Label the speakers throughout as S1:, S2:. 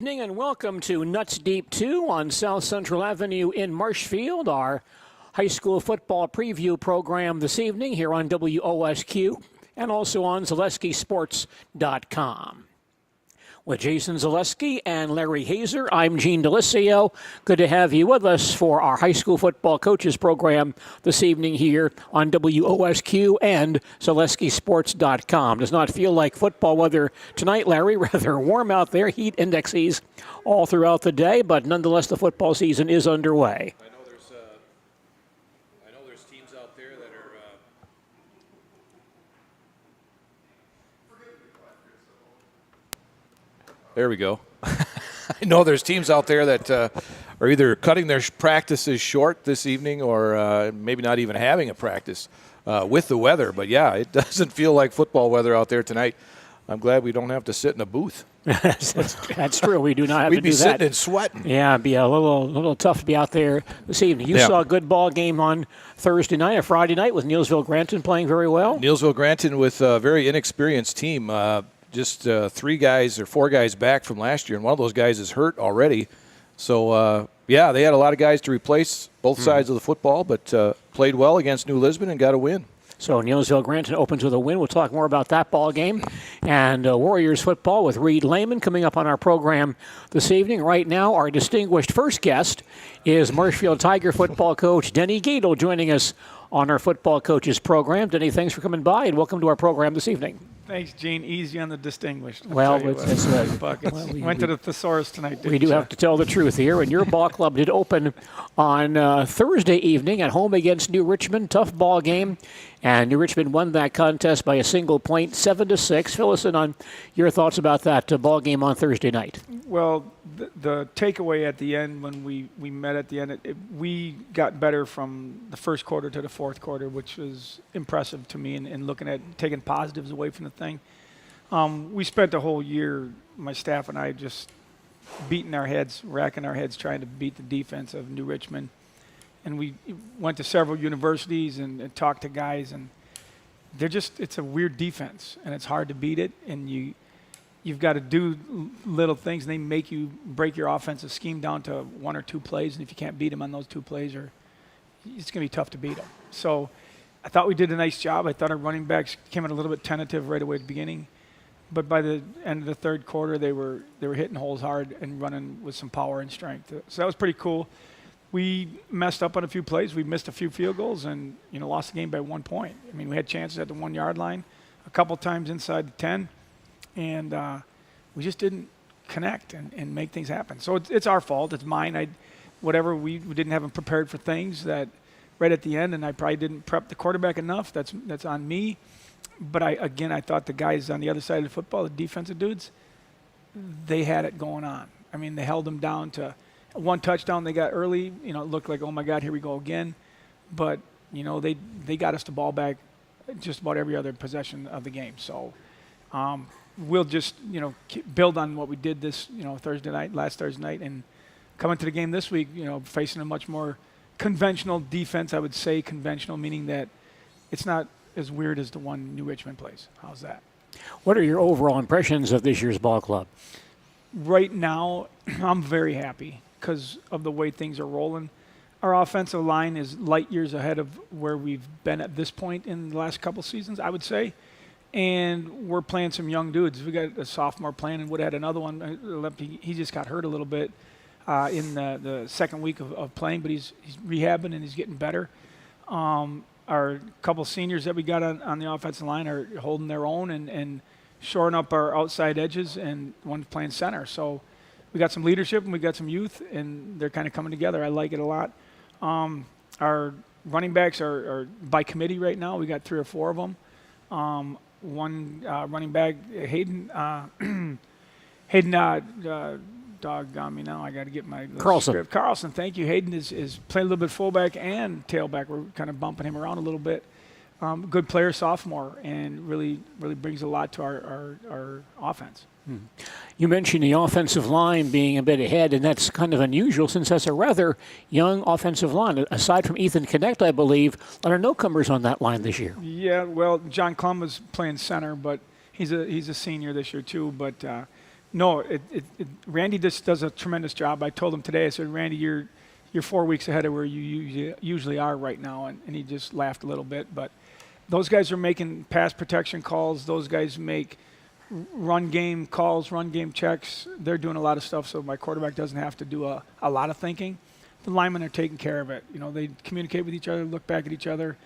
S1: Evening and welcome to Nuts Deep 2 on South Central Avenue in Marshfield, our high school football preview program this evening here on WOSQ and also on ZaleskiSports.com. With Jason Zaleski and Larry Hazer, I'm Gene Delisio. Good to have you with us for our high school football coaches program this evening here on WOSQ and ZaleskiSports.com. Does not feel like football weather tonight, Larry. Rather warm out there, heat indexes all throughout the day, but nonetheless the football season is underway.
S2: I know there's teams out there that are There we go. I know there's teams out there that are either cutting their practices short this evening or maybe not even having a practice with the weather. But, yeah, it doesn't feel like football weather out there tonight. I'm glad we don't have to sit in a booth.
S1: That's true. We do not have to do that.
S2: We'd be sitting and sweating.
S1: Yeah, it'd be a little tough to be out there this evening. You saw a good ball game on Thursday night or Friday night with Neilsville Granton playing very well.
S2: Neilsville Granton with a very inexperienced team. Just 3 guys or 4 guys back from last year, and one of those guys is hurt already. So, yeah, they had a lot of guys to replace both sides of the football, but played well against New Lisbon and got a win.
S1: So Neilsville Granton opens with a win. We'll talk more about that ball game. And Warriors football with Reed Lehman coming up on our program this evening. Right now, our distinguished first guest is Marshfield Tiger football coach Denny Gadel joining us on our football coaches program. Denny, thanks for coming by and welcome to our program this evening.
S3: Thanks, Gene. Easy on the distinguished.
S1: Well,
S3: we went to the thesaurus tonight.
S1: We do have to tell the truth here. And your ball club did open on Thursday evening at home against New Richmond. Tough ball game. And New Richmond won that contest by a single point, 7-6. Fill us in on your thoughts about that ball game on Thursday night.
S3: Well, the takeaway at the end when we met at the end, we got better from the first quarter to the fourth quarter, which was impressive to me in looking at taking positives away from the thing. We spent the whole year, my staff and I, just racking our heads trying to beat the defense of New Richmond. And we went to several universities and talked to guys, and it's a weird defense, and it's hard to beat it, and you've got to do little things, and they make you break your offensive scheme down to 1 or 2 plays, and if you can't beat them on those 2 plays, it's going to be tough to beat them. So I thought we did a nice job. I thought our running backs came in a little bit tentative right away at the beginning, but by the end of the third quarter, they were hitting holes hard and running with some power and strength. So that was pretty cool. We messed up on a few plays. We missed a few field goals and, lost the game by 1 point. I mean, we had chances at the 1-yard line a couple times inside the 10, and we just didn't connect and make things happen. So it's our fault. It's mine. We didn't have them prepared for things that right at the end, and I probably didn't prep the quarterback enough. That's on me. But I thought the guys on the other side of the football, the defensive dudes, they had it going on. I mean, they held them down to 1 touchdown they got early. It looked like, oh, my God, here we go again. But, they got us the ball back just about every other possession of the game. So we'll just, build on what we did this, last Thursday night, and come into the game this week, facing a much more conventional defense. I would say conventional, meaning that it's not as weird as the one New Richmond plays. How's that?
S1: What are your overall impressions of this year's ball club?
S3: Right now, I'm very happy because of the way things are rolling. Our offensive line is light years ahead of where we've been at this point in the last couple seasons, I would say. And we're playing some young dudes. We got a sophomore playing and would have had another one. He just got hurt a little bit in the second week of playing, but he's rehabbing and he's getting better. Our couple seniors that we got on the offensive line are holding their own and shoring up our outside edges, and one's playing center. So we got some leadership and we got some youth, and they're kind of coming together. I like it a lot. Our running backs are by committee right now. We got 3 or 4 of them. One running back, Hayden, doggone me now. I got to get my
S1: Carlson.
S3: Carlson, thank you. Hayden is playing a little bit fullback and tailback. We're kind of bumping him around a little bit. Good player, sophomore, and really brings a lot to our offense.
S1: You mentioned the offensive line being a bit ahead, and that's kind of unusual since that's a rather young offensive line. Aside from Ethan Connect, I believe, there are newcomers on that line this year.
S3: Yeah, well, John Klum was playing center, but he's a senior this year too. But No, Randy just does a tremendous job. I told him today, I said, Randy, you're 4 weeks ahead of where you usually are right now, and he just laughed a little bit. But those guys are making pass protection calls. Those guys make run game calls, run game checks. They're doing a lot of stuff, so my quarterback doesn't have to do a lot of thinking. The linemen are taking care of it. They communicate with each other, look back at each other.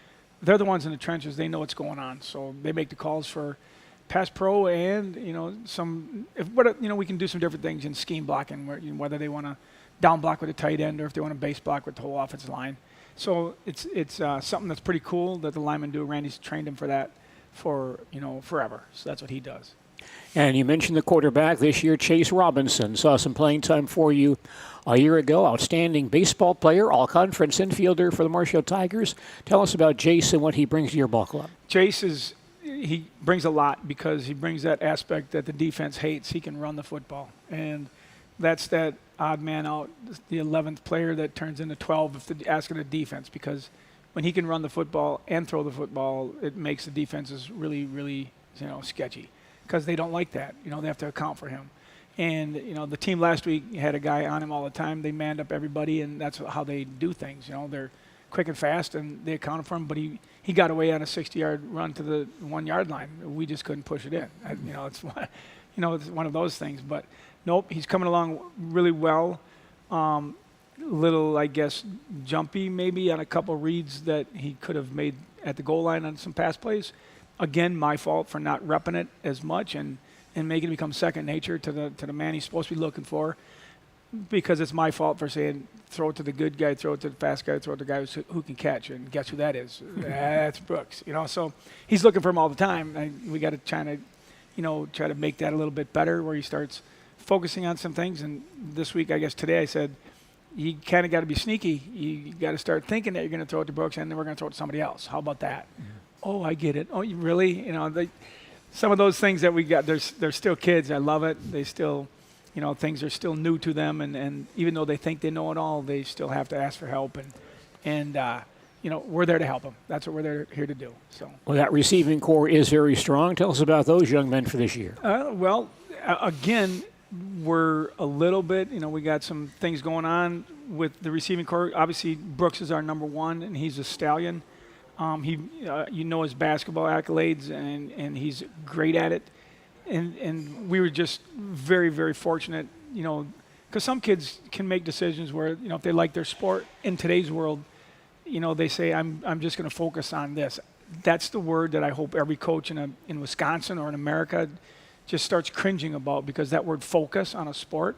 S3: They're the ones in the trenches. They know what's going on, so they make the calls for pass pro, and we can do some different things in scheme blocking, whether they want to down block with a tight end or if they want to base block with the whole offensive line. So it's something that's pretty cool that the linemen do. Randy's trained him for that for forever. So that's what he does.
S1: And you mentioned the quarterback this year, Chase Robinson. Saw some playing time for you a year ago. Outstanding baseball player, all-conference infielder for the Marshfield Tigers. Tell us about Chase and what he brings to your ball club.
S3: Chase he brings a lot because he brings that aspect that the defense hates. He can run the football. And that's that odd man out, the 11th player that turns into 12 if they're asking the defense, because when he can run the football and throw the football, it makes the defenses really, really sketchy because they don't like that. They have to account for him. And, the team last week had a guy on him all the time. They manned up everybody, and that's how they do things. They're quick and fast, and they accounted for him. But he got away on a 60-yard run to the 1-yard line. We just couldn't push it in. It's one of those things. But nope, he's coming along really well. Little, I guess, jumpy maybe on a couple reads that he could have made at the goal line on some pass plays. Again, my fault for not repping it as much and making it become second nature to the man he's supposed to be looking for, because it's my fault for saying throw it to the good guy, throw it to the fast guy, throw it to the guy who can catch. And guess who that is? That's Brooks. So he's looking for him all the time. We got to try to make that a little bit better where he starts focusing on some things. And this week, I guess today I said, you kind of got to be sneaky. You got to start thinking that you're going to throw it to Brooks and then we're going to throw it to somebody else. How about that? Mm-hmm. Oh, I get it. Oh, you really? Some of those things that we got, they're still kids. I love it. They still, things are still new to them. And even though they think they know it all, they still have to ask for help. And we're there to help them. That's what we're here to do. So.
S1: Well, that receiving core is very strong. Tell us about those young men for this year.
S3: Again, we're a little bit, we got some things going on with the receiving core. Obviously, Brooks is our number one, and he's a stallion. His basketball accolades, and he's great at it. And we were just very, very fortunate, because some kids can make decisions where, if they like their sport in today's world, they say, I'm just going to focus on this. That's the word that I hope every coach in Wisconsin or in America just starts cringing about, because that word focus on a sport,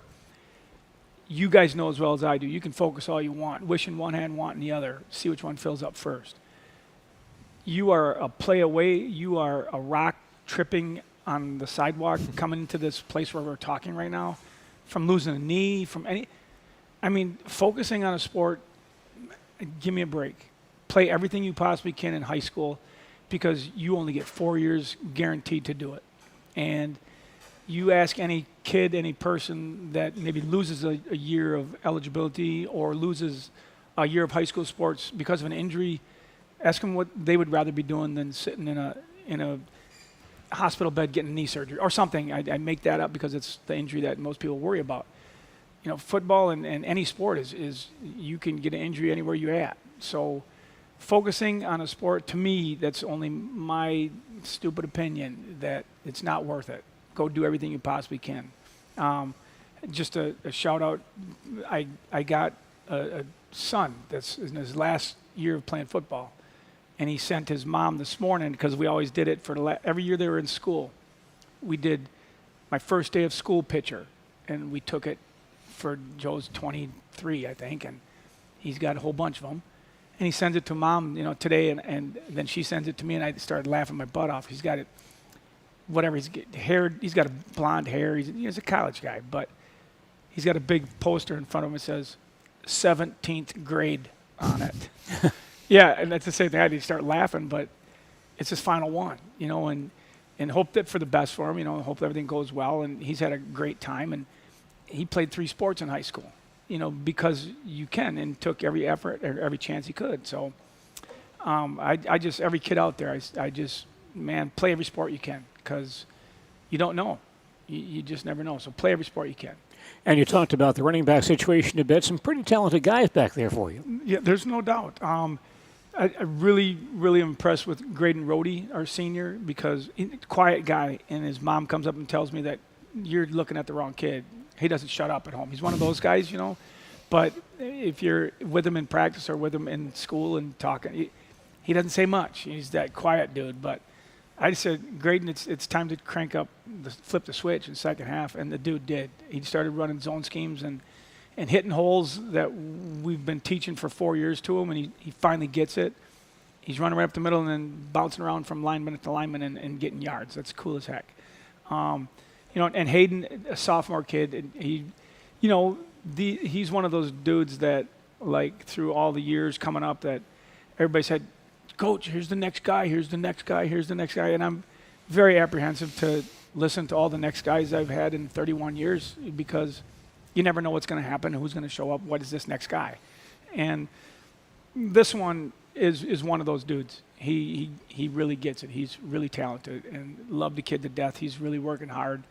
S3: you guys know as well as I do, you can focus all you want, wish in one hand, want in the other, see which one fills up first. You are a play away, you are a rock tripping on the sidewalk coming into this place where we're talking right now, from losing a knee, focusing on a sport, give me a break. Play everything you possibly can in high school, because you only get 4 years guaranteed to do it. And you ask any kid, any person that maybe loses a year of eligibility or loses a year of high school sports because of an injury, ask them what they would rather be doing than sitting in a hospital bed getting knee surgery or something. I make that up because it's the injury that most people worry about. Football and any sport is you can get an injury anywhere you're at. So focusing on a sport, to me, that's only my stupid opinion, that it's not worth it. Go do everything you possibly can. Just a shout out, I got a son that's in his last year of playing football, and he sent his mom this morning, because we always did it for every year they were in school. We did my first day of school picture, and we took it for Joe's 23, I think, and he's got a whole bunch of them. And he sends it to mom, today, and then she sends it to me, and I started laughing my butt off. He's got it, whatever, he's got a blonde hair. He's a college guy, but he's got a big poster in front of him that says 17th grade on it. Yeah, and that's the same thing. I didn't start laughing, but it's his final one, and hope that for the best for him, hope everything goes well. And he's had a great time, and he played 3 sports in high school, because you can, and took every effort or every chance he could. So I just, every kid out there, I just, man, play every sport you can, because you don't know. You just never know. So play every sport you can.
S1: And you talked about the running back situation a bit. Some pretty talented guys back there for you.
S3: Yeah, there's no doubt. I really, really impressed with Graydon Rohde, our senior, because he's a quiet guy, and his mom comes up and tells me that you're looking at the wrong kid. He doesn't shut up at home. He's one of those guys, But if you're with him in practice or with him in school and talking, he doesn't say much. He's that quiet dude. But I just said, Graydon, it's time to crank up, flip the switch in the second half, and the dude did. He started running zone schemes and hitting holes that we've been teaching for 4 years to him, and he finally gets it. He's running right up the middle and then bouncing around from lineman to lineman and getting yards. That's cool as heck. And Hayden, a sophomore kid, he's one of those dudes that, like, through all the years coming up, that everybody said, Coach, here's the next guy, here's the next guy, here's the next guy. And I'm very apprehensive to listen to all the next guys I've had in 31 years because you never know what's going to happen, who's going to show up, what is this next guy. And this one is one of those dudes. He really gets it. He's really talented and love the kid to death. He's really working hard.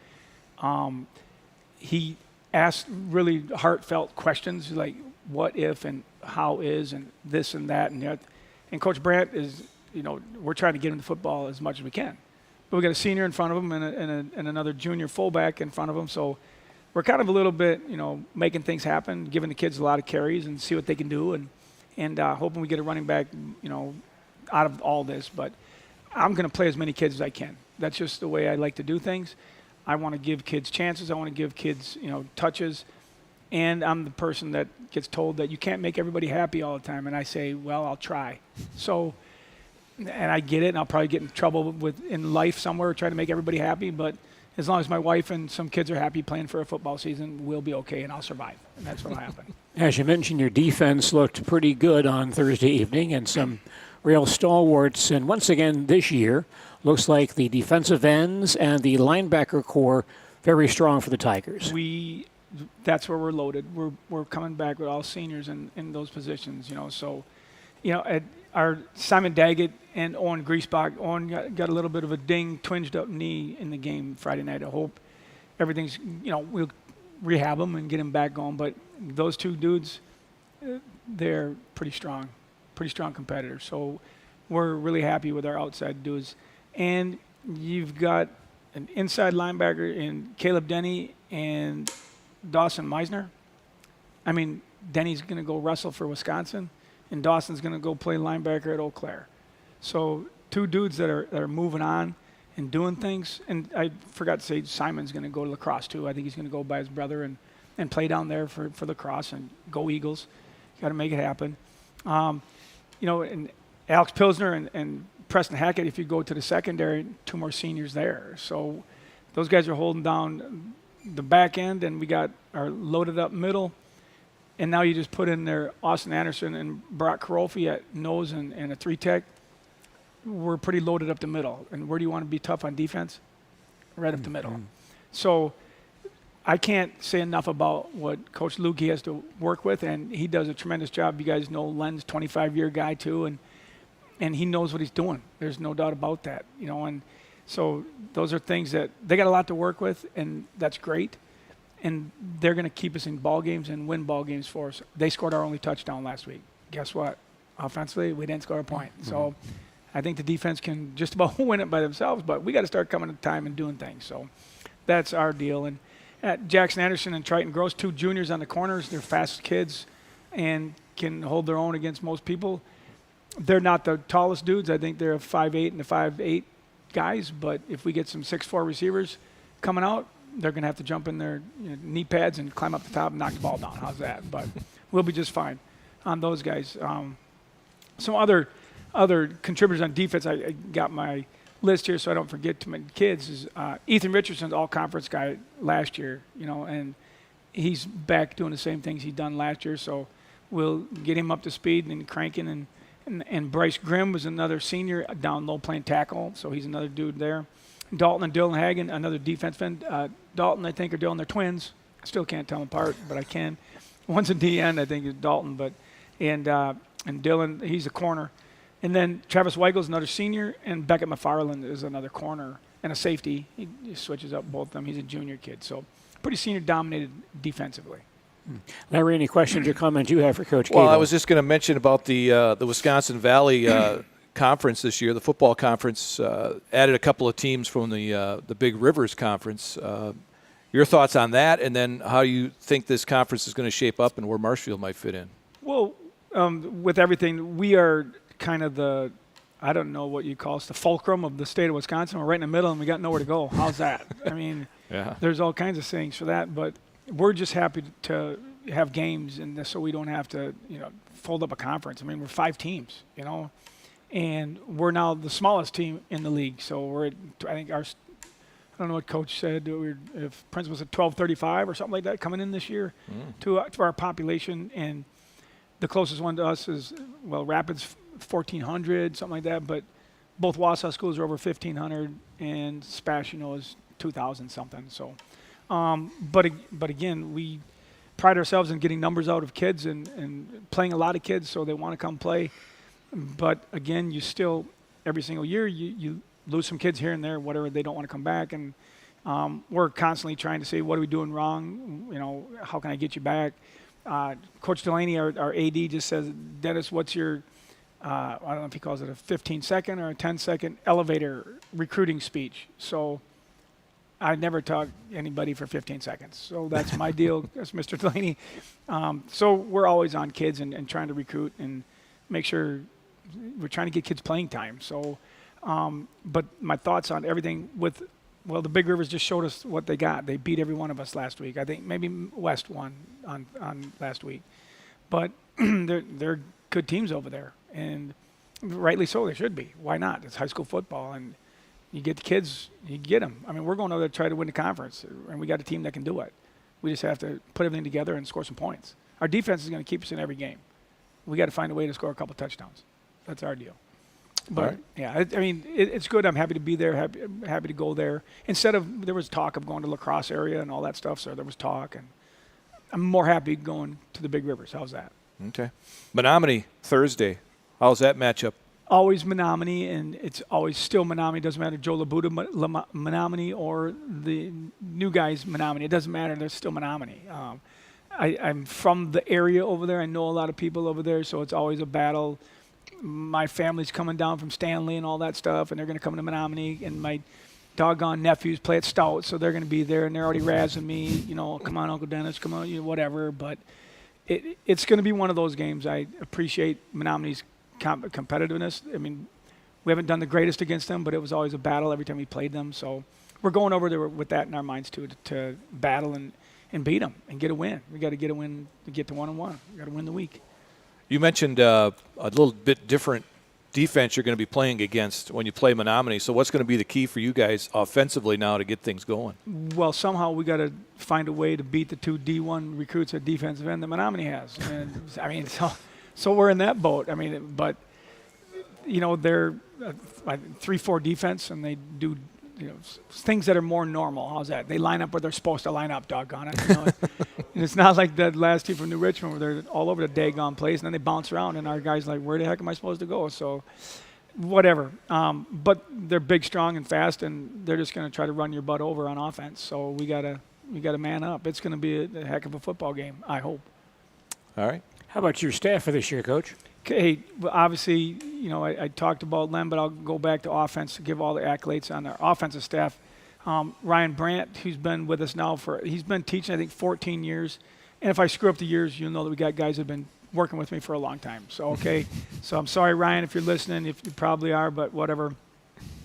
S3: He asked really heartfelt questions like what if and how is and this and that and that. And Coach Brandt is, we're trying to get him to football as much as we can. But we got a senior in front of him and another junior fullback in front of him. So we're kind of a little bit, making things happen, giving the kids a lot of carries and see what they can do, and hoping we get a running back, out of all this. But I'm going to play as many kids as I can. That's just the way I like to do things. I want to give kids chances. I want to give kids, touches. And I'm the person that gets told that you can't make everybody happy all the time. And I say, well, I'll try. So, and I get it, and I'll probably get in trouble in life somewhere trying to make everybody happy. But as long as my wife and some kids are happy playing for a football season, we'll be okay, and I'll survive. And that's what'll happen.
S1: As you mentioned, your defense looked pretty good on Thursday evening, and some real stalwarts. And once again this year, looks like the defensive ends and the linebacker core very strong for the Tigers.
S3: That's where we're loaded. We're coming back with all seniors in those positions, So, at our Simon Daggett and Owen Griesbach, Owen got a little bit of a twinged up knee in the game Friday night. I hope everything's, we'll rehab him and get him back going. But those two dudes, they're pretty strong competitors. So we're really happy with our outside dudes. And you've got an inside linebacker in Caleb Denny and Dawson Meisner. I mean, Denny's going to go wrestle for Wisconsin, and Dawson's going to go play linebacker at Eau Claire. So two dudes that are moving on and doing things. And I forgot to say Simon's going to go to lacrosse too. I think he's going to go by his brother and play down there for lacrosse and go Eagles. Got to make it happen. And Alex Pilsner and Preston Hackett, if you go to the secondary, two more seniors there. So those guys are holding down the back end, and we got our loaded up middle. And now you just put in there Austin Anderson and Brock Karofi at nose and a 3-tech. We're pretty loaded up the middle. And where do you want to be tough on defense? Right up the middle. So I can't say enough about what Coach Lukey has to work with, and he does a tremendous job. You guys know Len's 25-year guy too, and he knows what he's doing. There's no doubt about that, and so those are things that they got a lot to work with, and that's great. And they're going to keep us in ball games and win ball games for us. They scored our only touchdown last week. Guess what? Offensively, we didn't score a point. So I think the defense can just about win it by themselves, but we got to start coming to time and doing things. So that's our deal. And Jackson Anderson and Triton Gross, two juniors on the corners. They're fast kids and can hold their own against most people. They're not the tallest dudes. I think they're a 5'8" and a 5'8" guys, but if we get some 6'4" receivers coming out, they're going to have to jump in their knee pads and climb up the top and knock the ball down. How's that? But we'll be just fine on those guys. Some other contributors on defense, I got my list here so I don't forget too many kids, is Ethan Richardson's all-conference guy last year, and he's back doing the same things he'd done last year, so we'll get him up to speed and cranking. And Bryce Grimm was another senior down low playing tackle, so he's another dude there. Dalton and Dylan Hagan, another defenseman. Dalton, I think, or Dylan, they're twins. I still can't tell them apart, but I can. One's a DN, I think, is Dalton, and Dylan, he's a corner. And then Travis Weigel's another senior, and Beckett McFarland is another corner and a safety. He switches up both of them. He's a junior kid, so pretty senior-dominated defensively.
S1: Larry, any questions or comments you have for Coach
S2: Well,
S1: Cato?
S2: I was just going to mention about the Wisconsin Valley conference this year. The football conference added a couple of teams from the Big Rivers Conference. Your thoughts on that, and then how you think this conference is going to shape up and where Marshfield might fit in?
S3: Well, with everything, we are kind of the, I don't know what you call us, the fulcrum of the state of Wisconsin. We're right in the middle, and we got nowhere to go. How's that? I mean,
S2: Yeah.
S3: There's all kinds of sayings for that, but we're just happy to have games, and so we don't have to, fold up a conference. I mean, we're 5 teams, and we're now the smallest team in the league. So we're at, I think I don't know what Coach said. If Prince was at 1235 or something like that coming in this year to our population, and the closest one to us is, Rapids 1,400, something like that. But both Wausau schools are over 1,500, and Spash, is 2,000 something. So, but again, we pride ourselves in getting numbers out of kids and playing a lot of kids, so they want to come play. But again, you still every single year you lose some kids here and there, whatever, they don't want to come back, and we're constantly trying to say, what are we doing wrong? How can I get you back? Coach Delaney, our AD, just says, Dennis, what's your, I don't know if he calls it a 15-second or a 10-second elevator recruiting speech. So I never talk anybody for 15 seconds. So that's my deal as Mr. Delaney. So we're always on kids and trying to recruit and make sure we're trying to get kids playing time. So, but my thoughts on everything with, the Big Rivers just showed us what they got. They beat every one of us last week. I think maybe West won on last week. But they're good teams over there, and rightly so, they should be. Why not? It's high school football, and you get the kids, you get them. I mean, we're going over there to try to win the conference, and we got a team that can do it. We just have to put everything together and score some points. Our defense is going to keep us in every game. We got to find a way to score a couple touchdowns. That's our deal. But,
S2: right.
S3: yeah, I mean, it's good. I'm happy to be there, happy to go there. Instead of, there was talk of going to La Crosse area and all that stuff, so there was talk. And I'm more happy going to the Big Rivers. How's that?
S2: Okay. Menominee, Thursday. How's that matchup?
S3: Always Menominee, and it's always still Menominee. It doesn't matter Joe Labuda Menominee or the new guys Menominee. It doesn't matter. They're still Menominee. I'm from the area over there. I know a lot of people over there, so it's always a battle. My family's coming down from Stanley and all that stuff, and they're going to come to Menominee, and my doggone nephews play at Stout, so they're going to be there, and they're already razzing me, come on, Uncle Dennis, come on, whatever. But it's going to be one of those games. I appreciate Menominee's competitiveness. I mean, we haven't done the greatest against them, but it was always a battle every time we played them. So we're going over there with that in our minds, too, to battle and beat them and get a win. We got to get a win to get to 1-1. We got to win the week.
S2: You mentioned a little bit different defense you're going to be playing against when you play Menominee. So what's going to be the key for you guys offensively now to get things going?
S3: Well, somehow we got to find a way to beat the 2 D1 recruits at defensive end that Menominee has. And I mean, so we're in that boat. I mean, but they're 3-4 defense, and they do things that are more normal. How's that? They line up where they're supposed to line up, doggone it. And it's not like that last team from New Richmond where they're all over the daggone place, and then they bounce around, and our guys like, where the heck am I supposed to go? So whatever. But they're big, strong, and fast, and they're just going to try to run your butt over on offense. So we gotta man up. It's going to be a heck of a football game, I hope.
S2: All right.
S1: How about your staff for this year, Coach?
S3: Okay, obviously, I talked about Len, but I'll go back to offense to give all the accolades on our offensive staff. Ryan Brandt, who's been with us now he's been teaching, I think, 14 years. And if I screw up the years, you'll know that we got guys that have been working with me for a long time. So, okay. So I'm sorry, Ryan, if you're listening, if you probably are, but whatever.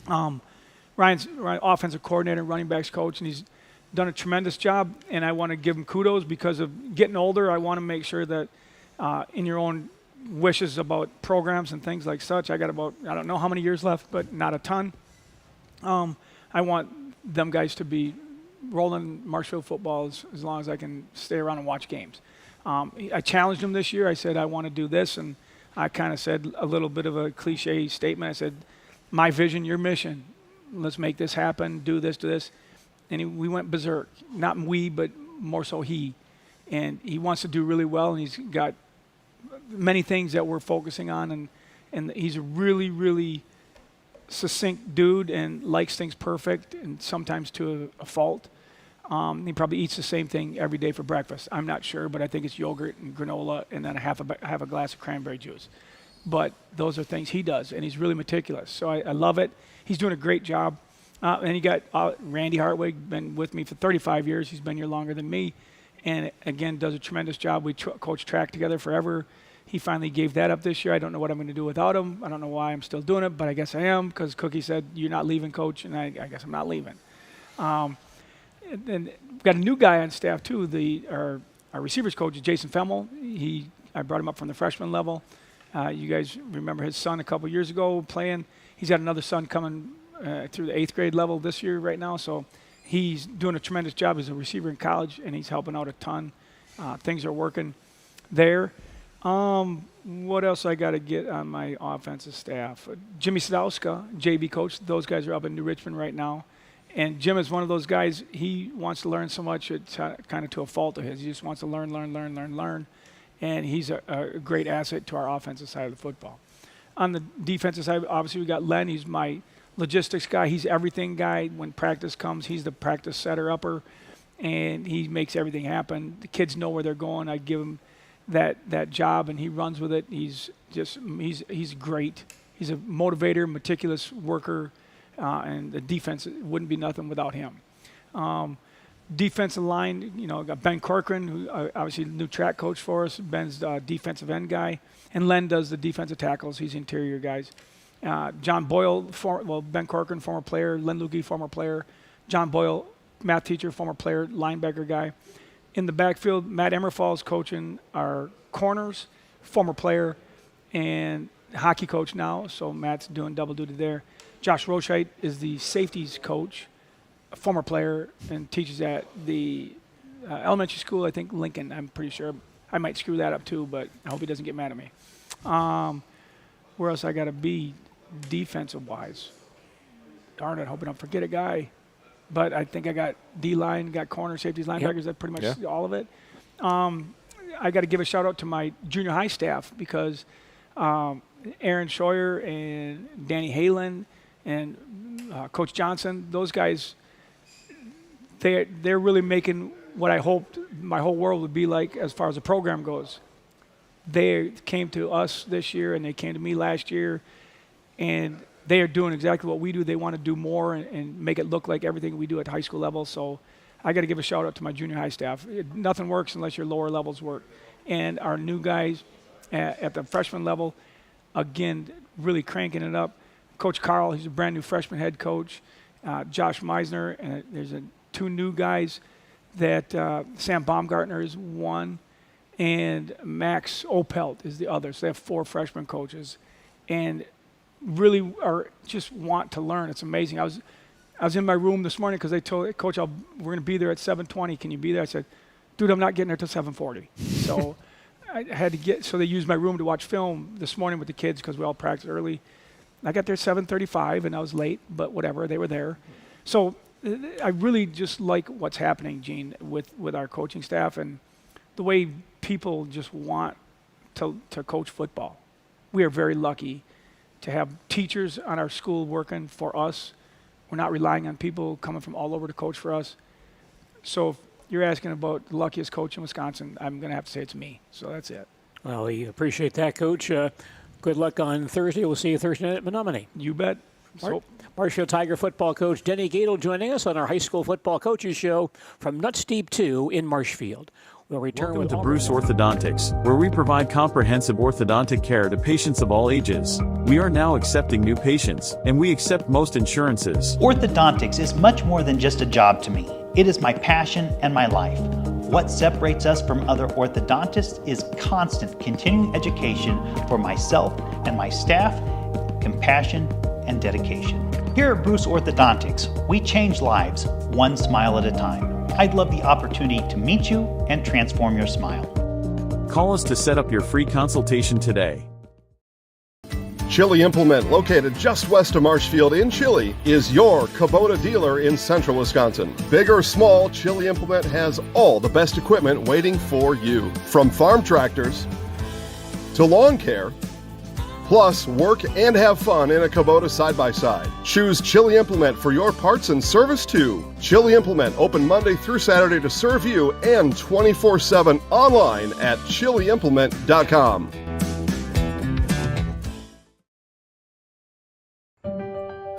S3: Ryan's offensive coordinator, running backs coach, and he's done a tremendous job, and I want to give him kudos because of getting older. I want to make sure that in your own wishes about programs and things like such, I got about, I don't know how many years left, but not a ton. I want them guys to be rolling Marshfield football as long as I can stay around and watch games. I challenged him this year. I said, I want to do this, and I kind of said a little bit of a cliche statement. I said, my vision, your mission. Let's make this happen, do this. And we went berserk. Not we, but more so he. And he wants to do really well, and he's got many things that we're focusing on, and he's a really, really succinct dude and likes things perfect and sometimes to a fault. He probably eats the same thing every day for breakfast. I'm not sure, but I think it's yogurt and granola and then half a glass of cranberry juice. But those are things he does, and he's really meticulous. So I love it. He's doing a great job. And you got Randy Hartwig, been with me for 35 years. He's been here longer than me. And, again, does a tremendous job. We coached track together forever. He finally gave that up this year. I don't know what I'm going to do without him. I don't know why I'm still doing it, but I guess I am because Cookie said, you're not leaving, Coach, and I guess I'm not leaving. And we've got a new guy on staff, too. Our receivers coach is Jason Femmel. I brought him up from the freshman level. You guys remember his son a couple years ago playing. He's got another son coming through the 8th grade level this year right now. So he's doing a tremendous job as a receiver in college, and he's helping out a ton. Things are working there. What else I got to get on my offensive staff? Jimmy Sadowska, JV coach. Those guys are up in New Richmond right now. And Jim is one of those guys, he wants to learn so much, it's kind of to a fault of his. He just wants to learn. And he's a great asset to our offensive side of the football. On the defensive side, obviously we got Len. He's my logistics guy. He's everything guy. When practice comes, he's the practice setter-upper, and he makes everything happen. The kids know where they're going. I give him that job, and he runs with it. He's great. He's a motivator, meticulous worker, and the defense wouldn't be nothing without him. Defensive line, got Ben Corcoran, who obviously the new track coach for us. Ben's defensive end guy. And Len does the defensive tackles. He's interior guys. John Boyle, Ben Corcoran, former player. Len Lukey, former player. John Boyle, math teacher, former player, linebacker guy. In the backfield, Matt Emmerfall is coaching our corners, former player, and hockey coach now. So Matt's doing double duty there. Josh Rochite is the safeties coach, a former player, and teaches at the elementary school, I think Lincoln, I'm pretty sure. I might screw that up too, but I hope he doesn't get mad at me. Where else I got to be defensive-wise? Darn it, hoping I don't forget a guy. But I think I got D-line, got corner, safeties, linebackers, That's pretty much all of it. I got to give a shout-out to my junior high staff because Aaron Scheuer and Danny Halen and Coach Johnson, those guys, they're really making what I hoped my whole world would be like as far as the program goes. They came to us this year and they came to me last year, and they are doing exactly what we do. They want to do more and make it look like everything we do at the high school level. So I got to give a shout out to my junior high staff. Nothing works unless your lower levels work. And our new guys at the freshman level, again, really cranking it up. Coach Carl, he's a brand new freshman head coach. Josh Meisner, and there's two new guys that Sam Baumgartner is one, and Max Opelt is the other. So they have 4 freshman coaches, and really are just want to learn. It's amazing. I was in my room this morning because they told Coach, we're going to be there at 7:20. Can you be there? I said, dude, I'm not getting there till 7:40. So I had to get. So they used my room to watch film this morning with the kids because we all practiced early. I got there at 7:35 and I was late, but whatever. They were there. So I really just like what's happening, Gene, with our coaching staff and the way people just want to coach football. We are very lucky to have teachers on our school working for us. We're not relying on people coming from all over to coach for us. So if you're asking about the luckiest coach in Wisconsin, I'm going to have to say it's me. So that's it.
S1: Well, we appreciate that, Coach. Good luck on Thursday. We'll see you Thursday night at Menominee.
S3: You bet.
S1: Marshfield Tiger football coach Denny Gadel joining us on our high school football coaches show from Nuts Deep 2 in Marshfield. We'll return
S4: Welcome
S1: with
S4: to Bruce Orthodontics, where we provide comprehensive orthodontic care to patients of all ages. We are now accepting new patients, and we accept most insurances.
S5: Orthodontics is much more than just a job to me. It is my passion and my life. What separates us from other orthodontists is constant continuing education for myself and my staff, compassion, and dedication. Here at Bruce Orthodontics, we change lives one smile at a time. I'd love the opportunity to meet you and transform your smile.
S4: Call us to set up your free consultation today.
S6: Chili Implement, located just west of Marshfield in Chili, is your Kubota dealer in central Wisconsin. Big or small, Chili Implement has all the best equipment waiting for you. From farm tractors to lawn care Plus, work and have fun in a Kubota side-by-side. Choose Chili Implement for your parts and service too. Chili Implement, open Monday through Saturday to serve you and 24/7 online at chiliimplement.com.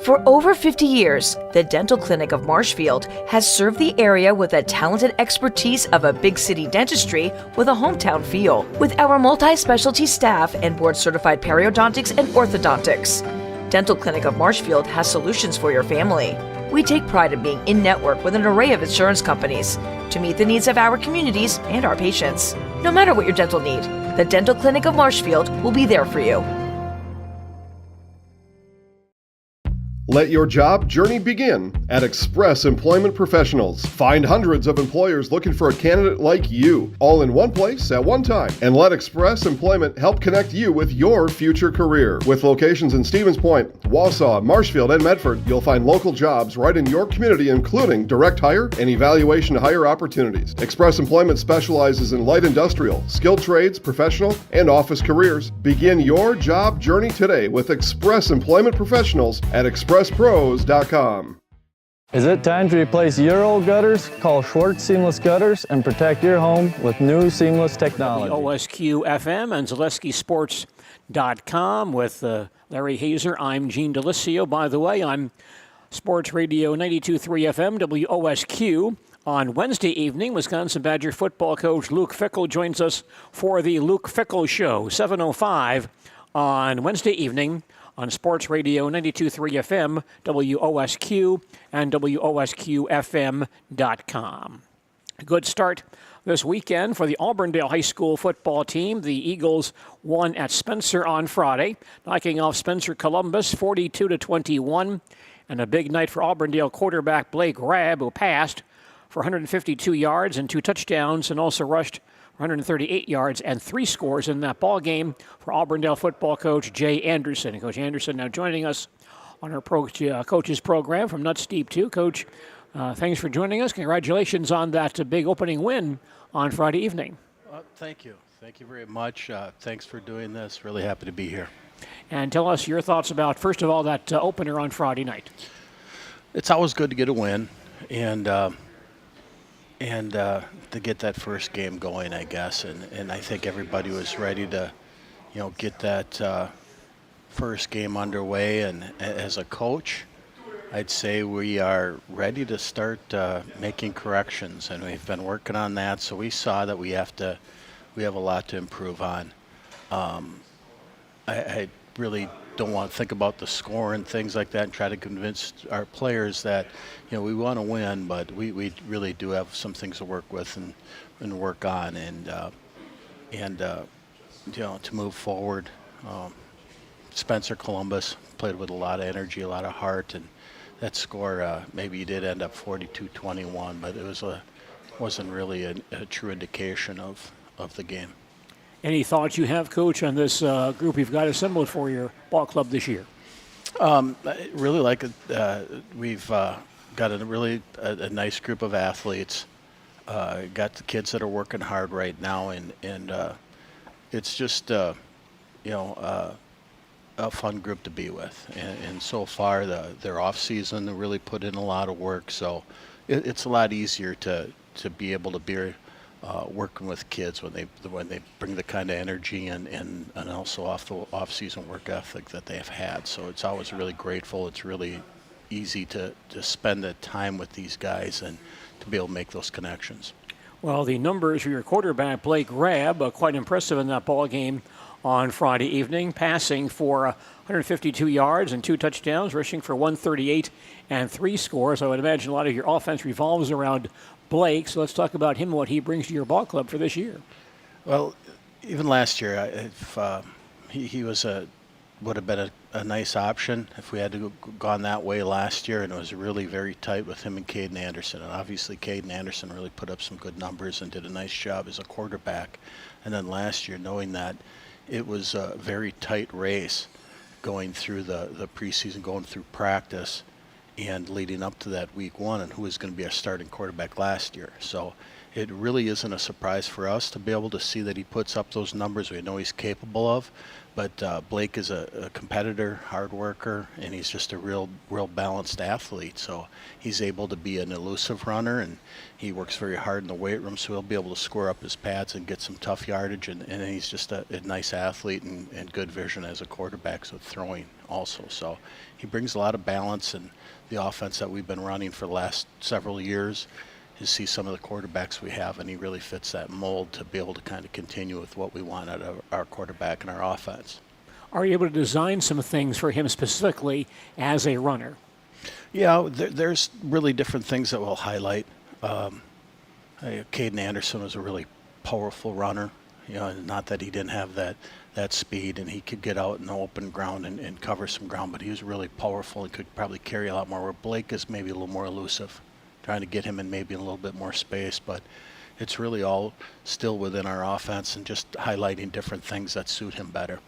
S7: For over 50 years, the Dental Clinic of Marshfield has served the area with the talented expertise of a big city dentistry with a hometown feel. With our multi-specialty staff and board-certified periodontics and orthodontics, Dental Clinic of Marshfield has solutions for your family. We take pride in being in-network with an array of insurance companies to meet the needs of our communities and our patients. No matter what your dental need, the Dental Clinic of Marshfield will be there for you.
S6: Let your job journey begin at Express Employment Professionals. Find hundreds of employers looking for a candidate like you, all in one place at one time. And let Express Employment help connect you with your future career. With locations in Stevens Point, Wausau, Marshfield, and Medford, you'll find local jobs right in your community, including direct hire and evaluation to hire opportunities. Express Employment specializes in light industrial, skilled trades, professional, and office careers. Begin your job journey today with Express Employment Professionals at expresspros.com.
S8: Is it time to replace your old gutters? Call Schwartz Seamless Gutters and protect your home with new seamless technology.
S1: OSQ FM and ZaleskiSports.com with Larry Hazer. I'm Gene Delisio. By the way, I'm Sports Radio 92.3 FM, WOSQ. On Wednesday evening, Wisconsin Badger football coach Luke Fickell joins us for the Luke Fickell Show, 7:05 on Wednesday evening on Sports Radio 92.3 FM, WOSQ, and WOSQFM.com. A good start this weekend for the Auburndale High School football team. The Eagles won at Spencer on Friday, knocking off Spencer Columbus 42-21. And a big night for Auburndale quarterback Blake Rabb, who passed for 152 yards and 2 touchdowns and also rushed 138 yards and 3 scores in that ball game for Auburndale football coach Jay Anderson. Coach Anderson now joining us on our coaches program from Nuts Deep 2. Coach, thanks for joining us. Congratulations on that big opening win on Friday evening.
S9: Thank you. Thank you very much. Thanks for doing this. Really happy to be here.
S1: And tell us your thoughts about, first of all, that opener on Friday night.
S9: It's always good to get a win and to get that first game going, I guess. And I think everybody was ready to, get that first game underway. And as a coach, I'd say we are ready to start making corrections, and we've been working on that. So we saw that we have a lot to improve on. I really don't want to think about the score and things like that and try to convince our players that, we want to win, but we really do have some things to work with and work on and to move forward. Spencer Columbus played with a lot of energy, a lot of heart, and that score maybe did end up 42-21, but it wasn't really a true indication of the game.
S1: Any thoughts you have, Coach, on this group you've got assembled for your ball club this year?
S9: I really like it. We've got a nice group of athletes. Got the kids that are working hard right now, and it's just a fun group to be with. And so far, their off season, they really put in a lot of work. So it's a lot easier to be able to be working with kids when they bring the kind of energy and also off season work ethic that they have had. So it's always really grateful. It's really easy to spend the time with these guys and to be able to make those connections.
S1: Well, the numbers for your quarterback, Blake Rabb, quite impressive in that ball game on Friday evening, passing for 152 yards and 2 touchdowns, rushing for 138 and 3 scores. I would imagine a lot of your offense revolves around Blake, so let's talk about him and what he brings to your ball club for this year.
S9: Well, even last year, he would have been a nice option if we had gone that way last year, and it was really very tight with him and Caden Anderson. And obviously, Caden Anderson really put up some good numbers and did a nice job as a quarterback. And then last year, knowing that it was a very tight race going through the preseason, going through practice, and leading up to that week 1, and who was going to be our starting quarterback last year. So it really isn't a surprise for us to be able to see that he puts up those numbers we know he's capable of. But Blake is a competitor, hard worker, and he's just a real balanced athlete. So he's able to be an elusive runner, and he works very hard in the weight room, so he'll be able to square up his pads and get some tough yardage. And he's just a nice athlete and good vision as a quarterback, so throwing also. So he brings a lot of balance, and the offense that we've been running for the last several years, you see some of the quarterbacks we have, and he really fits that mold to be able to kind of continue with what we want out of our quarterback and our offense.
S1: Are you able to design some things for him specifically as a runner?
S9: Yeah, there's really different things that we'll highlight. Caden Anderson was a really powerful runner. Not that he didn't have that speed, and he could get out in the open ground and cover some ground, but he was really powerful and could probably carry a lot more, where Blake is maybe a little more elusive, trying to get him in maybe a little bit more space. But it's really all still within our offense and just highlighting different things that suit him better.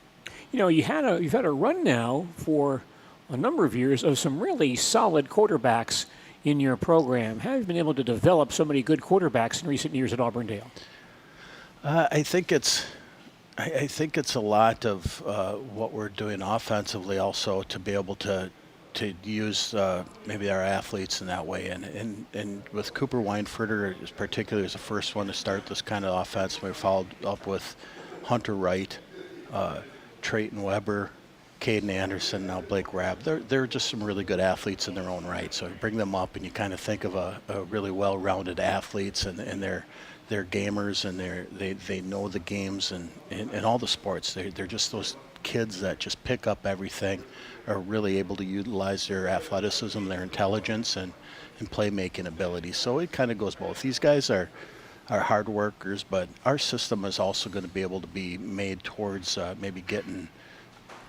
S1: You've had a run now for a number of years of some really solid quarterbacks in your program. How have you been able to develop so many good quarterbacks in recent years at Auburndale?
S9: I think it's a lot of what we're doing offensively also, to be able to use maybe our athletes in that way. And with Cooper Weinfurter particularly as the first one to start this kind of offense, we followed up with Hunter Wright, Trayton Weber, Caden Anderson, now Blake Rabb. They're just some really good athletes in their own right. So you bring them up and you kind of think of a really well-rounded athletes, and they're gamers, and they know the games and all the sports. They're just those kids that just pick up everything, are really able to utilize their athleticism, their intelligence, and playmaking ability. So it kind of goes both. These guys are hard workers, but our system is also going to be able to be made towards maybe getting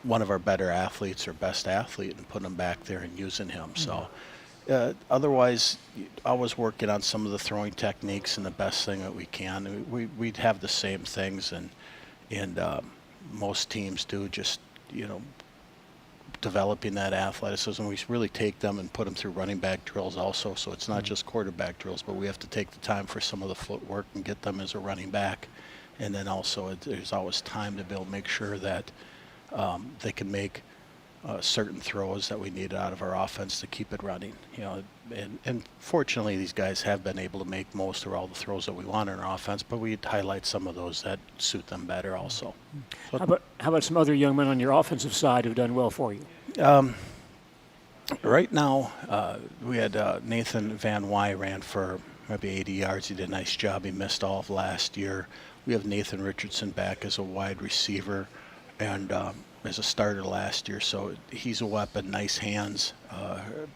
S9: one of our better athletes or best athlete and putting them back there and using him. So otherwise, always working on some of the throwing techniques and the best thing that we can. We'd have the same things, and most teams do, just developing that athleticism. We really take them and put them through running back drills also, so it's not just quarterback drills, but we have to take the time for some of the footwork and get them as a running back. And then also there's always time to be able to make sure that they can make certain throws that we need out of our offense to keep it running. And fortunately these guys have been able to make most or all the throws that we want in our offense, but we highlight some of those that suit them better also.
S1: How about some other young men on your offensive side who've done well for you?
S9: Right now, we had Nathan Van Wy ran for maybe 80 yards. He did a nice job. He missed all of last year. We have Nathan Richardson back as a wide receiver and as a starter last year, so he's a weapon, nice hands,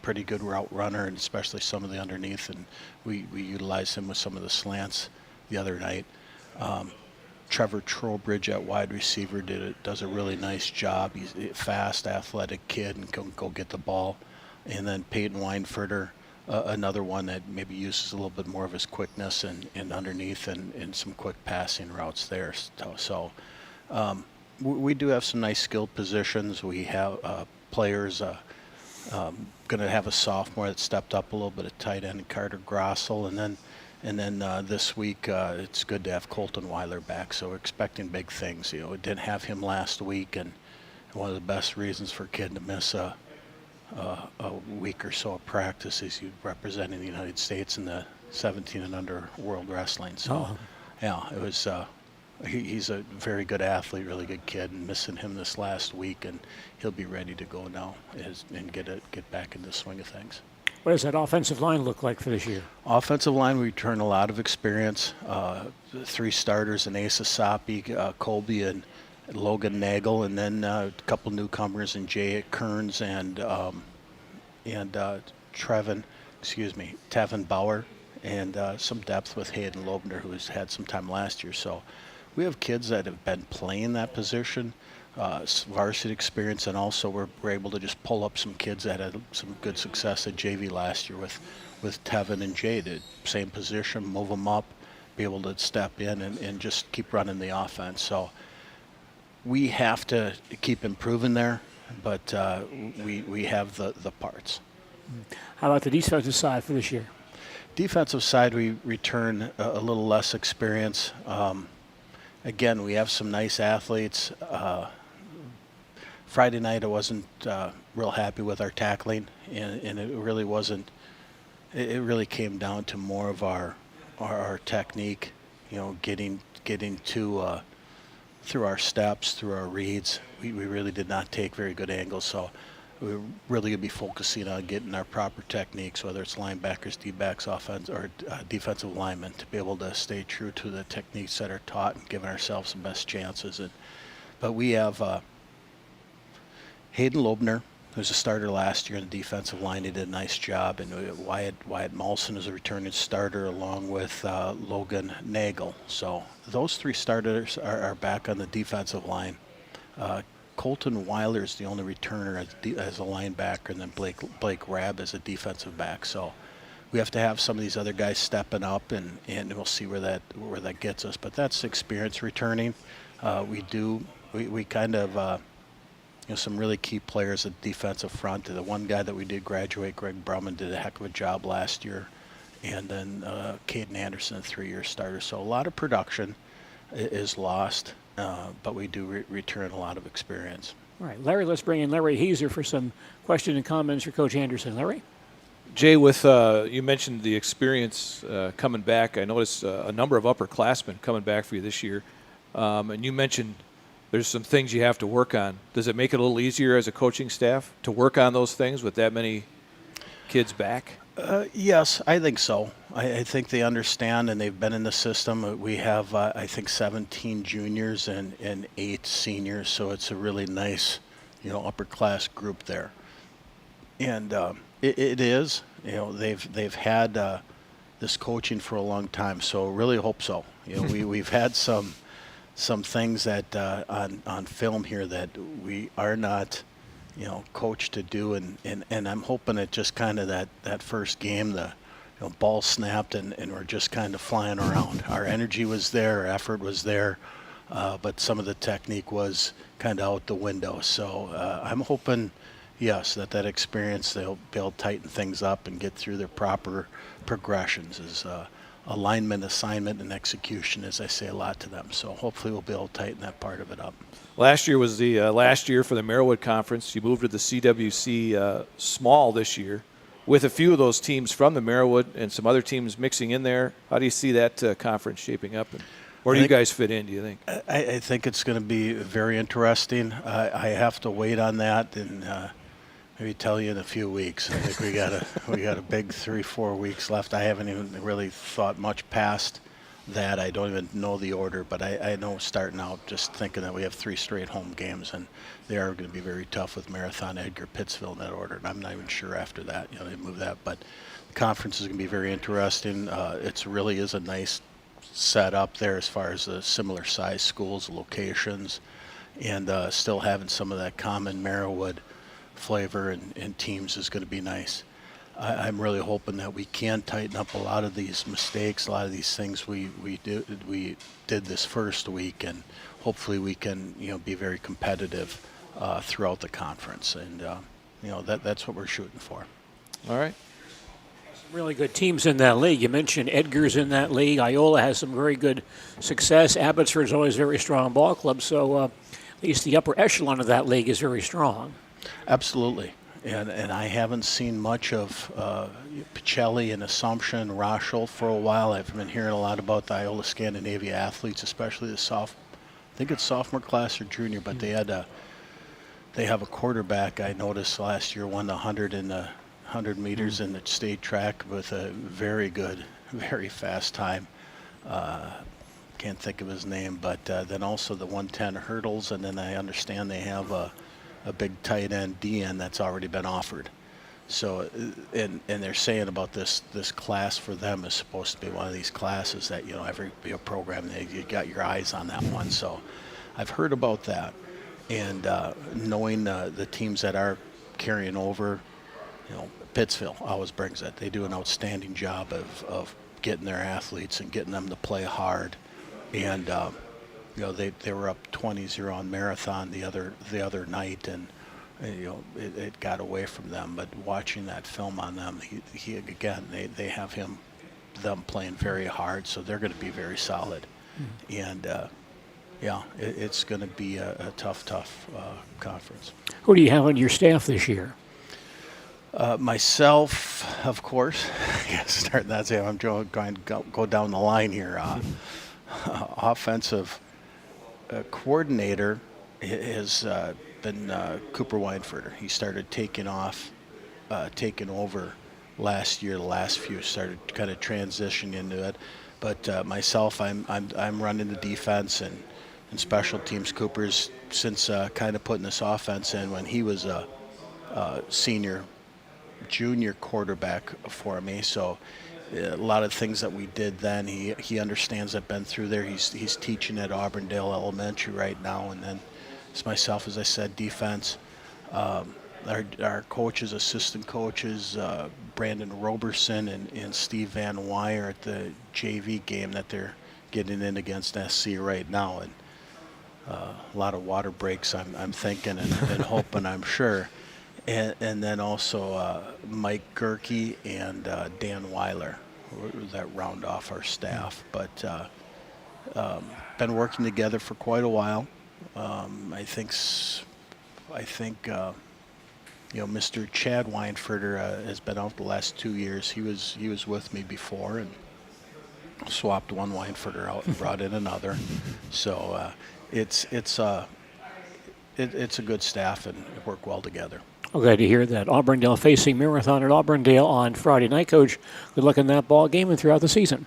S9: pretty good route runner, and especially some of the underneath, and we utilized him with some of the slants the other night. Trevor Trowbridge at wide receiver does a really nice job. He's a fast, athletic kid and can go get the ball. And then Peyton Weinfurter, another one that maybe uses a little bit more of his quickness and underneath and some quick passing routes there. So we do have some nice skilled positions. We have players going to have a sophomore that stepped up a little bit at tight end, Carter Grossel, and then this week it's good to have Colton Weiler back. So we're expecting big things. We didn't have him last week, and one of the best reasons for a kid to miss a week or so of practice is you representing the United States in the 17 and under World Wrestling. So yeah, it was. He's a very good athlete, really good kid, and missing him this last week, and he'll be ready to go now and get back into the swing of things.
S1: What does that offensive line look like for this year?
S9: Offensive line, we return a lot of experience. 3 starters, and Asa Soppy, Colby, and Logan Nagel, and then a couple newcomers in Jay Kearns and Tevin Bauer, and some depth with Hayden Lobner, who has had some time last year. So we have kids that have been playing that position, varsity experience, and also we're able to just pull up some kids that had some good success at JV last year with Tevin and Jay. The same position, move them up, be able to step in and just keep running the offense. So we have to keep improving there, but we have the parts.
S1: How about the defensive side for this year?
S9: Defensive side, we return a little less experience. Again, we have some nice athletes. Friday night, I wasn't real happy with our tackling, and it really wasn't. It really came down to more of our technique, getting to through our steps, through our reads. We really did not take very good angles, so we're really going to be focusing on getting our proper techniques, whether it's linebackers, D-backs, offense, or defensive linemen, to be able to stay true to the techniques that are taught and giving ourselves the best chances. But we have Hayden Loebner, who's a starter last year in the defensive line. He did a nice job. And Wyatt Molson is a returning starter along with Logan Nagel. So those three starters are back on the defensive line. Colton Weiler is the only returner as a linebacker, and then Blake Rabb as a defensive back. So we have to have some of these other guys stepping up, and we'll see where that gets us. But that's experience returning. We kind of some really key players at defensive front. The one guy that we did graduate, Greg Brumman, did a heck of a job last year, and then Caden Anderson, a 3-year starter. So a lot of production is lost. But we do return a lot of experience.
S1: All right, Larry, let's bring in Larry Hazer for some questions and comments for Coach Anderson. Larry?
S2: Jay, with you mentioned the experience coming back. I noticed a number of upperclassmen coming back for you this year. And you mentioned there's some things you have to work on. Does it make it a little easier as a coaching staff to work on those things with that many kids back?
S9: Yes, I think so. I think they understand, and they've been in the system. We have, I think, 17 juniors and 8 seniors, so it's a really nice, upper class group there. And it is, they've had this coaching for a long time, so really hope so. We've had some things that on film here that we are not coached to do, and I'm hoping it just kind of that first game, the ball snapped and we're just kind of flying around. Our energy was there, our effort was there, but some of the technique was kind of out the window. So I'm hoping, yes, that experience, they'll be able to tighten things up and get through their proper progressions. Is alignment, assignment, and execution, as I say a lot to them. So hopefully we'll be able to tighten that part of it up.
S2: Last year was the last year for the Merriwood Conference. You moved to the CWC Small this year with a few of those teams from the Merriwood and some other teams mixing in there. How do you see that conference shaping up? And where do you guys fit in, do you think?
S9: I think it's going to be very interesting. I have to wait on that and maybe tell you in a few weeks. I think we got a big 3-4 weeks left. I haven't even really thought much past that. I don't even know the order, but I know starting out just thinking that we have 3 straight home games, and they are going to be very tough with Marathon, Edgar, Pittsville in that order. And I'm not even sure after that, they move that. But the conference is going to be very interesting. It really is a nice setup there as far as the similar size schools, locations, and still having some of that common Merriwood flavor and teams is going to be nice. I'm really hoping that we can tighten up a lot of these mistakes, a lot of these things we did this first week, and hopefully we can be very competitive throughout the conference, and that's what we're shooting for.
S2: All right.
S1: Really good teams in that league. You mentioned Edgar's in that league. Iola has some very good success. Abbotsford's always a very strong ball club, so at least the upper echelon of that league is very strong.
S9: Absolutely. And I haven't seen much of Picelli and Assumption, Rochelle for a while. I've been hearing a lot about the Iola Scandinavia athletes, especially the I think it's sophomore class or junior, but they have a quarterback I noticed last year won the 100 and the 100 meters in the state track with a very good, very fast time. Can't think of his name, but then also the 110 hurdles, and then I understand they have a big tight end DN that's already been offered. So, and they're saying about this class for them is supposed to be one of these classes that, every program, you got your eyes on that one. So I've heard about that. And knowing the teams that are carrying over, Pittsville always brings it. They do an outstanding job of getting their athletes and getting them to play hard. And they were up 20-0 on Marathon the other night, and it got away from them. But watching that film on them, he again, they have them playing very hard, so they're going to be very solid. And it's going to be a tough conference.
S1: Who do you have on your staff this year?
S9: Myself, of course. Start that. I'm going to go down the line here. Offensive coordinator has been Cooper Weinfurter. He started taking over last year. The last few started kind of transitioning into it. But myself, I'm running the defense and special teams. Cooper's since kind of putting this offense in when he was a junior quarterback for me. So a lot of things that we did then, he understands. I've been through there. He's teaching at Auburndale Elementary right now. And then it's myself, as I said, defense. Our coaches, assistant coaches, Brandon Roberson and Steve Van Wire at the JV game that they're getting in against SC right now. And a lot of water breaks, I'm thinking and hoping, I'm sure. And then also Mike Gerke and Dan Weiler that round off our staff. But been working together for quite a while. I think Mr. Chad Weinfurter has been out the last 2 years. He was with me before and swapped one Weinfurter out and brought in another. So it's a good staff and work well together.
S1: I'm glad to hear that. Auburndale facing Marathon at Auburndale on Friday night. Coach, good luck in that ball game and throughout the season.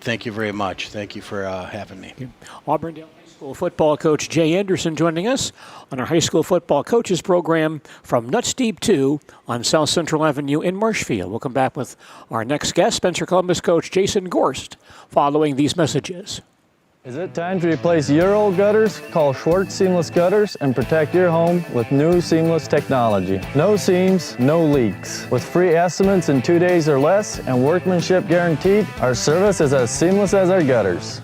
S9: Thank you very much. Thank you for having me.
S1: Auburndale High School football coach Jay Anderson joining us on our high school football coaches program from Nuts Deep 2 on South Central Avenue in Marshfield. We'll come back with our next guest, Spencer Columbus coach Jason Gorst, following these messages.
S8: Is it time to replace your old gutters? Call Schwartz Seamless Gutters and protect your home with new seamless technology. No seams, no leaks. With free estimates in 2 days or less and workmanship guaranteed, our service is as seamless as our gutters.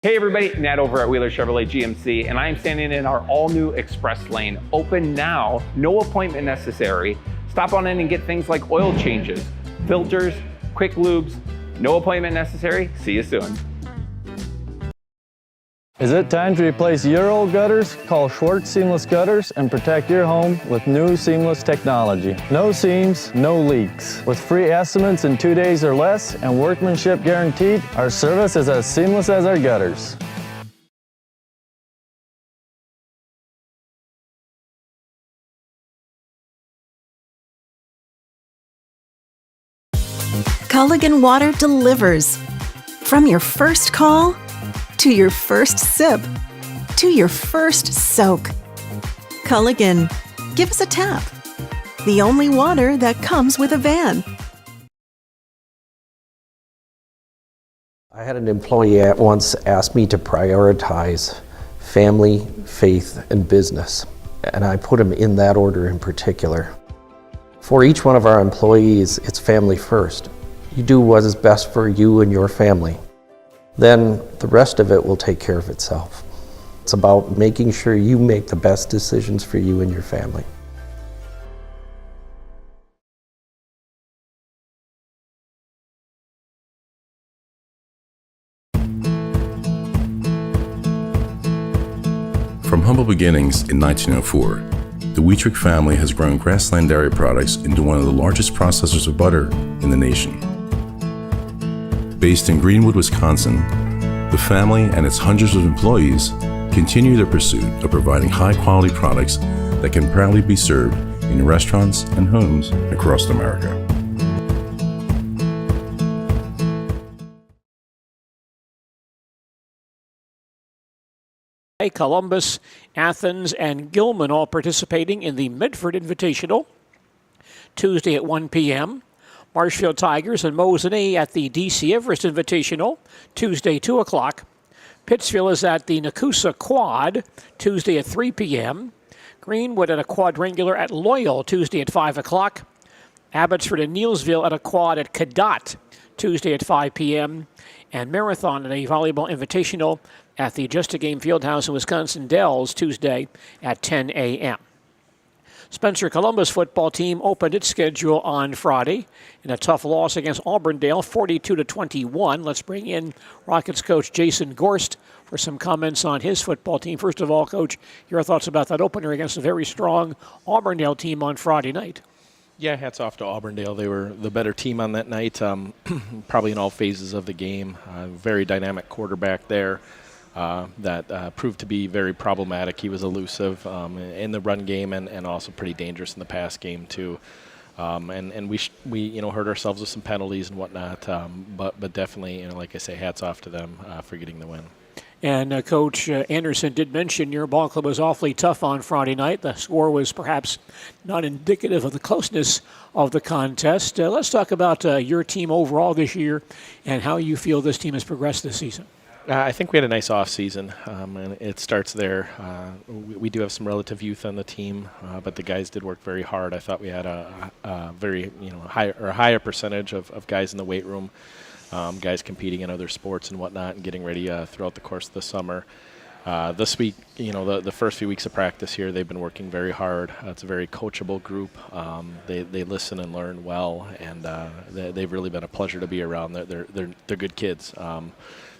S10: Hey everybody, Nat over at Wheeler Chevrolet GMC, and I'm standing in our all-new Express Lane. Open now, no appointment necessary. Stop on in and get things like oil changes, filters, quick lubes. No appointment necessary. See you soon.
S8: Is it time to replace your old gutters? Call Schwartz Seamless Gutters and protect your home with new seamless technology. No seams, no leaks. With free estimates in 2 days or less and workmanship guaranteed, our service is as seamless as our gutters.
S11: Culligan Water delivers. From your first call, to your first sip, to your first soak. Culligan, give us a tap. The only water that comes with a van.
S12: I had an employee at once ask me to prioritize family, faith, and business, and I put them in that order in particular. For each one of our employees, it's family first. You do what is best for you and your family. Then the rest of it will take care of itself. It's about making sure you make the best decisions for you and your family.
S13: From humble beginnings in 1904, the Wheatrick family has grown Grassland Dairy Products into one of the largest processors of butter in the nation. Based in Greenwood, Wisconsin, the family and its hundreds of employees continue their pursuit of providing high-quality products that can proudly be served in restaurants and homes across America.
S1: Columbus, Athens, and Gilman all participating in the Medford Invitational, Tuesday at 1 p.m. Marshfield Tigers and Mosinee at the D.C. Everest Invitational, Tuesday, 2 o'clock. Pittsfield is at the Nakusa Quad, Tuesday at 3 p.m. Greenwood at a quadrangular at Loyal, Tuesday at 5 o'clock. Abbotsford and Neilsville at a quad at Cadott, Tuesday at 5 p.m. and Marathon in a volleyball invitational at the Just a Game Fieldhouse in Wisconsin Dells Tuesday at 10 a.m. Spencer Columbus football team opened its schedule on Friday in a tough loss against Auburndale, 42-21. Let's bring in Rockets coach Jason Gorst for some comments on his football team. First of all, Coach, your thoughts about that opener against a very strong Auburndale team on Friday night.
S14: Yeah, hats off to Auburndale. They were the better team on that night, probably in all phases of the game. Very dynamic quarterback there. That proved to be very problematic. He was elusive in the run game and also pretty dangerous in the pass game too. And we hurt ourselves with some penalties and whatnot. But definitely, like I say, hats off to them for getting the win.
S1: And Coach Anderson did mention your ball club was awfully tough on Friday night. The score was perhaps not indicative of the closeness of the contest. Let's talk about your team overall this year and how you feel this team has progressed this season.
S14: I think we had a nice off season, and it starts there. We do have some relative youth on the team, but the guys did work very hard. I thought we had a very higher percentage of guys in the weight room, guys competing in other sports and whatnot, and getting ready throughout the course of the summer. This week, the first few weeks of practice here, they've been working very hard. It's a very coachable group. They listen and learn well, and they've really been a pleasure to be around. They're good kids.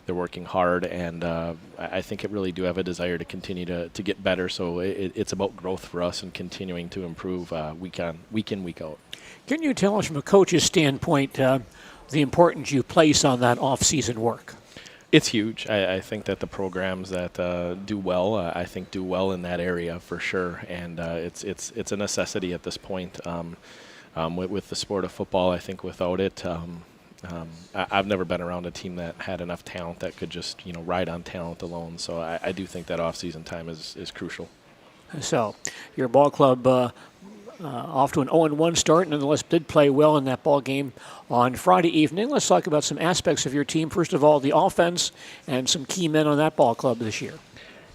S14: They're working hard, and I think it really do have a desire to continue to get better. So it's about growth for us and continuing to improve week in, week out.
S1: Can you tell us from a coach's standpoint the importance you place on that off-season work?
S14: It's huge. I think that the programs that do well, I think do well in that area for sure, and it's a necessity at this point. With the sport of football, I think without it, I've never been around a team that had enough talent that could just ride on talent alone. So I do think that off-season time is crucial.
S1: So your ball club off to an 0-1 start, nonetheless did play well in that ball game on Friday evening. Let's talk about some aspects of your team. First of all, the offense and some key men on that ball club this year.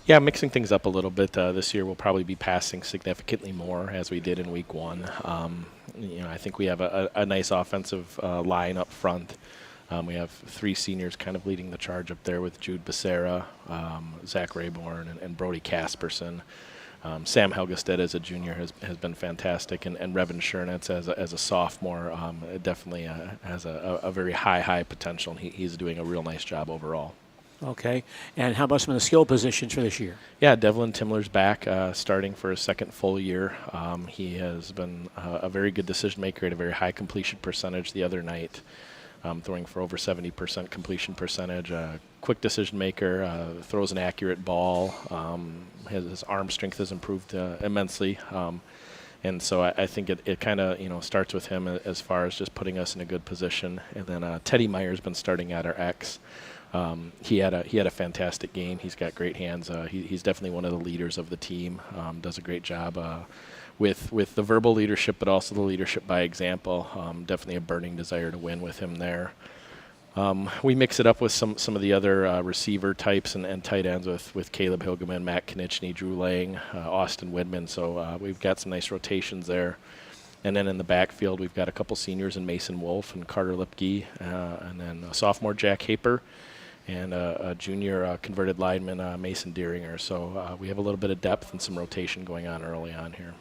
S14: Yeah, mixing things up a little bit. This year we'll probably be passing significantly more as we did in week one. I think we have a nice offensive line up front. We have three seniors kind of leading the charge up there with Jude Becerra, Zach Rayborn, and Brody Casperson. Sam Helgestead as a junior has been fantastic, and Revin Schernitz as a sophomore definitely has a very high potential, and he's doing a real nice job overall.
S1: Okay. And how about some of the skill positions for this year?
S14: Yeah, Devlin Timler's back, starting for his second full year. He has been a very good decision maker at a very high completion percentage the other night, throwing for over 70% completion percentage. Quick decision maker, throws an accurate ball. His arm strength has improved immensely. And so I think it kind of starts with him as far as just putting us in a good position. And then Teddy Meyer's been starting at our X. He had a fantastic game. He's got great hands. He's definitely one of the leaders of the team. Does a great job with the verbal leadership, but also the leadership by example. Definitely a burning desire to win with him there. We mix it up with some of the other receiver types and tight ends with Caleb Hilgeman, Matt Knichny, Drew Lang, Austin Widman. So we've got some nice rotations there. And then in the backfield, we've got a couple seniors in Mason Wolf and Carter Lipke, and then a sophomore Jack Haper, and a junior converted lineman, Mason Deeringer. So we have a little bit of depth and some rotation going on early on here.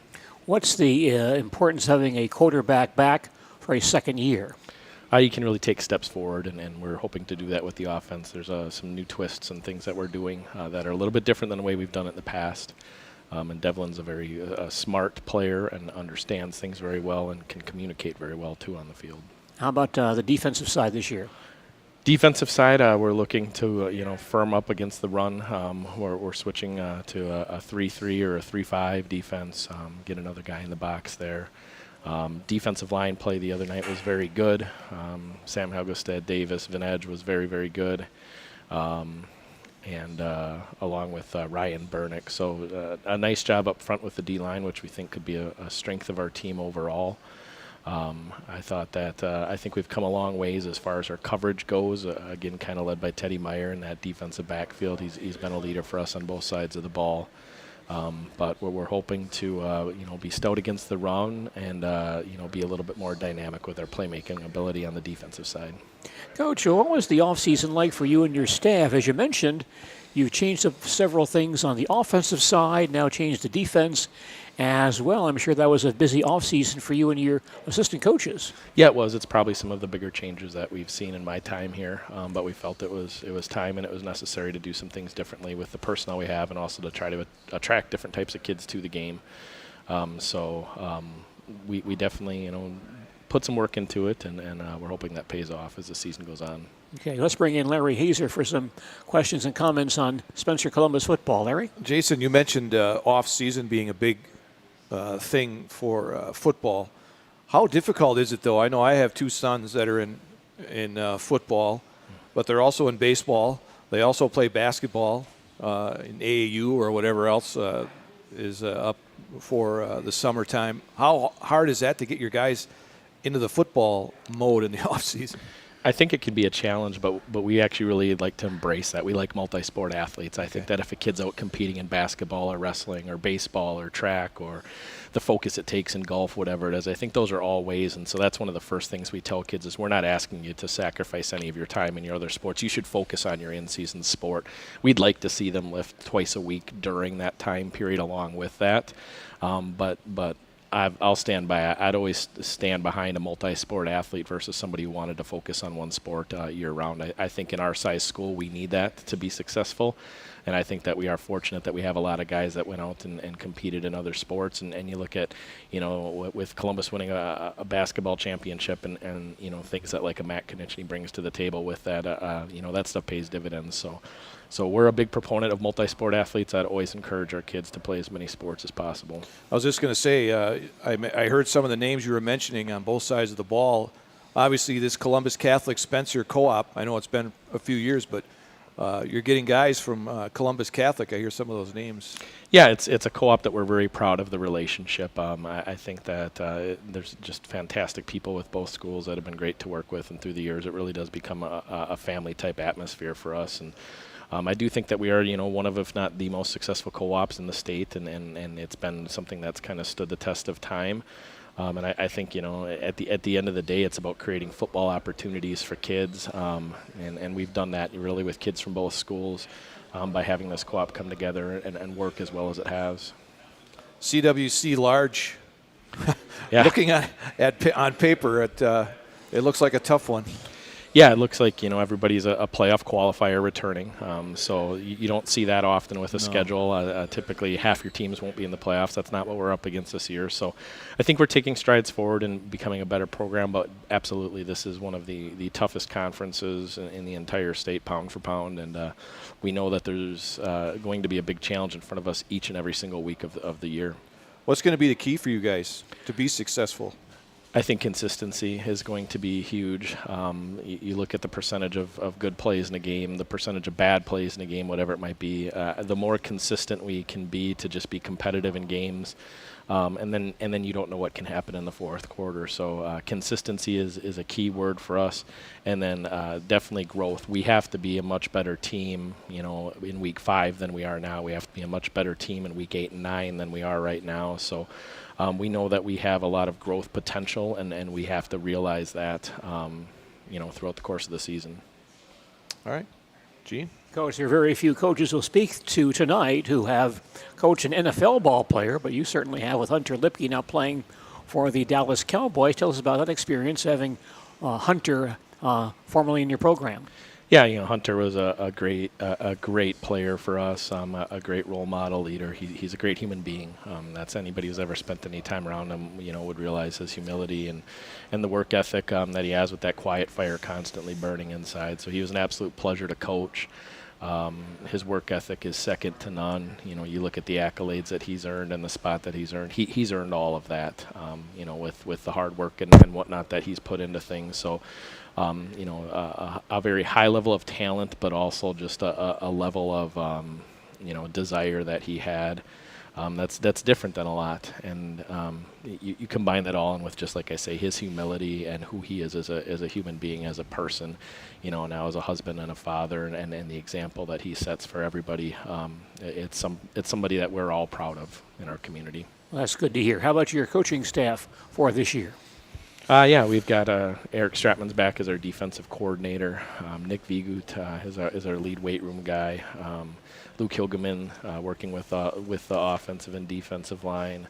S1: What's the importance of having a quarterback back for a second year?
S14: You can really take steps forward, and we're hoping to do that with the offense. There's some new twists and things that we're doing that are a little bit different than the way we've done it in the past. And Devlin's a very smart player and understands things very well and can communicate very well, too, on the field.
S1: How about the defensive side this year?
S14: Defensive side, we're looking to firm up against the run. We're switching to a 3-3 or a 3-5 defense. Get another guy in the box there. Defensive line play the other night was very good. Sam Helgestead, Davis, Vinedge was very, very good. And along with Ryan Bernick. So a nice job up front with the D-line, which we think could be a strength of our team overall. I thought that I think we've come a long ways as far as our coverage goes. Again, kind of led by Teddy Meyer in that defensive backfield. He's been a leader for us on both sides of the ball. But we're hoping to be stout against the run and be a little bit more dynamic with our playmaking ability on the defensive side.
S1: Coach, what was the offseason like for you and your staff? As you mentioned, you've changed up several things on the offensive side, now changed the defense as well. I'm sure that was a busy offseason for you and your assistant coaches.
S14: Yeah, it was. It's probably some of the bigger changes that we've seen in my time here, but we felt it was time and it was necessary to do some things differently with the personnel we have and also to try to attract different types of kids to the game. We definitely, put some work into it, and we're hoping that pays off as the season goes on.
S1: Okay, let's bring in Larry Hazer for some questions and comments on Spencer Columbus football. Larry?
S2: Jason, you mentioned off-season being a big thing for football. How difficult is it, though? I know I have two sons that are in football, but they're also in baseball. They also play basketball in AAU or whatever else is up for the summertime. How hard is that to get your guys into the football mode in the off-season?
S14: I think it can be a challenge, but we actually really like to embrace that. We like multi-sport athletes. I think that if a kid's out competing in basketball or wrestling or baseball or track or the focus it takes in golf, whatever it is, I think those are all ways. And so that's one of the first things we tell kids is we're not asking you to sacrifice any of your time in your other sports. You should focus on your in-season sport. We'd like to see them lift twice a week during that time period along with that. But I'll stand by it. I'd always stand behind a multi-sport athlete versus somebody who wanted to focus on one sport year-round. I think in our size school we need that to be successful, and I think that we are fortunate that we have a lot of guys that went out and competed in other sports. And you look at, with Columbus winning a basketball championship and things that like a Matt Konechny brings to the table with that, that stuff pays dividends. So we're a big proponent of multi-sport athletes. I'd always encourage our kids to play as many sports as possible.
S2: I was just going to say, I heard some of the names you were mentioning on both sides of the ball. Obviously, this Columbus Catholic Spencer Co-op, I know it's been a few years, but you're getting guys from Columbus Catholic. I hear some of those names.
S14: Yeah, it's a co-op that we're very proud of the relationship. I think that there's just fantastic people with both schools that have been great to work with, and through the years it really does become a family-type atmosphere for us. And I do think that we are, one of, if not the most successful co-ops in the state, and it's been something that's kind of stood the test of time. And I think, at the end of the day, it's about creating football opportunities for kids, and we've done that really with kids from both schools by having this co-op come together and work as well as it has.
S2: CWC large.
S14: Yeah.
S2: Looking on paper, it looks like a tough one.
S14: Yeah, it looks like, everybody's a playoff qualifier returning. So you don't see that often with a schedule. Typically, half your teams won't be in the playoffs. That's not what we're up against this year. So I think we're taking strides forward and becoming a better program. But absolutely, this is one of the toughest conferences in the entire state, pound for pound. And we know that there's going to be a big challenge in front of us each and every single week of the year.
S2: What's going to be the key for you guys to be successful?
S14: I think consistency is going to be huge. You look at the percentage of good plays in a game, the percentage of bad plays in a game, whatever it might be. The more consistent we can be to just be competitive in games, and then you don't know what can happen in the fourth quarter. So consistency is a key word for us, and then definitely growth. We have to be a much better team, in week 5 than we are now. We have to be a much better team in week 8 and 9 than we are right now. So. We know that we have a lot of growth potential, and we have to realize that, throughout the course of the season.
S2: All right. Gene?
S1: Coach, there are very few coaches we'll speak to tonight who have coached an NFL ball player, but you certainly have with Hunter Lipke now playing for the Dallas Cowboys. Tell us about that experience having Hunter formerly in your program.
S14: Yeah, Hunter was a great player for us, a great role model leader. He's a great human being. That's anybody who's ever spent any time around him, would realize his humility and the work ethic that he has with that quiet fire constantly burning inside. So he was an absolute pleasure to coach. His work ethic is second to none. You look at the accolades that he's earned and the spot that he's earned. He's earned all of that, with the hard work and whatnot that he's put into things. So. A very high level of talent, but also just a level of, desire that he had. That's different than a lot, and you combine that all in with, just like I say, his humility and who he is as a human being, as a person, now as a husband and a father, and the example that he sets for everybody. It's somebody that we're all proud of in our community.
S1: Well, that's good to hear. How about your coaching staff for this year?
S14: Yeah, we've got Eric Stratman's back as our defensive coordinator. Nick Vigut is our lead weight room guy. Luke Hilgeman working with the offensive and defensive line.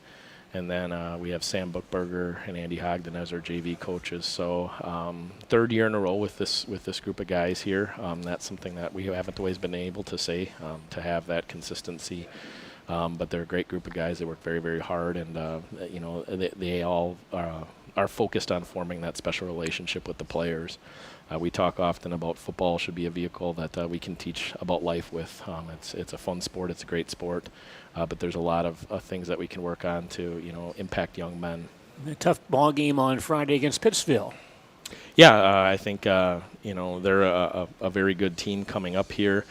S14: And then we have Sam Bookberger and Andy Hogden as our JV coaches. So third year in a row with this group of guys here. That's something that we haven't always been able to say, to have that consistency. But they're a great group of guys. They work very, very hard, and they all are focused on forming that special relationship with the players. We talk often about football should be a vehicle that we can teach about life with. It's a fun sport. It's a great sport, but there's a lot of things that we can work on to impact young men.
S1: A tough ball game on Friday against Pittsville.
S14: Yeah, I think they're a very good team coming up here.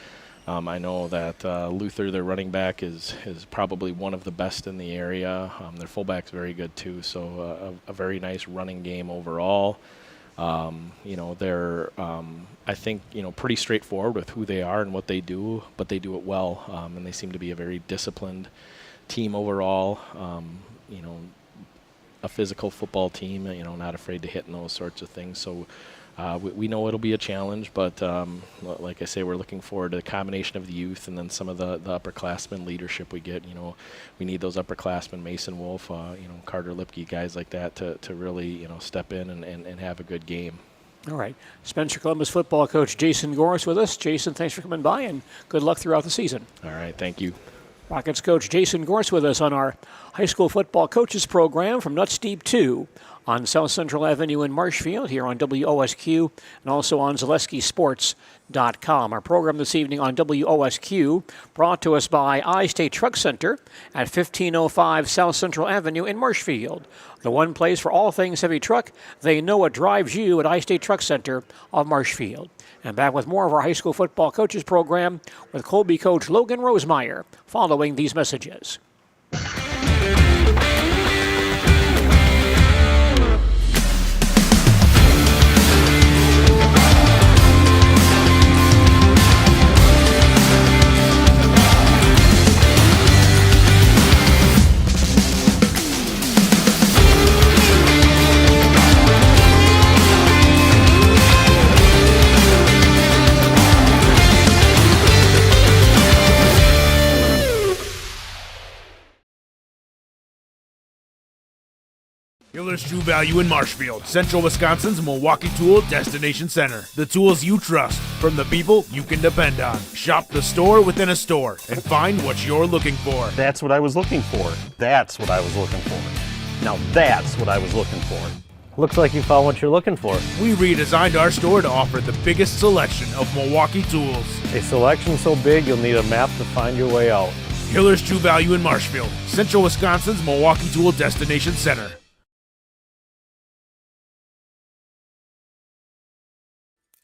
S14: I know that Luther, their running back, is probably one of the best in the area. Their fullback's very good too, so a very nice running game overall. They're I think pretty straightforward with who they are and what they do, but they do it well, and they seem to be a very disciplined team overall. A physical football team, not afraid to hit and those sorts of things. So we know it'll be a challenge, but like I say, we're looking forward to the combination of the youth and then some of the upperclassmen leadership we get. We need those upperclassmen, Mason Wolf, Carter Lipke, guys like that to really step in and have a good game.
S1: All right. Spencer Columbus football coach Jason Gorris with us. Jason, thanks for coming by, and good luck throughout the season.
S14: All right, thank you.
S1: Rockets coach Jason Gorris with us on our high school football coaches program from Nuts Deep 2 on South Central Avenue in Marshfield here on WOSQ and also on ZaleskiSports.com. Our program this evening on WOSQ brought to us by I-State Truck Center at 1505 South Central Avenue in Marshfield. The one place for all things heavy truck. They know what drives you at I-State Truck Center of Marshfield. And back with more of our high school football coaches program with Colby coach Logan Rosemeyer following these messages.
S15: Hiller's True Value in Marshfield, Central Wisconsin's Milwaukee Tool Destination Center. The tools you trust from the people you can depend on. Shop the store within a store and find what you're looking for.
S16: That's what I was looking for. That's what I was looking for. Now that's what I was looking for.
S8: Looks like you found what you're looking for.
S15: We redesigned our store to offer the biggest selection of Milwaukee tools.
S8: A selection so big you'll need a map to find your way out.
S15: Hiller's True Value in Marshfield, Central Wisconsin's Milwaukee Tool Destination Center.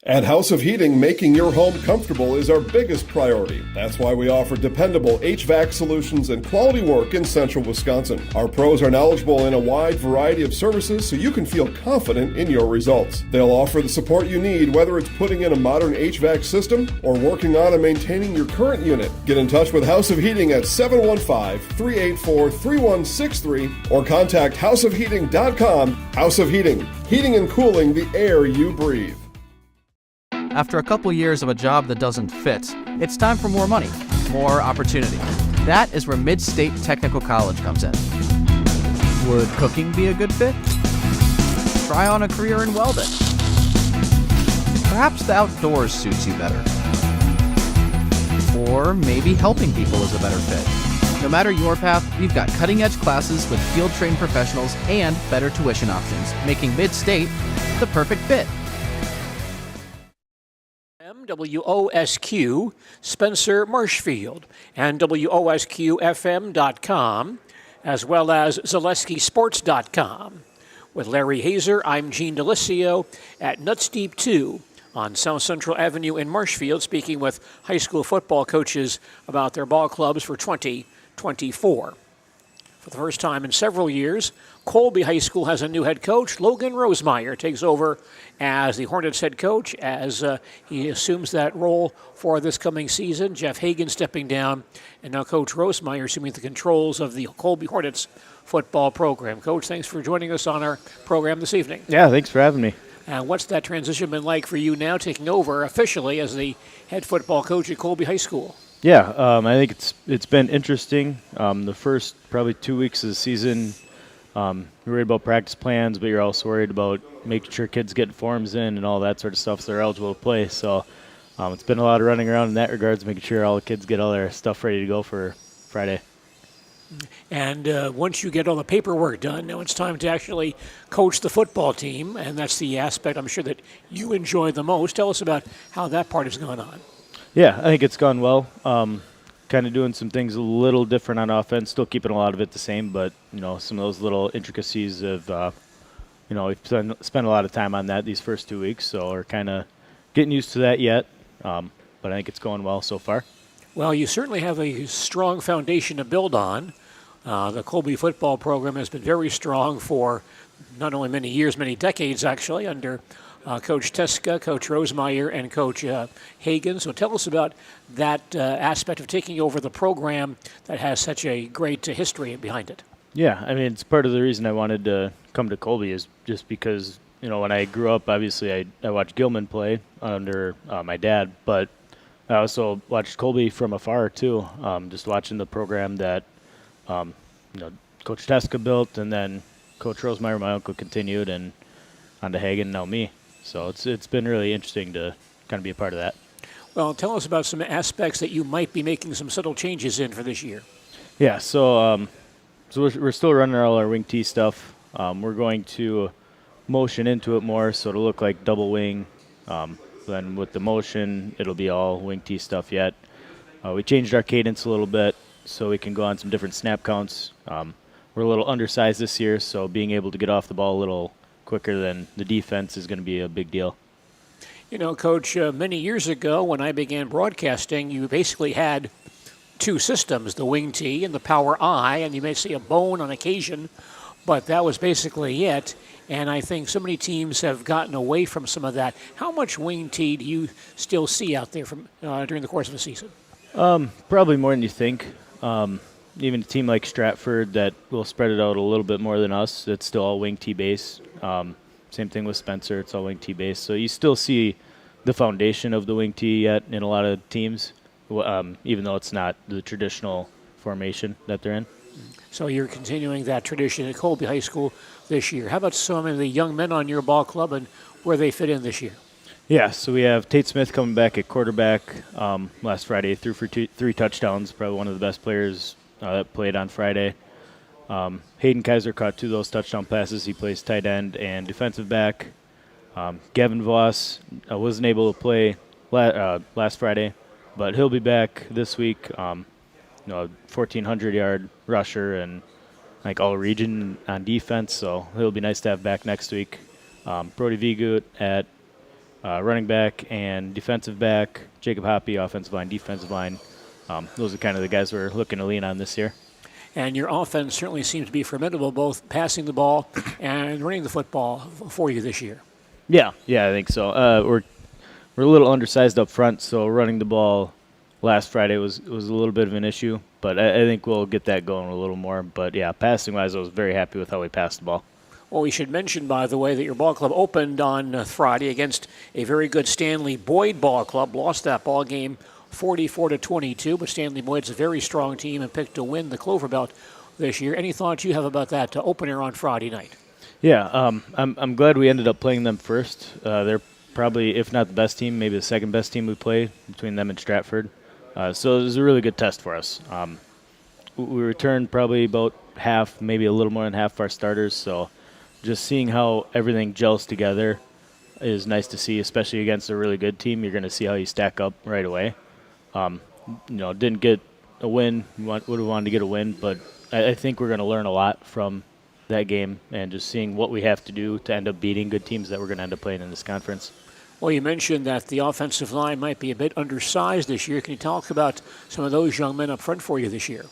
S6: At House of Heating, making your home comfortable is our biggest priority. That's why we offer dependable HVAC solutions and quality work in Central Wisconsin. Our pros are knowledgeable in a wide variety of services so you can feel confident in your results. They'll offer the support you need, whether it's putting in a modern HVAC system or working on and maintaining your current unit. Get in touch with House of Heating at 715-384-3163 or contact houseofheating.com. House of Heating, heating and cooling the air you breathe.
S17: After a couple years of a job that doesn't fit, it's time for more money, more opportunity. That is where Mid-State Technical College comes in. Would cooking be a good fit? Try on a career in welding. Perhaps the outdoors suits you better. Or maybe helping people is a better fit. No matter your path, we've got cutting-edge classes with field-trained professionals and better tuition options, making Mid-State the perfect fit.
S1: WOSQ, Spencer Marshfield, and WOSQFM.com, as well as ZaleskiSports.com. With Larry Hazer, I'm Gene Delisio at Nuts Deep 2 on South Central Avenue in Marshfield, speaking with high school football coaches about their ball clubs for 20 24. For the first time in several years, Colby High School has a new head coach. Logan Rosemeyer takes over as the Hornets head coach as he assumes that role for this coming season. Jeff Hagan stepping down, and now Coach Rosemeyer assuming the controls of the Colby Hornets football program. Coach, thanks for joining us on our program this evening.
S18: Yeah, thanks for having me.
S1: What's that transition been like for you now, taking over officially as the head football coach at Colby High School?
S18: Yeah, I think it's been interesting. The first probably 2 weeks of the season, you're worried about practice plans, but you're also worried about making sure kids get forms in and all that sort of stuff so they're eligible to play. So it's been a lot of running around in that regards, making sure all the kids get all their stuff ready to go for Friday.
S1: And once you get all the paperwork done, now it's time to actually coach the football team, and that's the aspect I'm sure that you enjoy the most. Tell us about how that part has gone on.
S18: Yeah, I think it's gone well. Kind of doing some things a little different on offense, still keeping a lot of it the same, but some of those little intricacies of, we've spent a lot of time on that these first 2 weeks, so we're kind of getting used to that yet. But I think it's going well so far.
S1: Well, you certainly have a strong foundation to build on. The Colby football program has been very strong for not only many years, many decades actually, under Coach Teska, Coach Rosemeyer, and Coach Hagan. So tell us about that aspect of taking over the program that has such a great history behind it.
S18: Yeah, I mean, it's part of the reason I wanted to come to Colby is just because, when I grew up, obviously I watched Gilman play under my dad, but I also watched Colby from afar too, just watching the program that, Coach Teska built, and then Coach Rosemeyer, my uncle, continued, and on to Hagan, now me. So it's been really interesting to kind of be a part of that.
S1: Well, tell us about some aspects that you might be making some subtle changes in for this year.
S18: Yeah, so we're still running all our wing T stuff. We're going to motion into it more, so it'll look like double wing. Then with the motion, it'll be all wing T stuff yet. We changed our cadence a little bit so we can go on some different snap counts. We're a little undersized this year, so being able to get off the ball a little quicker than the defense is going to be a big deal.
S1: Coach, many years ago when I began broadcasting, you basically had two systems, the wing T and the power I, and you may see a bone on occasion, but that was basically it. And I think so many teams have gotten away from some of that. How much wing T do you still see out there from during the course of the season?
S18: Probably more than you think. Even a team like Stratford that will spread it out a little bit more than us, it's still all wing T base. Same thing with Spencer, it's all wing T base. So you still see the foundation of the wing T yet in a lot of teams, even though it's not the traditional formation that they're in.
S1: So you're continuing that tradition at Colby High School this year. How about some of the young men on your ball club and where they fit in this year?
S18: Yeah, so we have Tate Smith coming back at quarterback last Friday, threw for three touchdowns, probably one of the best players that played on Friday. Hayden Kaiser caught 2 of those touchdown passes. He plays tight end and defensive back. Gavin Voss wasn't able to play last Friday, but he'll be back this week. 1,400-yard rusher and like all region on defense, so he'll be nice to have back next week. Brody Vigut at running back and defensive back. Jacob Hoppy, offensive line, defensive line. Those are kind of the guys we're looking to lean on this year.
S1: And your offense certainly seems to be formidable, both passing the ball and running the football for you this year.
S18: Yeah, I think so. We're a little undersized up front, so running the ball last Friday was a little bit of an issue, but I think we'll get that going a little more. But, yeah, passing-wise, I was very happy with how we passed the ball.
S1: Well, we should mention, by the way, that your ball club opened on Friday against a very good Stanley Boyd ball club, lost that ball game 44-22, but Stanley Boyd's a very strong team and picked to win the Clover Belt this year. Any thoughts you have about that opener on Friday night?
S18: Yeah, I'm glad we ended up playing them first. They're probably, if not the best team, maybe the second best team we play between them and Stratford. So it was a really good test for us. We returned probably about half, maybe a little more than half of our starters, so just seeing how everything gels together is nice to see, especially against a really good team. You're going to see how you stack up right away. Didn't get a win. Would have wanted to get a win, but I think we're going to learn a lot from that game and just seeing what we have to do to end up beating good teams that we're going to end up playing in this conference.
S1: Well, you mentioned that the offensive line might be a bit undersized this year. Can you talk about some of those young men up front for you this year?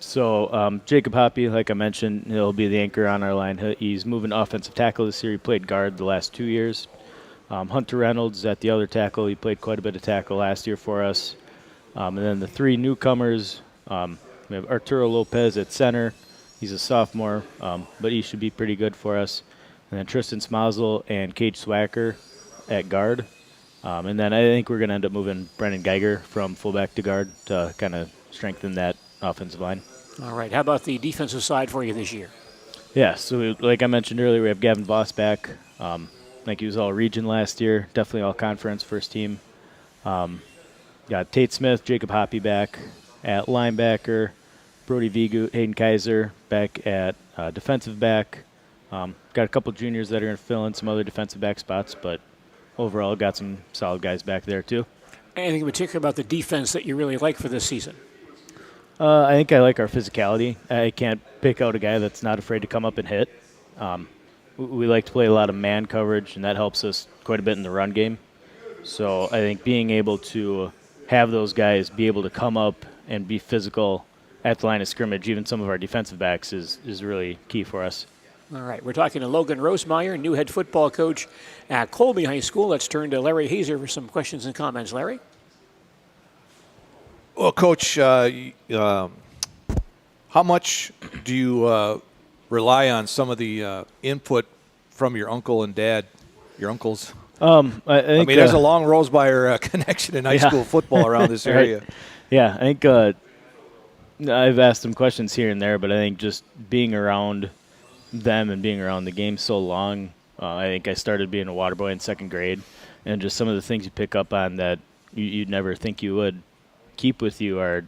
S18: So Jacob Hoppy, like I mentioned, he'll be the anchor on our line. He's moving to offensive tackle this year. He played guard the last 2 years. Hunter Reynolds at the other tackle. He played quite a bit of tackle last year for us. And then the three newcomers, we have Arturo Lopez at center. He's a sophomore, but he should be pretty good for us. And then Tristan Smazel and Cage Swacker at guard. And then I think we're going to end up moving Brendan Geiger from fullback to guard to kind of strengthen that offensive line.
S1: All right. How about the defensive side for you this year?
S18: Yeah, so like I mentioned earlier, we have Gavin Voss back. I think he was all-region last year, definitely all-conference first team. Got Tate Smith, Jacob Hoppy back at linebacker, Brody Vigu, Hayden Kaiser back at defensive back. Got a couple juniors that are going to fill in some other defensive back spots, but overall got some solid guys back there too.
S1: Anything in particular about the defense that you really like for this season?
S18: I think I like our physicality. I can't pick out a guy that's not afraid to come up and hit. We like to play a lot of man coverage, and that helps us quite a bit in the run game. So I think being able to have those guys be able to come up and be physical at the line of scrimmage, even some of our defensive backs, is really key for us.
S1: All right, we're talking to Logan Rosemeyer, new head football coach at Colby High School. Let's turn to Larry Hazer for some questions and comments. Larry?
S2: Well, Coach, how much do you rely on some of the input from your uncle and dad, your uncles?
S18: I think,
S2: there's a long Rosemeyer connection in high school football around this area.
S18: Right. Yeah, I think I've asked some questions here and there, but I think just being around them and being around the game so long, I think I started being a water boy in second grade, and just some of the things you pick up on that you'd never think you would keep with you are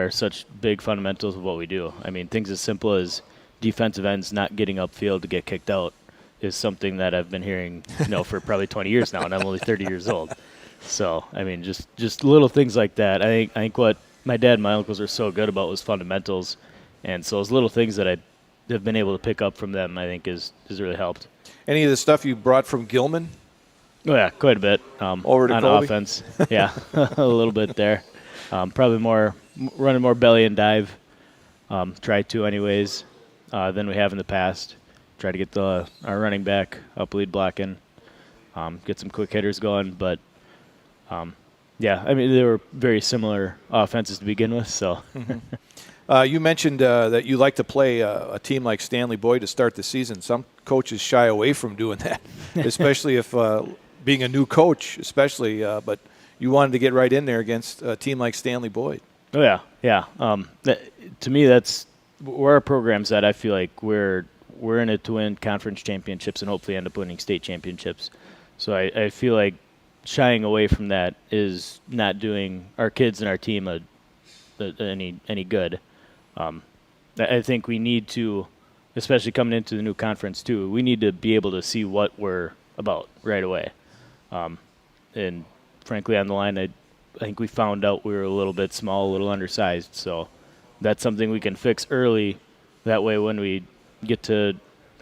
S18: such big fundamentals of what we do. I mean, things as simple as defensive ends not getting upfield to get kicked out is something that I've been hearing, for probably 20 years now, and I'm only 30 years old. So, I mean, just little things like that. I think what my dad and my uncles are so good about was fundamentals, and so those little things that I have been able to pick up from them, I think, has really helped.
S2: Any of the stuff you brought from Gilman?
S18: Oh, yeah, quite a bit.
S2: Over to
S18: on
S2: Colby?
S18: Offense. Yeah, a little bit there. Probably running more belly and dive, try to anyways, than we have in the past. Try to get our running back up lead blocking, get some quick hitters going. But, yeah, I mean, they were very similar offenses to begin with. So,
S2: You mentioned that you like to play a team like Stanley Boyd to start the season. Some coaches shy away from doing that, especially if being a new coach, especially. But you wanted to get right in there against a team like Stanley Boyd.
S18: Oh, yeah. To me, that's where our program's at. I feel like we're in it to win conference championships and hopefully end up winning state championships. So I feel like shying away from that is not doing our kids and our team any good. I think we need to, especially coming into the new conference too, we need to be able to see what we're about right away. And frankly, on the line, I think we found out we were a little bit small, a little undersized. So that's something we can fix early. That way when we get to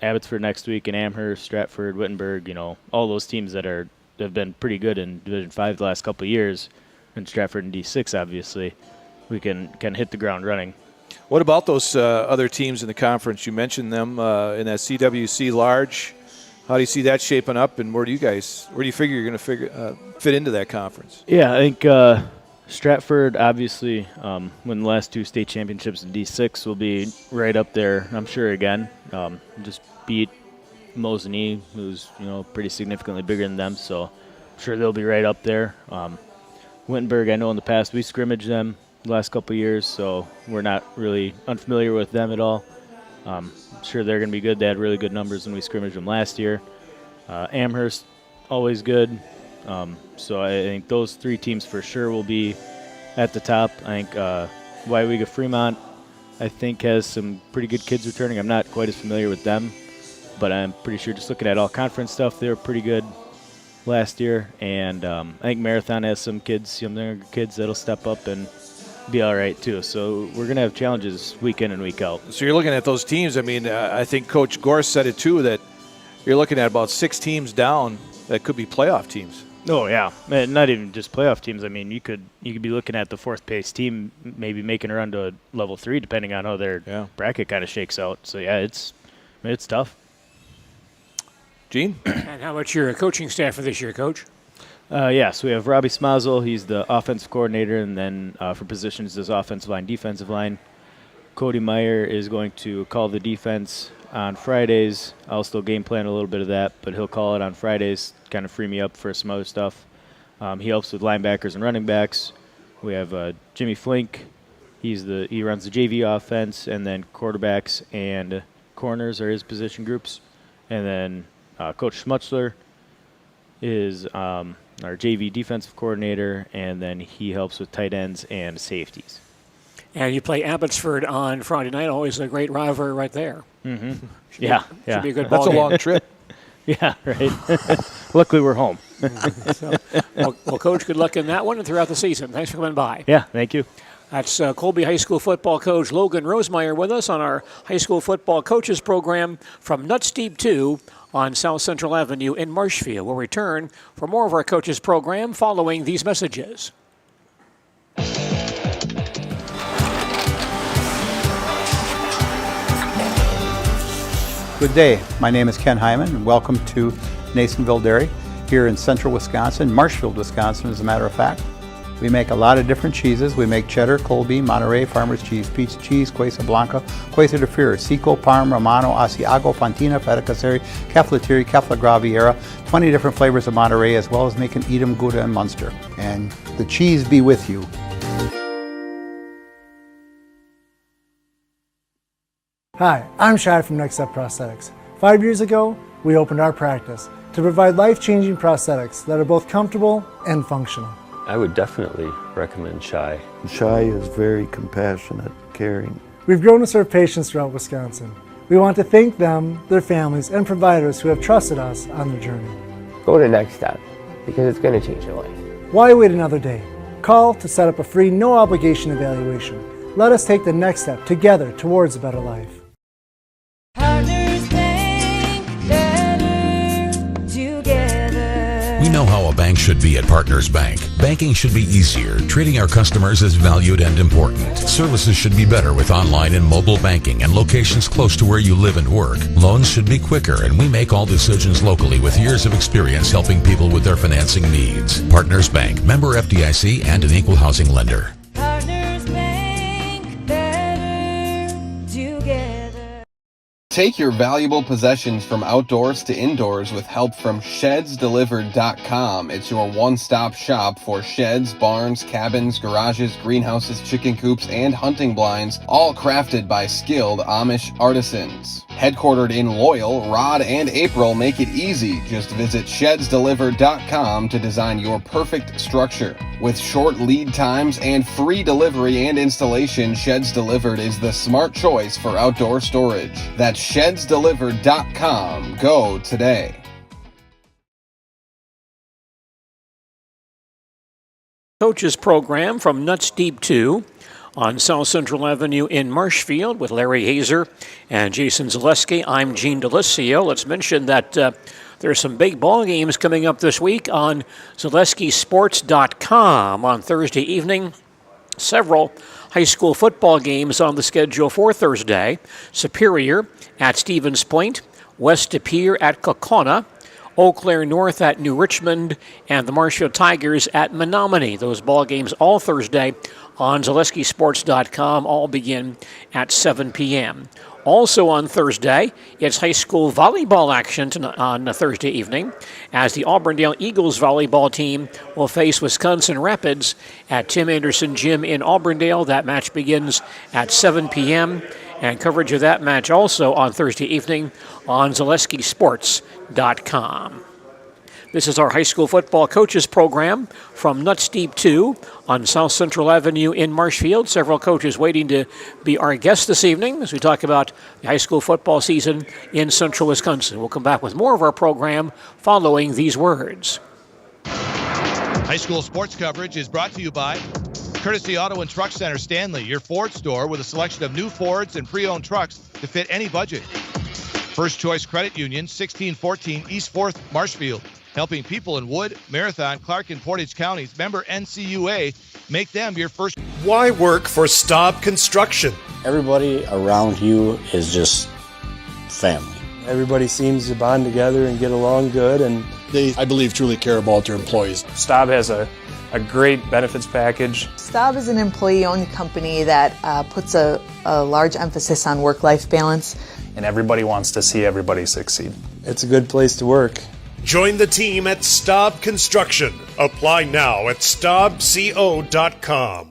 S18: Abbotsford next week and Amherst, Stratford, Wittenberg, all those teams that have been pretty good in Division 5 the last couple of years, and Stratford and D6 obviously, we can hit the ground running.
S2: What about those other teams in the conference? You mentioned them in that CWC large. How do you see that shaping up, and where do you figure you're going to fit into that conference?
S18: Yeah, I think Stratford, obviously, won the last 2 state championships in D6, will be right up there, I'm sure, again. Just beat Mosinee, who's pretty significantly bigger than them, so I'm sure they'll be right up there. Wittenberg, I know in the past we scrimmaged them the last couple of years, so we're not really unfamiliar with them at all. I'm sure they're going to be good. They had really good numbers when we scrimmaged them last year. Amherst, always good. So I think those 3 teams for sure will be at the top. I think WIAA Fremont, I think, has some pretty good kids returning. I'm not quite as familiar with them, but I'm pretty sure just looking at all conference stuff, they were pretty good last year. And I think Marathon has some kids, younger kids that'll step up and be all right too. So we're going to have challenges week in and week out.
S2: So you're looking at those teams. I mean, I think Coach Gorse said it too, that you're looking at about 6 teams down that could be playoff teams.
S18: Oh yeah, not even just playoff teams. I mean, you could be looking at the fourth place team maybe making a run to level 3, depending on how their bracket kind of shakes out. So yeah, it's tough.
S2: Gene?
S1: And how about your coaching staff for this year, Coach?
S18: So we have Robbie Smazel. He's the offensive coordinator, and then for positions, there's offensive line, defensive line. Cody Meyer is going to call the defense on Fridays. I'll still game plan a little bit of that, but he'll call it on Fridays, kind of free me up for some other stuff. He helps with linebackers and running backs. We have Jimmy Flink. He runs the JV offense, and then quarterbacks and corners are his position groups. And then Coach Schmutzler is our JV defensive coordinator, and then he helps with tight ends and safeties.
S1: And you play Abbotsford on Friday night. Always a great rivalry right there.
S18: Mm-hmm.
S1: Should be a good ball
S2: That's a
S1: game.
S2: long trip.
S18: Yeah, right. Luckily, we're home.
S1: Well, Coach, good luck in that one and throughout the season. Thanks for coming by.
S18: Yeah, thank you.
S1: That's Colby High School football coach Logan Rosemeyer with us on our high school football coaches program from Nuts Deep 2 on South Central Avenue in Marshfield. We'll return for more of our coaches program following these messages.
S19: Good day. My name is Ken Hyman, and welcome to Nasonville Dairy here in central Wisconsin, Marshfield, Wisconsin, as a matter of fact. We make a lot of different cheeses. We make cheddar, Colby, Monterey, Farmer's Cheese, Pizza Cheese, Quesa Blanca, Quesa de Fir, Seco, Parm, Romano, Asiago, Fontina, Feta Caseri, Caflatiri, Cafla Graviera, 20 different flavors of Monterey, as well as making Edam, Gouda, and Munster. And the cheese be with you.
S20: Hi, I'm Shai from Next Step Prosthetics. 5 years ago, we opened our practice to provide life-changing prosthetics that are both comfortable and functional.
S21: I would definitely recommend Shai.
S22: Shai is very compassionate, caring.
S20: We've grown to serve patients throughout Wisconsin. We want to thank them, their families, and providers who have trusted us on their journey.
S23: Go to Next Step, because it's going to change your life.
S20: Why wait another day? Call to set up a free, no-obligation evaluation. Let us take the next step together towards a better life.
S24: We know how a bank should be at Partners Bank. Banking should be easier. Treating our customers as valued and important. Services should be better with online and mobile banking and locations close to where you live and work. Loans should be quicker, and we make all decisions locally with years of experience helping people with their financing needs. Partners Bank, member FDIC, and an equal housing lender.
S25: Take your valuable possessions from outdoors to indoors with help from ShedsDelivered.com. It's your one-stop shop for sheds, barns, cabins, garages, greenhouses, chicken coops, and hunting blinds, all crafted by skilled Amish artisans. Headquartered in Loyal, Rod and April make it easy. Just visit ShedsDelivered.com to design your perfect structure. With short lead times and free delivery and installation, Sheds Delivered is the smart choice for outdoor storage. That's ShedsDelivered.com. Go today.
S1: Coaches program from Nuts Deep 2 on South Central Avenue in Marshfield with Larry Hazer and Jason Zaleski. I'm Gene Delisio. Let's mention that there's some big ball games coming up this week on ZaleskiSports.com on Thursday evening. Several high school football games on the schedule for Thursday. Superior at Stevens Point, West De Pere at Kaukauna, Eau Claire North at New Richmond, and the Marshfield Tigers at Menominee. Those ball games all Thursday on ZaleskiSports.com all begin at 7 p.m. Also on Thursday, it's high school volleyball action on a Thursday evening as the Auburndale Eagles volleyball team will face Wisconsin Rapids at Tim Anderson Gym in Auburndale. That match begins at 7 p.m. and coverage of that match also on Thursday evening on ZaleskiSports.com. This is our high school football coaches program from Nuts Deep 2 on South Central Avenue in Marshfield. Several coaches waiting to be our guests this evening as we talk about the high school football season in central Wisconsin. We'll come back with more of our program following these words.
S26: High school sports coverage is brought to you by Courtesy Auto and Truck Center Stanley, your Ford store with a selection of new Fords and pre-owned trucks to fit any budget. First Choice Credit Union, 1614 East 4th, Marshfield. Helping people in Wood, Marathon, Clark, and Portage counties. Member NCUA. Make them your first.
S3: Why work for Staub Construction?
S4: Everybody around you is just family.
S5: Everybody seems to bond together and get along good, and
S7: they, I believe, truly care about their employees.
S9: Staub has a great benefits package.
S10: Staub is an employee-owned company that puts a large emphasis on work-life balance.
S9: And everybody wants to see everybody succeed.
S5: It's a good place to work.
S3: Join the team at Staub Construction. Apply now at staubco.com.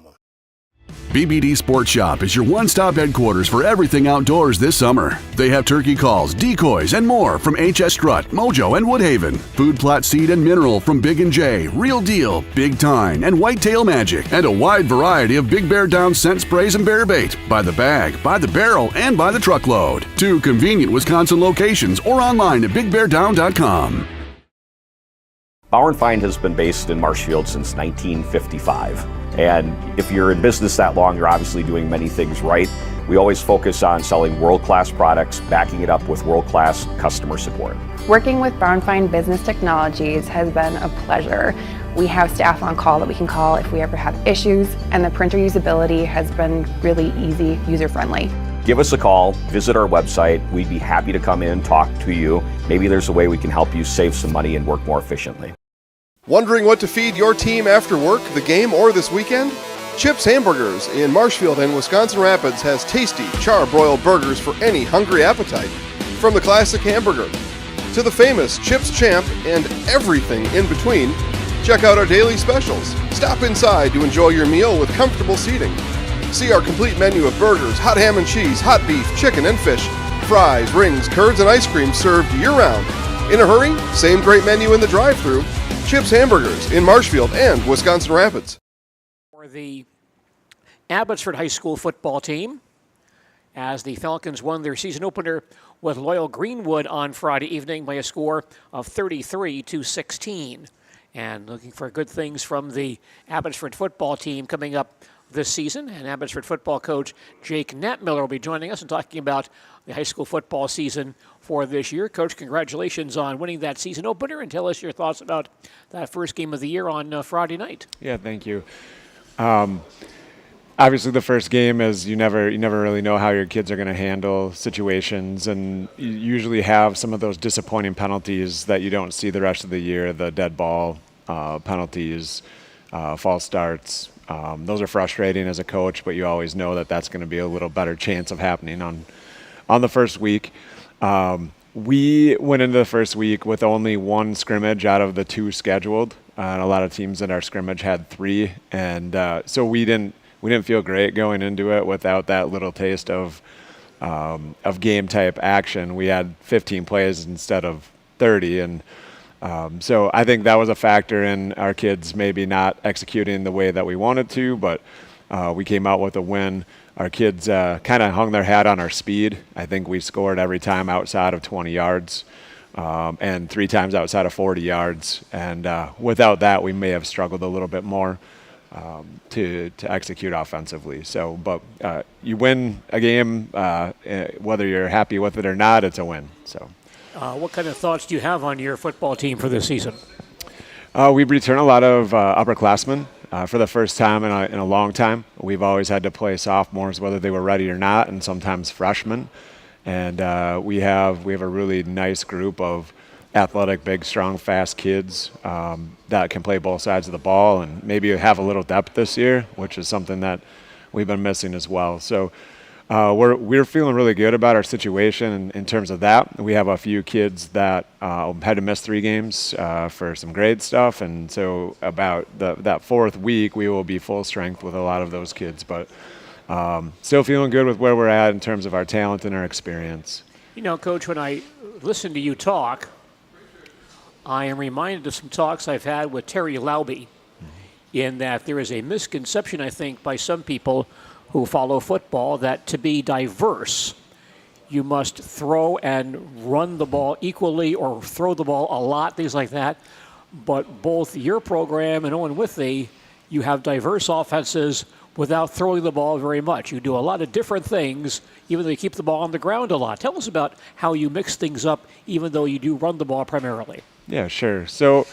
S27: BBD Sports Shop is your one-stop headquarters for everything outdoors this summer. They have turkey calls, decoys, and more from HS Strut, Mojo, and Woodhaven. Food plot seed and mineral from Big & J, Real Deal, Big Tine, and Whitetail Magic. And a wide variety of Big Bear Down scent sprays and bear bait. By the bag, by the barrel, and by the truckload. 2 convenient Wisconsin locations or online at bigbeardown.com.
S28: Bauer & Feind has been based in Marshfield since 1955. And if you're in business that long, you're obviously doing many things right. We always focus on selling world-class products, backing it up with world-class customer support.
S29: Working with Bauer & Feind Business Technologies has been a pleasure. We have staff on call that we can call if we ever have issues, and the printer usability has been really easy, user-friendly.
S28: Give us a call, visit our website. We'd be happy to come in, talk to you. Maybe there's a way we can help you save some money and work more efficiently.
S6: Wondering what to feed your team after work, the game, or this weekend? Chips Hamburgers in Marshfield and Wisconsin Rapids has tasty, char-broiled burgers for any hungry appetite. From the classic hamburger to the famous Chips Champ and everything in between, check out our daily specials. Stop inside to enjoy your meal with comfortable seating. See our complete menu of burgers, hot ham and cheese, hot beef, chicken and fish, fries, rings, curds, and ice cream served year-round. In a hurry? Same great menu in the drive-thru. Chips Hamburgers in Marshfield and Wisconsin Rapids.
S1: For the Abbotsford High School football team, as the Falcons won their season opener with loyal Greenwood on Friday evening by a score of 33-16. And looking for good things from the Abbotsford football team coming up this season. And Abbotsford football coach Jake Knapmiller will be joining us and talking about the high school football season for this year. Coach, congratulations on winning that season opener, and tell us your thoughts about that first game of the year on Friday night.
S30: Yeah, thank you. Obviously, the first game is you never really know how your kids are going to handle situations, and you usually have some of those disappointing penalties that you don't see the rest of the year, the dead ball penalties, false starts. Those are frustrating as a coach, but you always know that that's going to be a little better chance of happening on the first week. We went into the first week with only 1 scrimmage out of the 2 scheduled, and a lot of teams in our scrimmage had 3, and so we didn't feel great going into it without that little taste of game type action. We had 15 plays instead of 30, and so I think that was a factor in our kids maybe not executing the way that we wanted to, but we came out with a win. Our kids kind of hung their hat on our speed. I think we scored every time outside of 20 yards and 3 times outside of 40 yards. And without that, we may have struggled a little bit more to execute offensively. So, but you win a game, whether you're happy with it or not, it's a win. So,
S1: what kind of thoughts do you have on your football team for this season?
S30: We return a lot of upperclassmen. For the first time in a long time. We've always had to play sophomores, whether they were ready or not, and sometimes freshmen. And we have a really nice group of athletic, big, strong, fast kids that can play both sides of the ball and maybe have a little depth this year, which is something that we've been missing as well. So we're feeling really good about our situation in terms of that. We have a few kids that had to miss 3 games for some grade stuff, and so about that 4th week we will be full strength with a lot of those kids, but still feeling good with where we're at in terms of our talent and our experience.
S1: You know, Coach, when I listen to you talk, I am reminded of some talks I've had with Terry Lauby, in that there is a misconception, I think, by some people who follow football that to be diverse, you must throw and run the ball equally or throw the ball a lot, things like that. But both your program and Owen Withey, you have diverse offenses without throwing the ball very much. You do a lot of different things, even though you keep the ball on the ground a lot. Tell us about how you mix things up, even though you do run the ball primarily.
S30: Yeah, sure. So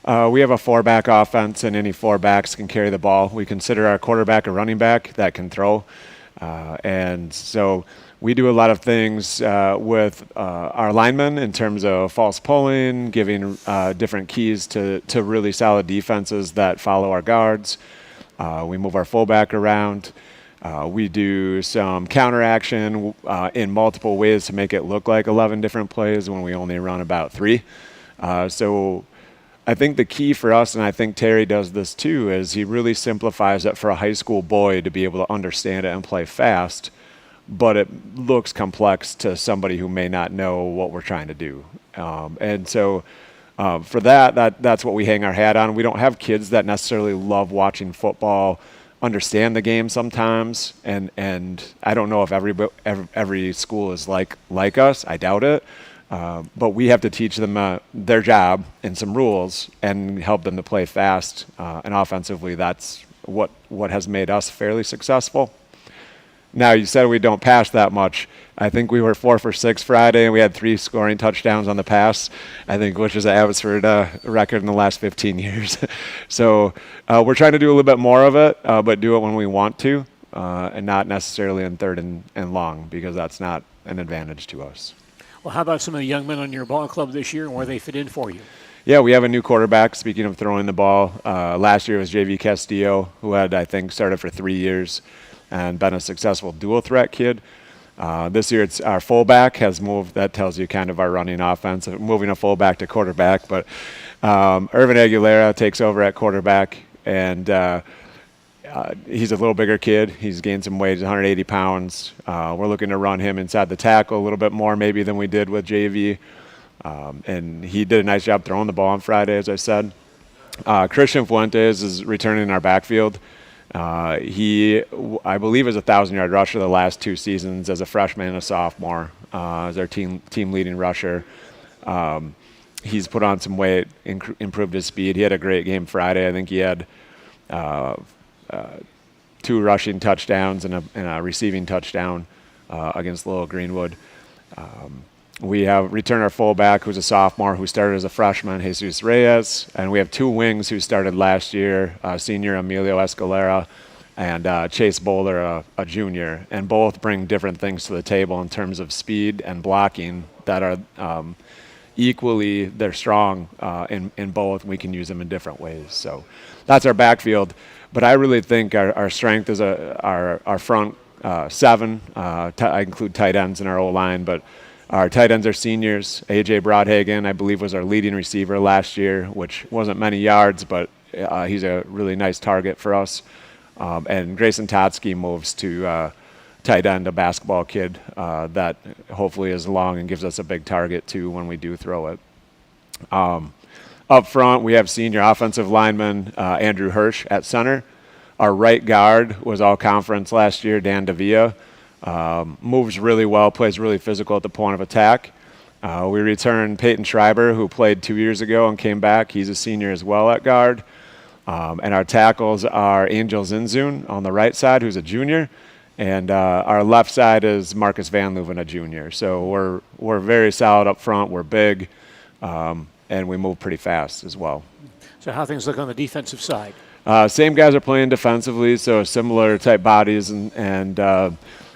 S30: we have a 4-back offense, and any 4 backs can carry the ball. We consider our quarterback a running back that can throw. And so we do a lot of things with our linemen in terms of false pulling, giving different keys to really solid defenses that follow our guards. We move our fullback around. We do some counteraction in multiple ways to make it look like 11 different plays when we only run about 3. So I think the key for us, and I think Terry does this too, is he really simplifies it for a high school boy to be able to understand it and play fast, but it looks complex to somebody who may not know what we're trying to do. And so for that's what we hang our hat on. We don't have kids that necessarily love watching football, understand the game sometimes, and I don't know if every school is like us. I doubt it. But we have to teach them their job and some rules and help them to play fast. And offensively, that's what has made us fairly successful. Now, you said we don't pass that much. I think we were 4 for 6 Friday, and we had 3 scoring touchdowns on the pass, I think, which is an Abbotsford record in the last 15 years. So we're trying to do a little bit more of it, but do it when we want to, and not necessarily in 3rd and long, because that's not an advantage to us.
S1: Well, how about some of the young men on your ball club this year and where they fit in for you?
S30: Yeah, we have a new quarterback, speaking of throwing the ball. Last year was JV Castillo, who had, I think, started for 3 years and been a successful dual-threat kid. This year, it's our fullback has moved. That tells you kind of our running offense, moving a fullback to quarterback. But Irvin Aguilera takes over at quarterback, and he's a little bigger kid. He's gained some weight, 180 pounds. We're looking to run him inside the tackle a little bit more maybe than we did with JV. And he did a nice job throwing the ball on Friday, as I said. Christian Fuentes is returning in our backfield. He, I believe, is a 1,000-yard rusher the last 2 seasons as a freshman and a sophomore, as our team leading rusher. He's put on some weight, improved his speed. He had a great game Friday. I think he had 2 rushing touchdowns and a receiving touchdown against Little Greenwood. We have returned our fullback, who's a sophomore, who started as a freshman, Jesus Reyes, and we have 2 wings who started last year, senior Emilio Escalera and Chase Bowler, a junior, and both bring different things to the table in terms of speed and blocking that are equally, they're strong in both, and we can use them in different ways. So that's our backfield. But I really think our strength is our front 7. I include tight ends in our O-line, but our tight ends are seniors. A.J. Broadhagen, I believe, was our leading receiver last year, which wasn't many yards, but he's a really nice target for us. And Grayson Totsky moves to tight end, a basketball kid that hopefully is long and gives us a big target, too, when we do throw it. Up front, we have senior offensive lineman Andrew Hirsch at center. Our right guard was all-conference last year, Dan Davia. Moves really well, plays really physical at the point of attack. We returned Peyton Schreiber, who played 2 years ago and came back. He's a senior as well at guard. And our tackles are Angel Zinzun on the right side, who's a junior. And our left side is Marcus Van Leuven, a junior. So we're very solid up front. We're big, and we move pretty fast as well.
S1: So how things look on the defensive side?
S30: Same guys are playing defensively, so similar type bodies, and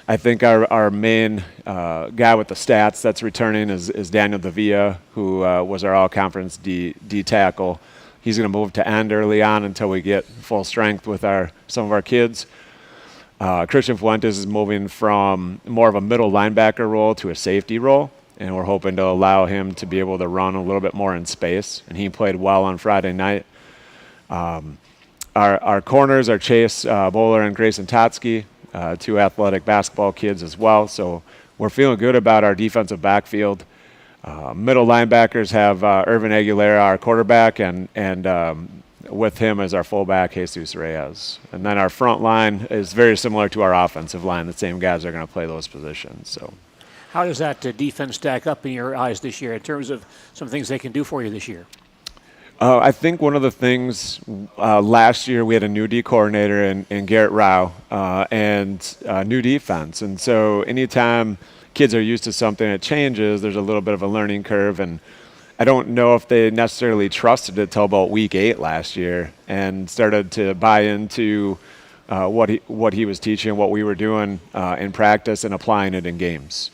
S30: I think our main guy with the stats that's returning is Daniel Davia, who was our all-conference D tackle. He's going to move to end early on until we get full strength with some of our kids. Christian Fuentes is moving from more of a middle linebacker role to a safety role, and we're hoping to allow him to be able to run a little bit more in space, and he played well on Friday night. Our corners are Chase Bowler and Grayson Totsky, 2 athletic basketball kids as well, so we're feeling good about our defensive backfield. Middle linebackers have Irvin Aguilera, our quarterback, and with him as our fullback, Jesus Reyes. And then our front line is very similar to our offensive line. The same guys are going to play those positions. So,
S1: how does that defense stack up in your eyes this year in terms of some things they can do for you this year?
S30: I think one of the things last year we had a new D coordinator in Garrett Rao and new defense. And so anytime kids are used to something that changes, there's a little bit of a learning curve. And I don't know if they necessarily trusted it till about week 8 last year and started to buy into what he was teaching, what we were doing in practice and applying it in games.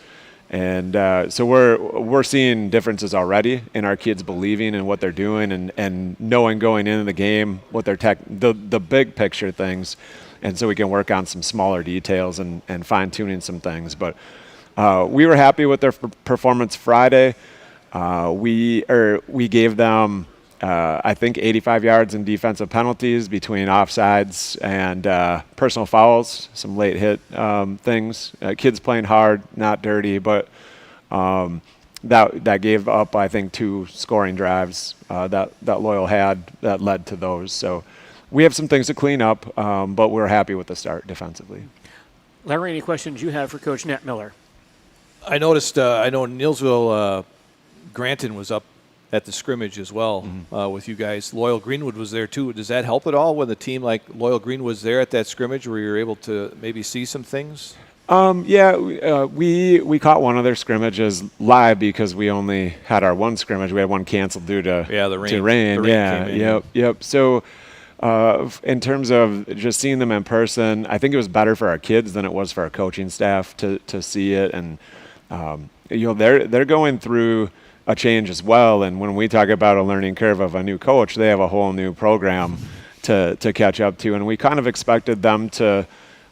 S30: And so we're seeing differences already in our kids believing in what they're doing and knowing going into the game what their the big picture things, and so we can work on some smaller details and fine tuning some things. But we were happy with their performance Friday. We gave them I think 85 yards in defensive penalties between offsides and personal fouls, some late hit things. Kids playing hard, not dirty, but that gave up, I think, 2 scoring drives that Loyal had that led to those. So we have some things to clean up, but we're happy with the start defensively.
S1: Larry, any questions you have for Coach Nat Miller?
S2: I noticed, I know Neillsville Granton was up at the scrimmage as well with you guys. Loyal Greenwood was there too. Does that help at all when the team like Loyal Greenwood was there at that scrimmage where you're able to maybe see some things?
S30: Yeah, we caught one of their scrimmages live because we only had our one scrimmage. We had one canceled due to
S2: the rain.
S30: To rain. Yeah,
S2: came in.
S30: Yep. So in terms of just seeing them in person, I think it was better for our kids than it was for our coaching staff to see it. And they're going through a change as well, and when we talk about a learning curve of a new coach, they have a whole new program to catch up to, and we kind of expected them to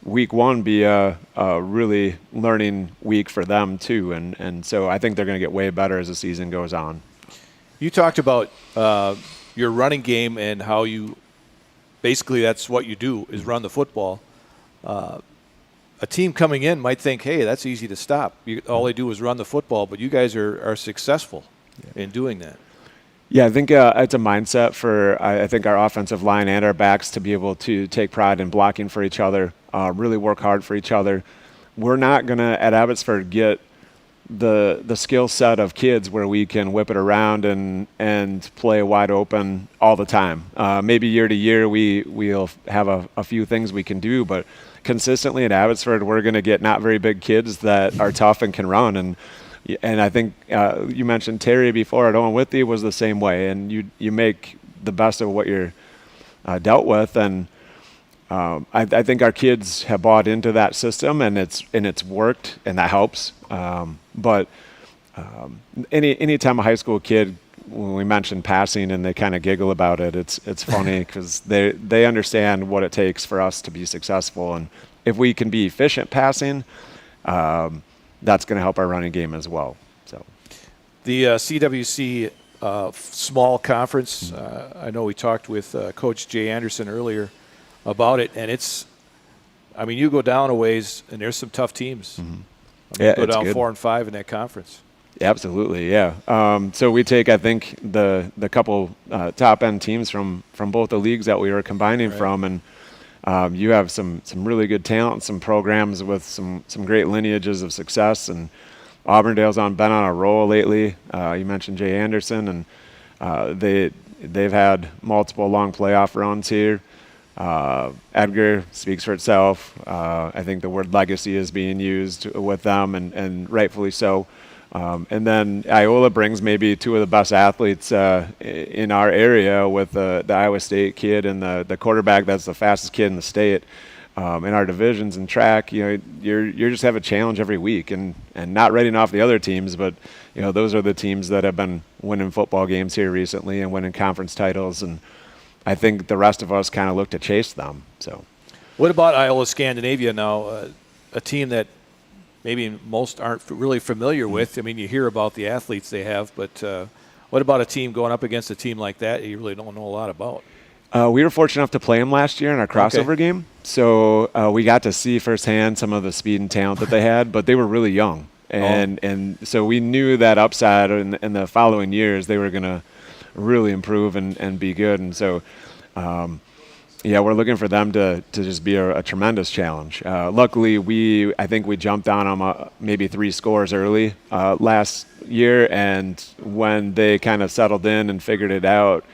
S30: week 1 be a really learning week for them too, and so I think they're going to get way better as the season goes on.
S2: You talked about your running game and how you basically that's what you do is run the football. A team coming in might think, hey, that's easy to stop. All they do is run the football, but you guys are successful in doing that.
S30: Yeah, I think it's a mindset for, I think, our offensive line and our backs to be able to take pride in blocking for each other, really work hard for each other. We're not going to, at Abbotsford, get the skill set of kids where we can whip it around and play wide open all the time. Maybe year to year we'll have a few things we can do, but consistently at Abbotsford, we're going to get not very big kids that are tough and can run. And I think you mentioned Terry before at Owen Whitney was the same way. And you make the best of what you're dealt with. And I think our kids have bought into that system, and it's worked, and that helps. But any time a high school kid, when we mention passing and they kind of giggle about it, it's funny because they understand what it takes for us to be successful. And if we can be efficient passing, that's going to help our running game as well. So
S2: the CWC small conference, I know we talked with Coach Jay Anderson earlier about it, and you go down a ways and there's some tough teams.
S30: Yeah,
S2: go down
S30: good.
S2: 4 and 5 in that conference.
S30: Absolutely, yeah. So we take, I think, the couple top end teams from both the leagues that we were combining from, and you have some really good talent, some programs with some great lineages of success. And Auburndale's been on a roll lately. You mentioned Jay Anderson, and they've had multiple long playoff runs here. Edgar speaks for itself. I think the word legacy is being used with them, and rightfully so. And then Iola brings maybe 2 of the best athletes in our area with the Iowa State kid and the quarterback that's the fastest kid in the state. In our divisions and track, you just have a challenge every week, and not writing off the other teams, but those are the teams that have been winning football games here recently and winning conference titles, and I think the rest of us kind of look to chase them. So,
S2: what about Iola Scandinavia now? A team that maybe most aren't really familiar with. I mean, you hear about the athletes they have, but what about a team going up against a team like that you really don't know a lot about?
S30: We were fortunate enough to play them last year in our crossover game, so we got to see firsthand some of the speed and talent that they had, but they were really young. And so we knew that upside in the following years they were going to really improve and be good. And so, we're looking for them to just be a tremendous challenge. Luckily, I think we jumped on them maybe 3 scores early last year, and when they kind of settled in and figured it out,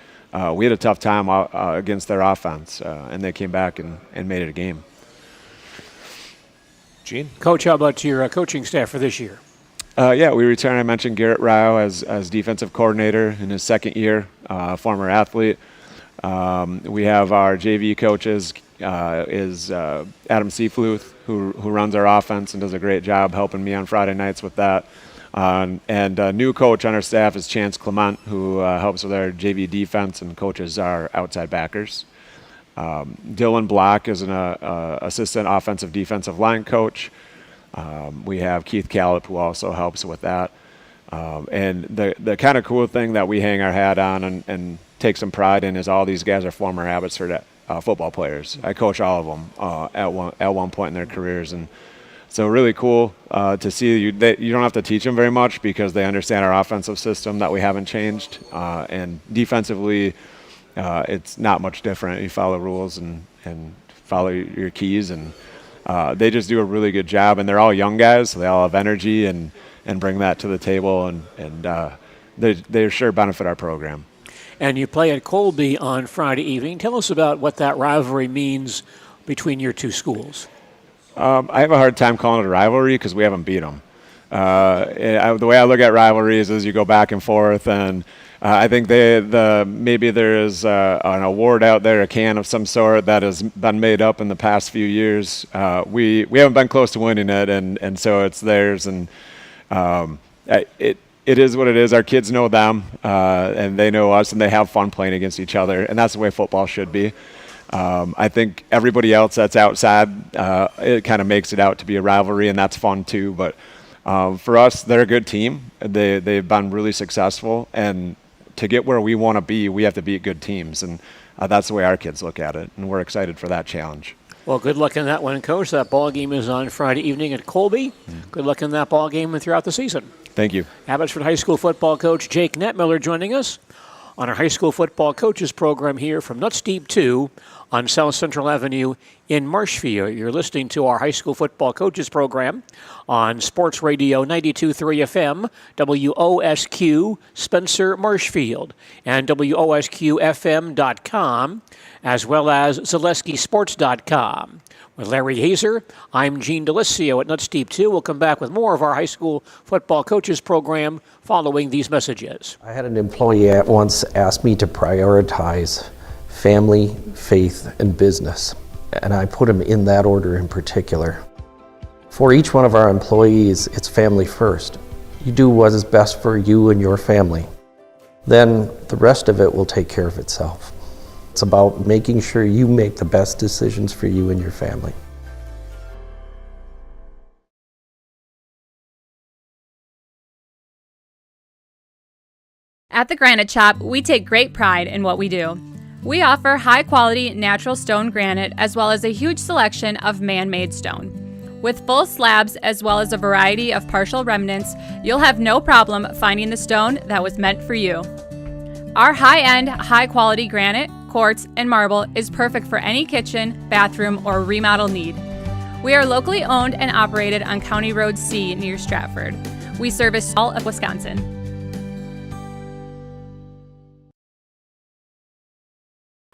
S30: we had a tough time against their offense, and they came back and made it a game.
S2: Gene?
S1: Coach, how about your coaching staff for this year?
S30: Yeah, we returned. I mentioned Garrett Rao as defensive coordinator in his second year, former athlete. We have our JV coaches is Adam Seafluth, who runs our offense and does a great job helping me on Friday nights with that. And a new coach on our staff is Chance Clement, who helps with our JV defense and coaches our outside backers. Dylan Block is an assistant offensive defensive line coach. We have Keith Callip, who also helps with that. And the kind of cool thing that we hang our hat on and take some pride in is all these guys are former Abbotsford football players. I coach all of them at one point in their careers, and so really cool to see you don't have to teach them very much because they understand our offensive system that we haven't changed, and defensively it's not much different. You follow rules and follow your keys, and they just do a really good job, and they're all young guys, so they all have energy and bring that to the table, and they sure benefit our program.
S1: And you play at Colby on Friday evening. Tell us about what that rivalry means between your two schools.
S30: I have a hard time calling it a rivalry because we haven't beat them. The way I look at rivalries is you go back and forth, and I think maybe there is an award out there, a can of some sort that has been made up in the past few years. We haven't been close to winning it, and so it's theirs, and it is what it is. Our kids know them, and they know us, and they have fun playing against each other, and that's the way football should be. I think everybody else that's outside, it kind of makes it out to be a rivalry, and that's fun too. But for us, they're a good team. They've been really successful, and to get where we want to be, we have to beat good teams, and that's the way our kids look at it, and we're excited for that challenge.
S1: Well, good luck in that one, Coach. That ball game is on Friday evening at Colby. Good luck in that ball game and throughout the season.
S30: Thank you.
S1: Abbotsford High School football coach Jake Netmiller joining us on our high school football coaches program here from Nuts Deep 2 on South Central Avenue in Marshfield. You're listening to our high school football coaches program on Sports Radio 92.3 FM, WOSQ, Spencer, Marshfield, and WOSQFM.com, as well as ZaleskiSports.com. With Larry Hazer, I'm Gene Delisio at Nuts Deep 2. We'll come back with more of our high school football coaches program following these messages.
S23: I had an employee at once ask me to prioritize family, faith, and business, and I put them in that order in particular. For each one of our employees, it's family first. You do what is best for you and your family. Then the rest of it will take care of itself. It's about making sure you make the best decisions for you and your family.
S8: At the Granite Shop, we take great pride in what we do. We offer high-quality natural stone granite as well as a huge selection of man-made stone. With full slabs as well as a variety of partial remnants, you'll have no problem finding the stone that was meant for you. Our high-end, high-quality granite, quartz, and marble is perfect for any kitchen, bathroom, or remodel need. We are locally owned and operated on County Road C near Stratford. We service all of Wisconsin.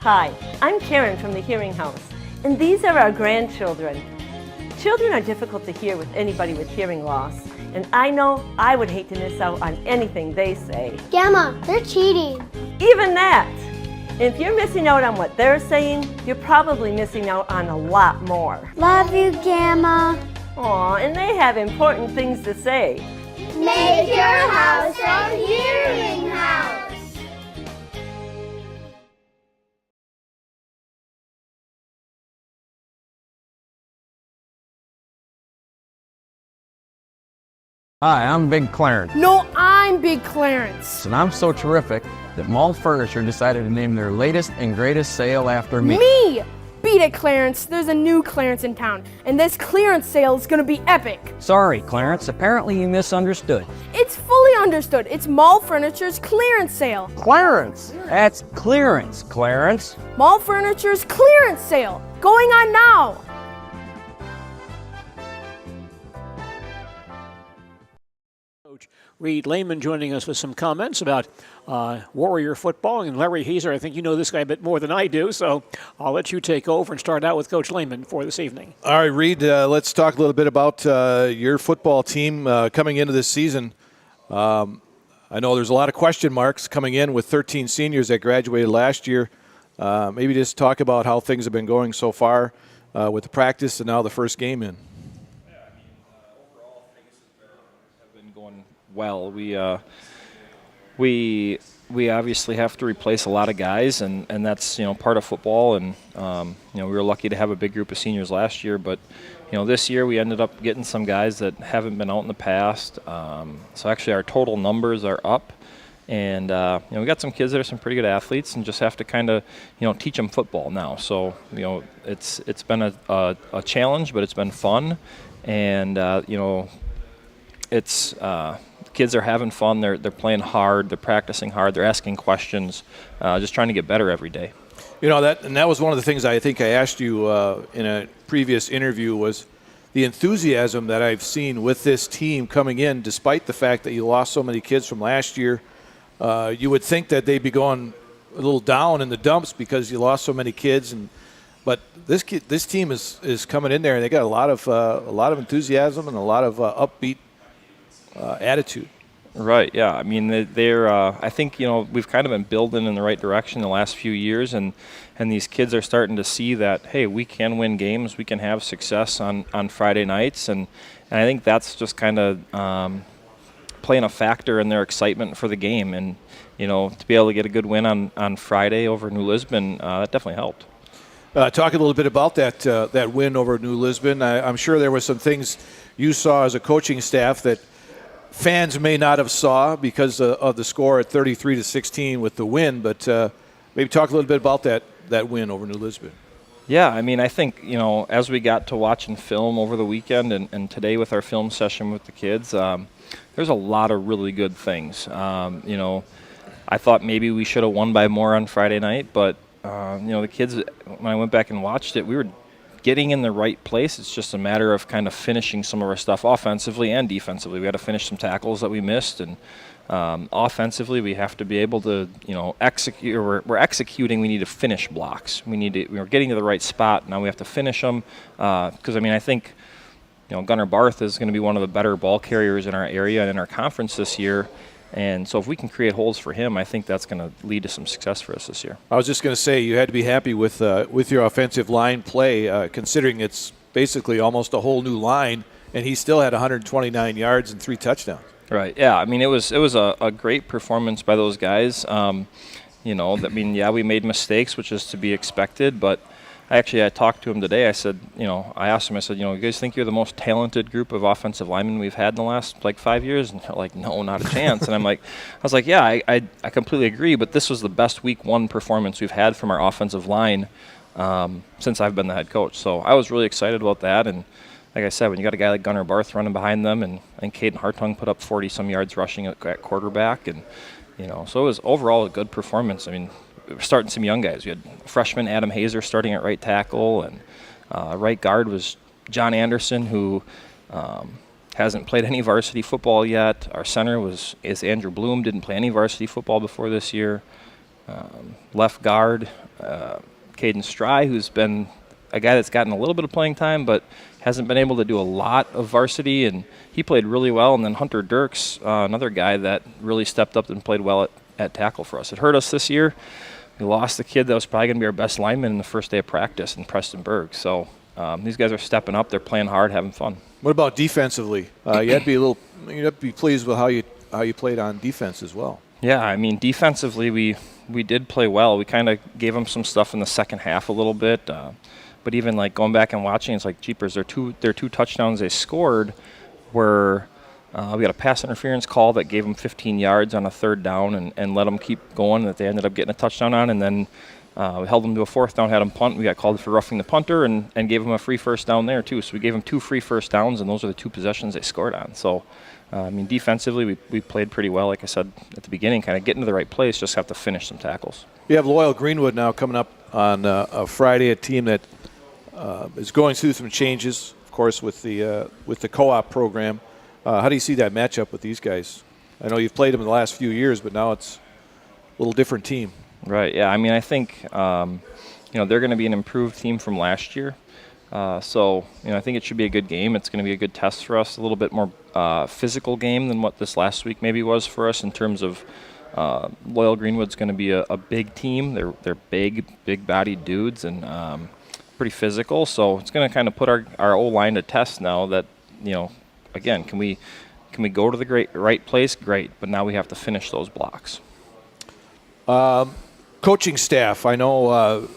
S11: Hi, I'm Karen from the Hearing House, and these are our grandchildren. Children are difficult to hear with anybody with hearing loss, and I know I would hate to miss out on anything they say.
S12: Gamma, they're cheating.
S11: Even that! If you're missing out on what they're saying, you're probably missing out on a lot more.
S12: Love you, Gamma.
S11: Aw, and they have important things to say.
S12: Make your house a hearing house.
S13: Hi, I'm Big Clarence.
S14: No, I'm Big Clarence.
S13: And I'm so terrific that Mall Furniture decided to name their latest and greatest sale after me.
S14: Me! Beat it, Clarence. There's a new Clarence in town, and this clearance sale is gonna be epic.
S15: Sorry, Clarence. Apparently you misunderstood.
S14: It's fully understood. It's Mall Furniture's clearance sale.
S15: Clarence! That's clearance, Clarence.
S14: Mall Furniture's clearance sale. Going on now.
S1: Coach Reed Lehman joining us with some comments about Warrior football. And Larry Hazer, I think you know this guy a bit more than I do, so I'll let you take over and start out with Coach Lehman for this evening.
S2: All right, Reed, let's talk a little bit about your football team coming into this season. I know there's a lot of question marks coming in with 13 seniors that graduated last year. Maybe just talk about how things have been going so far with the practice and now the first game in.
S16: Overall things have been going well. We obviously have to replace a lot of guys, and that's part of football. And we were lucky to have a big group of seniors last year, but this year we ended up getting some guys that haven't been out in the past. So actually our total numbers are up. And we got some kids that are some pretty good athletes, and just have to kind of teach them football now. So it's been a challenge, but it's been fun, and it's kids are having fun. They're playing hard. They're practicing hard. They're asking questions. Just trying to get better every day.
S2: That was one of the things I think I asked you in a previous interview was the enthusiasm that I've seen with this team coming in, despite the fact that you lost so many kids from last year. You would think that they'd be going a little down in the dumps because you lost so many kids, but this team is coming in there and they got a lot of enthusiasm and a lot of upbeat attitude.
S16: Right. Yeah. I mean, they're. I think we've kind of been building in the right direction the last few years, and these kids are starting to see that hey, we can win games, we can have success on Friday nights, and I think that's just kind of playing a factor in their excitement for the game, and to be able to get a good win on Friday over New Lisbon, that definitely helped.
S2: Talk a little bit about that win over New Lisbon. I'm sure there were some things you saw as a coaching staff that fans may not have saw because of the score at 33-16 with the win, but maybe talk a little bit about that win over New Lisbon.
S16: Yeah, I mean, I think, as we got to watching film over the weekend and today with our film session with the kids, there's a lot of really good things. I thought maybe we should have won by more on Friday night, but, the kids, when I went back and watched it, we were getting in the right place. It's just a matter of kind of finishing some of our stuff offensively and defensively. We had to finish some tackles that we missed, and offensively we have to be able to execute. We're executing. We need to finish blocks. We're getting to the right spot. Now we have to finish them because I think Gunnar Barth is going to be one of the better ball carriers in our area and in our conference this year. And so if we can create holes for him, I think that's going to lead to some success for us this year.
S2: I was just going to say you had to be happy with your offensive line play, considering it's basically almost a whole new line, and he still had 129 yards and 3 touchdowns.
S16: Right. Yeah. I mean, it was a great performance by those guys. We made mistakes, which is to be expected, but I talked to him today. I said, I asked him, you guys think you're the most talented group of offensive linemen we've had in the last 5 years? And they're like, no, not a chance. And I was like, yeah, I completely agree, but this was the best week 1 performance we've had from our offensive line since I've been the head coach. So I was really excited about that. And like I said, when you got a guy like Gunnar Barth running behind them, and Caden Hartung put up 40-some yards rushing at quarterback, and so it was overall a good performance. I mean, we were starting some young guys. We had freshman Adam Hazer starting at right tackle, and right guard was John Anderson, who hasn't played any varsity football yet. Our center is Andrew Bloom, didn't play any varsity football before this year. Left guard, Caden Stry, who's been a guy that's gotten a little bit of playing time, but hasn't been able to do a lot of varsity, and he played really well. And then Hunter Dirks, another guy that really stepped up and played well at tackle for us. It hurt us this year. We lost the kid that was probably going to be our best lineman in the first day of practice in Preston Berg. So these guys are stepping up. They're playing hard, having fun.
S2: What about defensively? You'd have to be pleased with how you played on defense as well.
S16: Yeah, I mean, defensively we did play well. We kind of gave them some stuff in the second half a little bit. But even going back and watching, it's like, jeepers, their two touchdowns they scored were we got a pass interference call that gave them 15 yards on a 3rd down and let them keep going, that they ended up getting a touchdown on. And then we held them to a 4th down, had them punt. We got called for roughing the punter and gave them a free 1st down there too. So we gave them 2 free 1st downs, and those are the 2 possessions they scored on. So, defensively we played pretty well. Like I said at the beginning, kind of getting to the right place, just have to finish some tackles.
S2: You have Loyal Greenwood now coming up on a Friday, a team that is going through some changes, of course, with the co-op program. How do you see that matchup with these guys? I know you've played them in the last few years, but now it's a little different team.
S16: Right, yeah. I mean, I think, they're going to be an improved team from last year. So I think it should be a good game. It's going to be a good test for us, a little bit more physical game than what this last week maybe was for us in terms of Loyal Greenwood's going to be a big team. They're big-bodied dudes and pretty physical. So it's going to kind of put our O-line to test now that, again, can we go to the right place? Great, but now we have to finish those blocks.
S2: Coaching staff, I know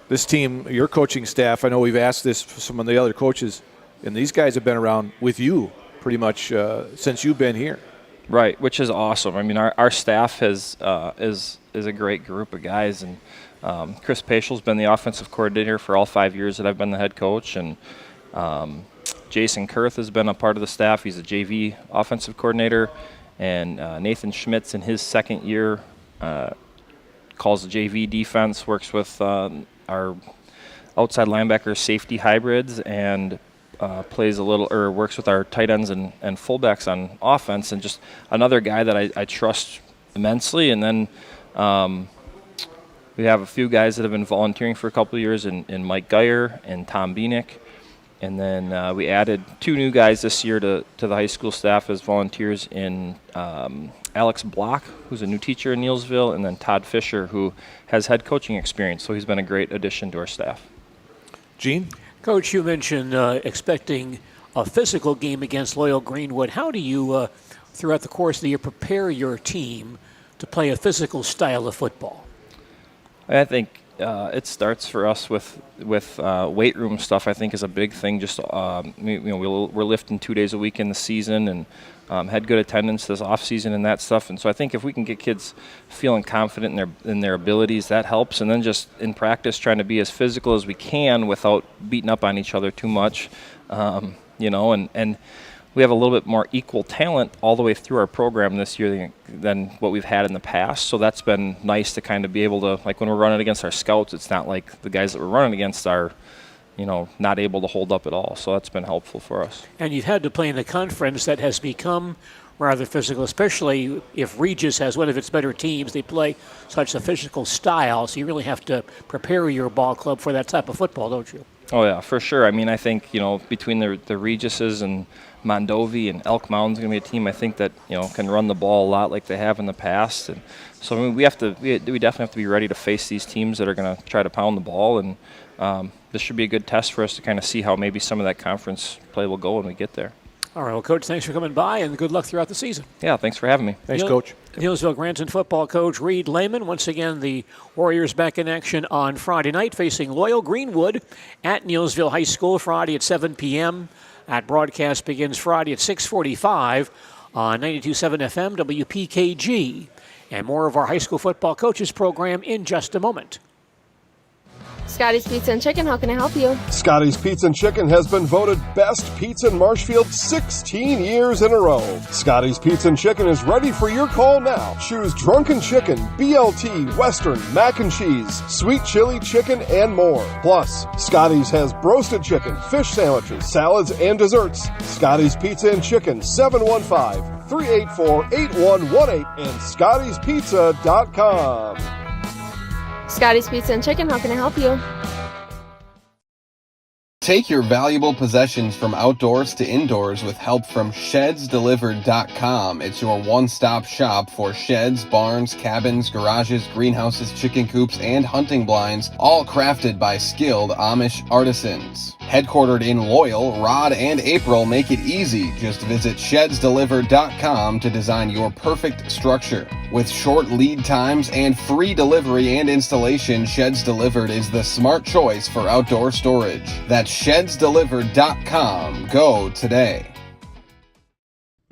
S2: this team, your coaching staff, I know we've asked this for some of the other coaches, and these guys have been around with you pretty much since you've been here.
S16: Right, which is awesome. I mean, our staff is a great group of guys, and Chris Paschal's been the offensive coordinator for all 5 years that I've been the head coach, and Jason Kurth has been a part of the staff. He's a JV offensive coordinator, and Nathan Schmitz in his second year calls the JV defense, works with our outside linebacker safety hybrids, and plays a little or works with our tight ends and fullbacks on offense, and just another guy that I trust immensely. And then we have a few guys that have been volunteering for a couple of years in Mike Geyer and Tom Bienick. And then we added 2 new guys this year to the high school staff as volunteers in Alex Block, who's a new teacher in Neillsville, and then Todd Fisher, who has head coaching experience. So he's been a great addition to our staff.
S2: Gene?
S1: Coach, you mentioned expecting a physical game against Loyal Greenwood. How do you, throughout the course of the year, prepare your team to play a physical style of football?
S16: I think it starts for us with weight room stuff. I think is a big thing. Just we're lifting 2 days a week in the season, and had good attendance this off season and that stuff. And so I think if we can get kids feeling confident in their abilities, that helps. And then just in practice, trying to be as physical as we can without beating up on each other too much, and we have a little bit more equal talent all the way through our program this year than what we've had in the past. So that's been nice to kind of be able to, like when we're running against our scouts, it's not like the guys that we're running against are, not able to hold up at all. So that's been helpful for us.
S1: And you've had to play in a conference that has become rather physical, especially if Regis has one of its better teams. They play such a physical style, so you really have to prepare your ball club for that type of football, don't you?
S16: Oh, yeah, for sure. I mean, I think, between the Regises and Mondovi and Elk Mountain's going to be a team I think that, can run the ball a lot like they have in the past. And so, I mean, we definitely have to be ready to face these teams that are going to try to pound the ball. And this should be a good test for us to kind of see how maybe some of that conference play will go when we get there.
S1: All right, well, Coach, thanks for coming by, and good luck throughout the season.
S16: Yeah, thanks for having me.
S2: Thanks, Coach.
S1: Neillsville Granson football coach Reed Lehman. Once again, the Warriors back in action on Friday night, facing Loyal Greenwood at Neillsville High School Friday at 7 p.m. That broadcast begins Friday at 6:45 on 92.7 FM WPKG. And more of our high school football coaches program in just a moment.
S14: Scotty's Pizza and Chicken, how can I help you?
S6: Scotty's Pizza and Chicken has been voted best pizza in Marshfield 16 years in a row. Scotty's Pizza and Chicken is ready for your call now. Choose drunken chicken, BLT, Western, mac and cheese, sweet chili chicken, and more. Plus, Scotty's has broasted chicken, fish sandwiches, salads, and desserts. Scotty's Pizza and Chicken, 715-384-8118 and Scotty'sPizza.com.
S14: Scotty's Pizza and Chicken, how can I help you?
S4: Take your valuable possessions from outdoors to indoors with help from ShedsDelivered.com. It's your one-stop shop for sheds, barns, cabins, garages, greenhouses, chicken coops, and hunting blinds, all crafted by skilled Amish artisans. Headquartered in Loyal, Rod and April make it easy. Just visit ShedsDelivered.com to design your perfect structure. With short lead times and free delivery and installation, Sheds Delivered is the smart choice for outdoor storage. That's ShedsDelivered.com. Go today.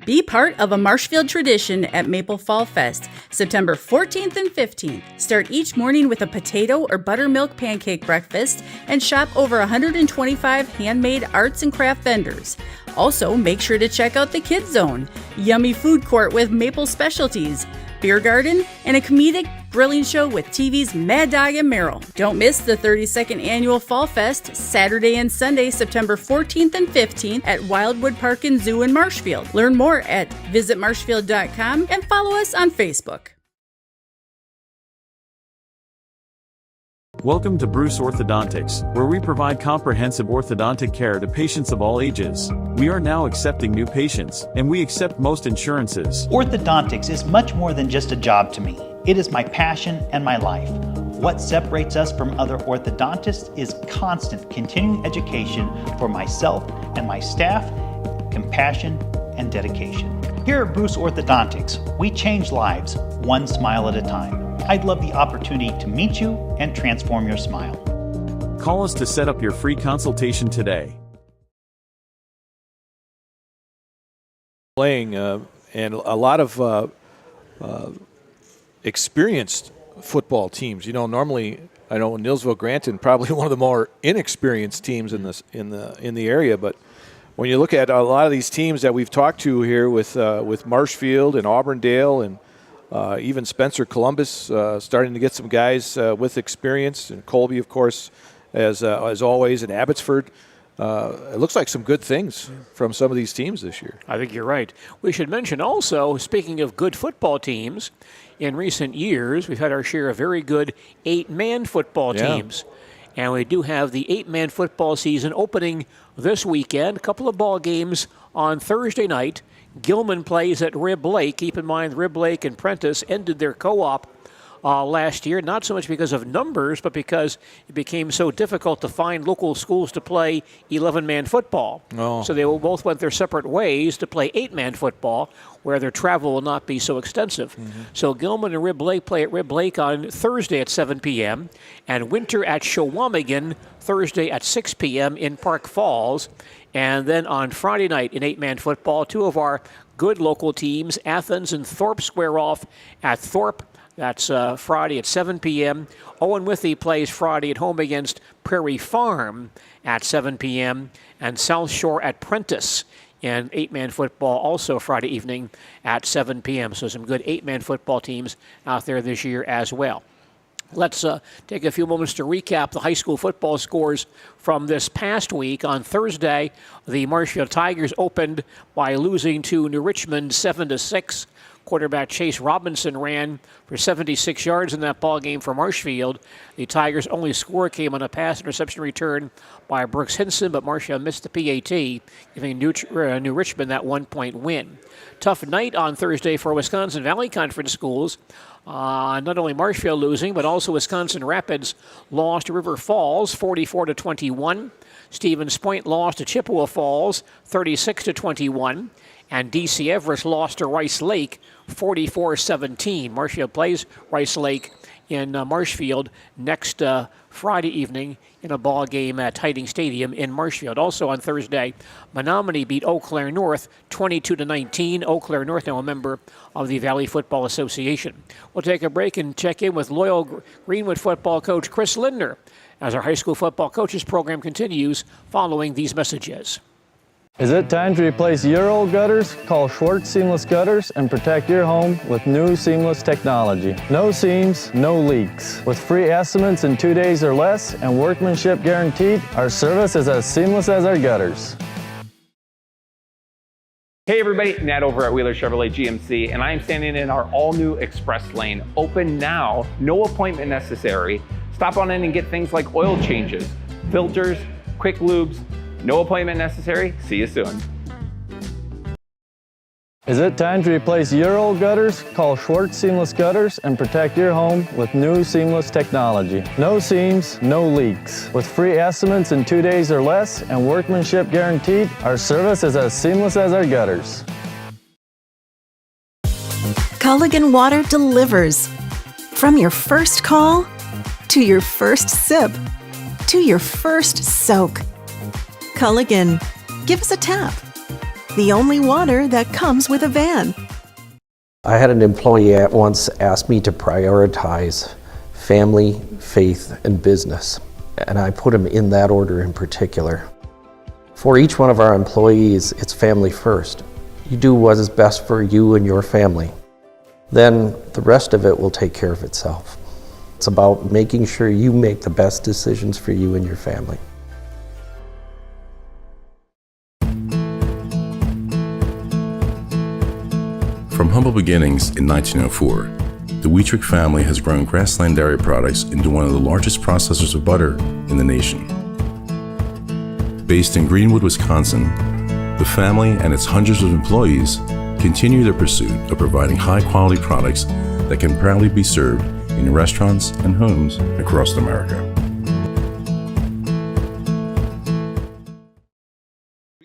S17: Be part of a Marshfield tradition at Maple Fall Fest, September 14th and 15th. Start each morning with a potato or buttermilk pancake breakfast and shop over 125 handmade arts and craft vendors. Also, make sure to check out the Kids Zone, yummy food court with maple specialties, beer garden, and a comedic grilling show with TV's Mad Dog and Merrill. Don't miss the 32nd Annual Fall Fest, Saturday and Sunday, September 14th and 15th at Wildwood Park and Zoo in Marshfield. Learn more at visitmarshfield.com and follow us on Facebook.
S7: Welcome to Bruce Orthodontics, where we provide comprehensive orthodontic care to patients of all ages. We are now accepting new patients, and we accept most insurances.
S10: Orthodontics is much more than just a job to me. It is my passion and my life. What separates us from other orthodontists is constant continuing education for myself and my staff, compassion, and dedication. Here at Bruce Orthodontics, we change lives one smile at a time. I'd love the opportunity to meet you and transform your smile.
S7: Call us to set up your free consultation today.
S2: Playing and a lot of experienced football teams. You know, normally I know Nilsville Granton probably one of the more inexperienced teams in the area, but when you look at a lot of these teams that we've talked to here with Marshfield and Auburndale and even Spencer Columbus starting to get some guys with experience, and Colby, of course, as always, in Abbotsford. It looks like some good things from some of these teams this year.
S1: I think you're right. We should mention also, speaking of good football teams, in recent years we've had our share of very good 8-man football teams. And we do have the 8-man football season opening this weekend. A couple of ball games on Thursday night. Gilman plays at Rib Lake. Keep in mind, Rib Lake and Prentice ended their co-op last year, not so much because of numbers, but because it became so difficult to find local schools to play 11-man football.
S2: Oh.
S1: So they both went their separate ways to play 8-man football, where their travel will not be so extensive. So Gilman and Rib Lake play at Rib Lake on Thursday at 7 p.m., and Winter at Shawamigan Thursday at 6 p.m. in Park Falls. And then on Friday night in 8-man football, two of our good local teams, Athens and Thorpe, square off at Thorpe. That's Friday at 7 p.m. Owen Withy plays Friday at home against Prairie Farm at 7 p.m. And South Shore at Prentice in 8-man football also Friday evening at 7 p.m. So some good 8-man football teams out there this year as well. Let's take a few moments to recap the high school football scores from this past week. On Thursday, the Marshfield Tigers opened by losing to New Richmond 7-6. Quarterback Chase Robinson ran for 76 yards in that ball game for Marshfield. The Tigers' only score came on a pass interception return by Brooks Hinson, but Marshfield missed the PAT, giving New Richmond that 1-point win. Tough night on Thursday for Wisconsin Valley Conference schools. Not only Marshfield losing, but also Wisconsin Rapids lost to River Falls 44-21. Stevens Point lost to Chippewa Falls 36-21. And D.C. Everest lost to Rice Lake 44-17. Marshfield plays Rice Lake in Marshfield next Friday evening in a ball game at Tiding Stadium in Marshfield. Also on Thursday, Menominee beat Eau Claire North 22-19. Eau Claire North now a member of the Valley Football Association. We'll take a break and check in with loyal Greenwood football coach Chris Lindner as our high school football coaches program continues following these messages.
S5: Is it time to replace your old gutters? Call Schwartz Seamless Gutters and protect your home with new seamless technology. No seams, no leaks. With free estimates in 2 days or less and workmanship guaranteed, our service is as seamless as our gutters.
S18: Hey everybody, Nat over at Wheeler Chevrolet GMC, and I'm standing in our all-new Express Lane. Open now, no appointment necessary. Stop on in and get things like oil changes, filters, quick lubes. No appointment necessary. See you soon.
S5: Is it time to replace your old gutters? Call Schwartz Seamless Gutters and protect your home with new seamless technology. No seams, no leaks. With free estimates in 2 days or less and workmanship guaranteed, our service is as seamless as our gutters.
S19: Culligan Water delivers. From your first call, to your first sip, to your first soak. Culligan, give us a tap. The only water that comes with a van.
S23: I had an employee at once ask me to prioritize family, faith, and business, and I put them in that order in particular. For each one of our employees, it's family first. You do what is best for you and your family. then the rest of it will take care of itself. It's about making sure you make the best decisions for you and your family.
S3: From humble beginnings in 1904, the Wheatrick family has grown Grassland Dairy Products into one of the largest processors of butter in the nation. Based in Greenwood, Wisconsin, the family and its hundreds of employees continue their pursuit of providing high-quality products that can proudly be served in restaurants and homes across America.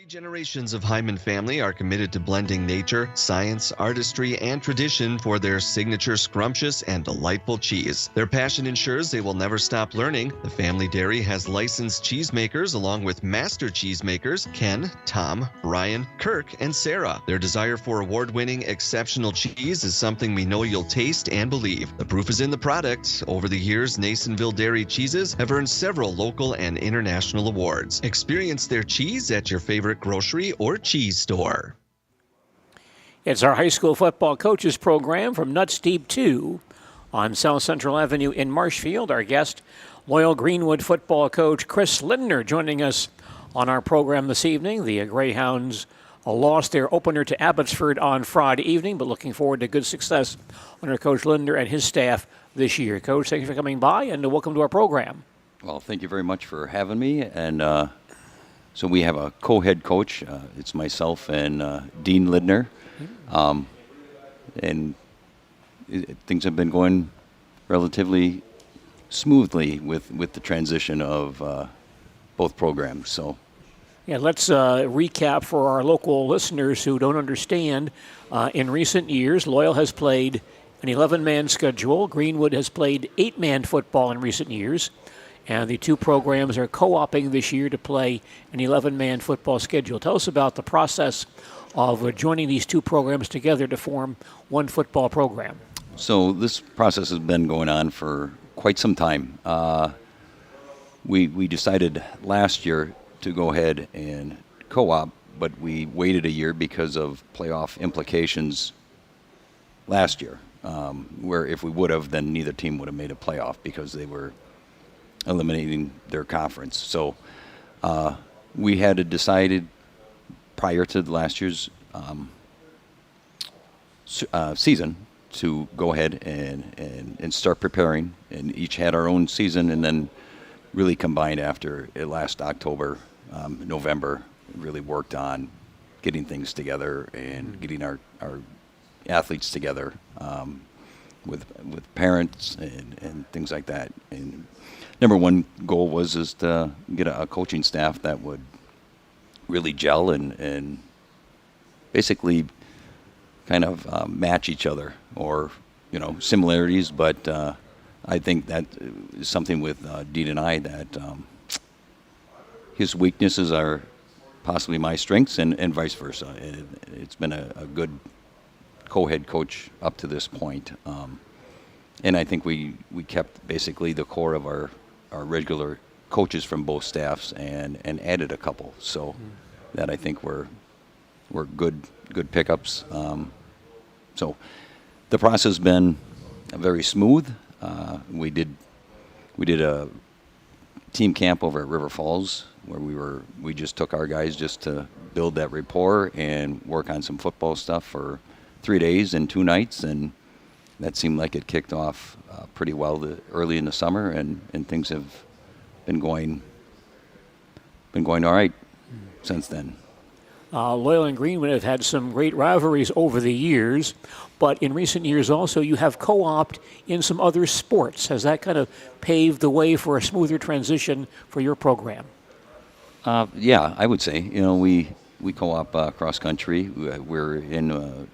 S9: Generations of Hyman family are committed to blending nature, science, artistry, and tradition for their signature scrumptious and delightful cheese. Their passion ensures they will never stop learning. The family dairy has licensed cheesemakers along with master cheesemakers Ken, Tom, Brian, Kirk, and Sarah. Their desire for award-winning exceptional cheese is something we know you'll taste and believe. The proof is in the product. Over the years, Nasonville Dairy cheeses have earned several local and international awards. Experience their cheese at your favorite grocery or cheese store.
S1: It's our high school football coaches program from Nuts Deep 2 on South Central Avenue in Marshfield. Our guest, loyal Greenwood football coach Chris Lindner, joining us on our program this evening. The Greyhounds lost their opener to Abbotsford on Friday evening, but looking forward to good success under Coach Lindner and his staff this year. Coach, thank you for coming by, and welcome to our program.
S20: Well, thank you very much for having me. And so we have a co-head coach. It's myself and Dean Lindner. And things have been going relatively smoothly with the transition of both programs. So,
S1: yeah, let's recap for our local listeners who don't understand. In recent years, Loyal has played an 11-man schedule. Greenwood has played 8-man football in recent years. And the two programs are co-oping this year to play an 11-man football schedule. Tell us about the process of joining these two programs together to form one football program.
S20: So this process has been going on for quite some time. We decided last year to go ahead and co-op, but we waited a year because of playoff implications last year, where if we would have, then neither team would have made a playoff because they were eliminating their conference. So we had decided prior to last year's season to go ahead and start preparing, and each had our own season, and then really combined after last October, November, really worked on getting things together and getting our athletes together with parents and things like that. And number one goal was to get a coaching staff that would really gel and basically kind of match each other, or similarities. But I think that is something with Dean and I, that his weaknesses are possibly my strengths, and vice versa. It's been a good co-head coach up to this point. And I think we kept basically the core of our regular coaches from both staffs and added a couple. So that I think were good pickups. So the process has been very smooth. We did a team camp over at River Falls where we just took our guys just to build that rapport and work on some football stuff for 3 days and 2 nights, and that seemed like it kicked off pretty well early in the summer, and things have been going all right since then.
S1: Loyal and Greenwood have had some great rivalries over the years, but in recent years also you have co-opted in some other sports. Has that kind of paved the way for a smoother transition for your program?
S20: Yeah, I would say. We co-op cross country. We're in a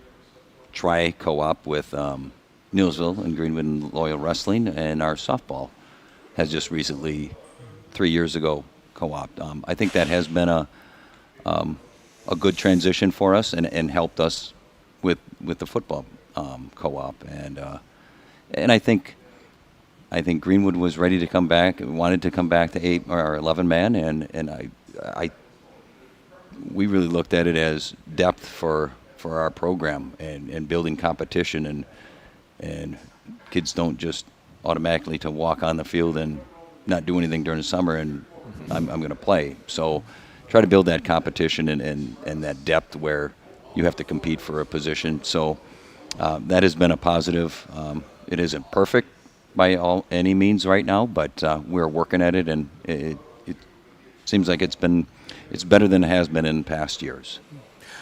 S20: tri-co-op with Neillsville and Greenwood and Loyal Wrestling, and our softball has just recently, 3 years ago, co-opted. I think that has been a good transition for us and helped us with the football co-op, and I think Greenwood was ready to come back, wanted to come back to 8 or 11 man, and we really looked at it as depth for our program and building competition and kids don't just automatically to walk on the field and not do anything during the summer and I'm going to play. So try to build that competition and that depth where you have to compete for a position. So that has been a positive. It isn't perfect by any means right now, but we're working at it, and it seems like it's better than it has been in past years.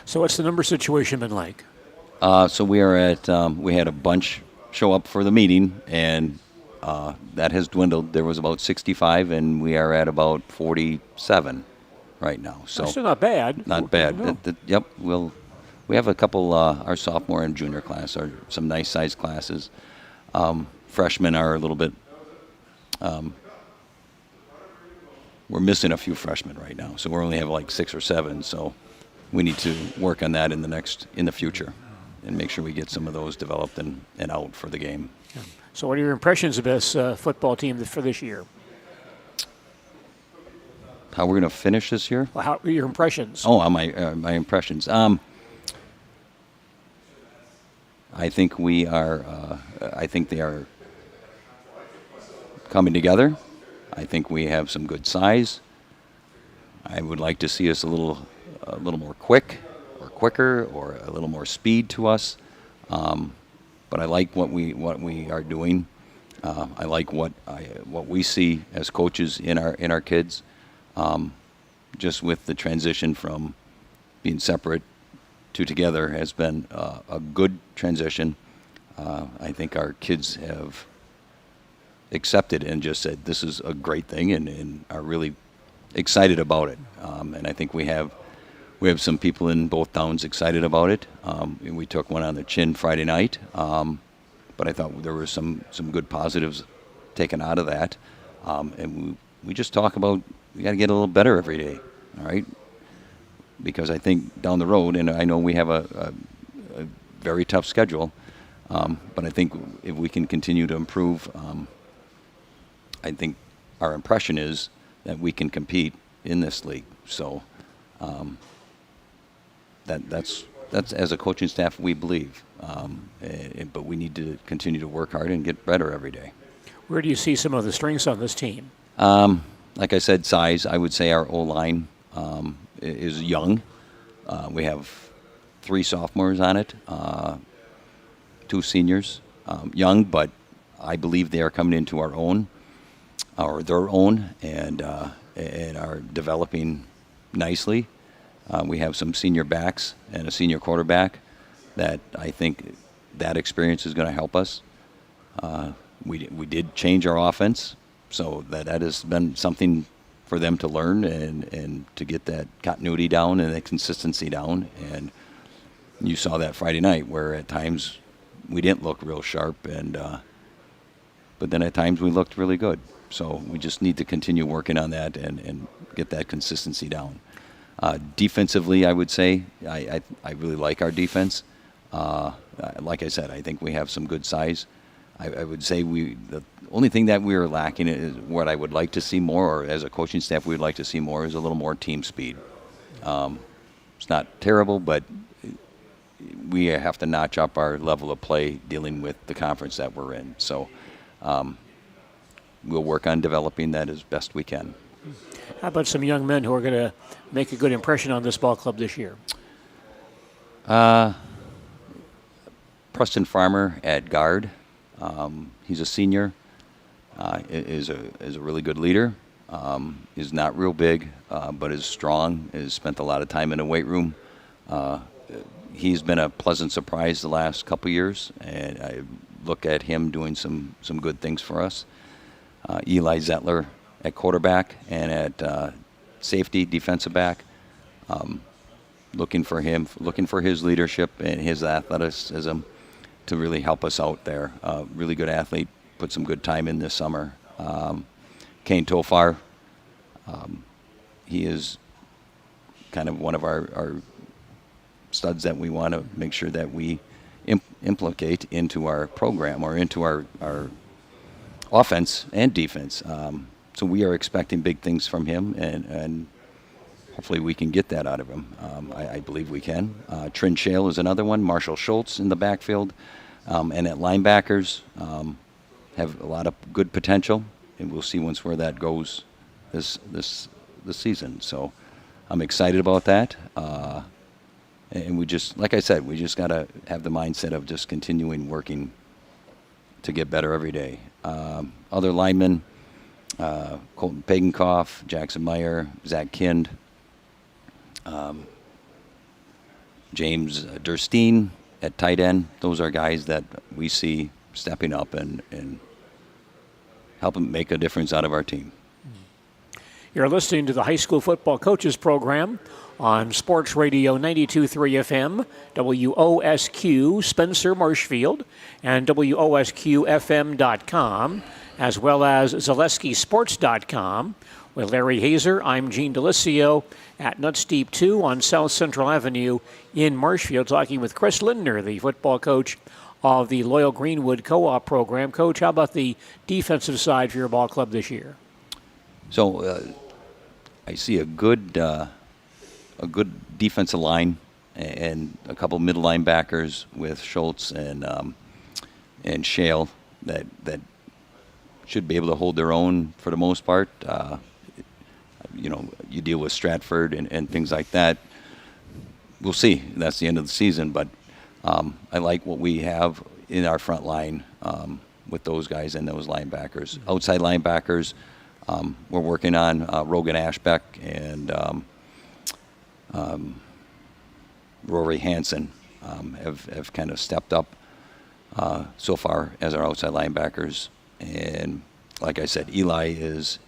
S1: So what's the number situation been like?
S20: So we are at, we had a bunch show up for the meeting, and that has dwindled. There was about 65, and we are at about 47 right now. So
S1: that's still not bad.
S20: Not bad.
S1: No.
S20: Yep. We have a couple, our sophomore and junior class are some nice sized classes. Freshmen are a little bit, we're missing a few freshmen right now. So we only have like 6 or 7. So we need to work on that in the future and make sure we get some of those developed and out for the game.
S1: Yeah. So what are your impressions of this football team for this year?
S20: How we're going to finish this year?
S1: Well, how are your impressions?
S20: Oh, my impressions. I think we are. I think they are coming together. I think we have some good size. I would like to see us a little more quicker, or a little more speed to us. But I like what we are doing. I like what we see as coaches in our kids. Just with the transition from being separate to together has been a good transition. I think our kids have accepted and just said this is a great thing and are really excited about it. And I think we have some people in both towns excited about it. And we took one on the chin Friday night, but I thought there were some good positives taken out of that. And we just talk about we got to get a little better every day, all right? Because I think down the road, and I know we have a very tough schedule, but I think if we can continue to improve, I think our impression is that we can compete in this league. So that's as a coaching staff we believe, but we need to continue to work hard and get better every day.
S1: Where do you see some of the strengths on this team?
S20: Like I said, size. I would say our O-line is young. We have 3 sophomores on it, 2 seniors. Young, but I believe they are coming into their own, and are developing nicely. We have some senior backs and a senior quarterback that I think that experience is going to help us. We did change our offense. So that has been something for them to learn and to get that continuity down and that consistency down. And you saw that Friday night where at times we didn't look real sharp, but then at times we looked really good. So we just need to continue working on that and get that consistency down. Defensively, I would say I really like our defense. Like I said, I think we have some good size. I would say the only thing that we are lacking is what I would like to see more, or as a coaching staff we would like to see more, is a little more team speed. It's not terrible, but we have to notch up our level of play dealing with the conference that we're in. So we'll work on developing that as best we can.
S1: How about some young men who are going to make a good impression on this ball club this year?
S20: Preston Farmer at guard. He's a senior. Is a really good leader. Is not real big, but is strong. Has spent a lot of time in the weight room. He's been a pleasant surprise the last couple years, and I look at him doing some good things for us. Eli Zettler at quarterback and at safety, defensive back. Looking for his leadership and his athleticism to really help us out there. Really good athlete, put some good time in this summer. Kane Tofar, he is kind of one of our studs that we want to make sure that we implicate into our program or into our offense and defense. So we are expecting big things from him, and hopefully we can get that out of him. I believe we can. Trin Shale is another one. Marshall Schultz in the backfield. And at linebackers, have a lot of good potential, and we'll see once where that goes this season. So I'm excited about that. And we just, like I said, we just got to have the mindset of just continuing working to get better every day. Other linemen, Colton Pagankoff, Jackson Meyer, Zach Kind, James Durstein at tight end. Those are guys that we see stepping up and helping make a difference out of our team.
S1: You're listening to the High School Football Coaches Program on Sports Radio 92.3 FM, WOSQ, Spencer, Marshfield, and WOSQFM.com, as well as ZaleskiSports.com. With Larry Hazer, I'm Gene Delisio at Nuts Deep 2 on South Central Avenue in Marshfield, talking with Chris Lindner, the football coach of the Loyal Greenwood Co-op program. Coach, how about the defensive side for your ball club this year?
S20: So I see a good defensive line and a couple middle linebackers with Schultz and Shale that should be able to hold their own for the most part. You deal with Stratford and things like that. We'll see. That's the end of the season, but I like what we have in our front line with those guys and those linebackers. Outside linebackers, we're working on Rogan Ashbeck and Rory Hansen have kind of stepped up so far as our outside linebackers. And like I said, Eli is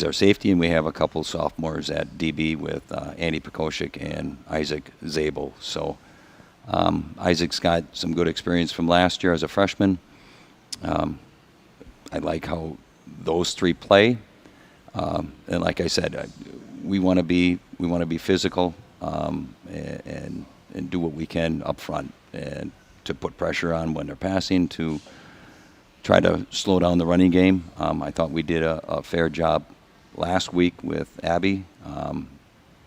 S20: our safety, and we have a couple sophomores at DB with Andy Pekoshik and Isaac Zabel. So Isaac's got some good experience from last year as a freshman. I like how those three play, and like I said, we want to be physical and do what we can up front and to put pressure on when they're passing, to try to slow down the running game. I thought we did a fair job last week with Abby,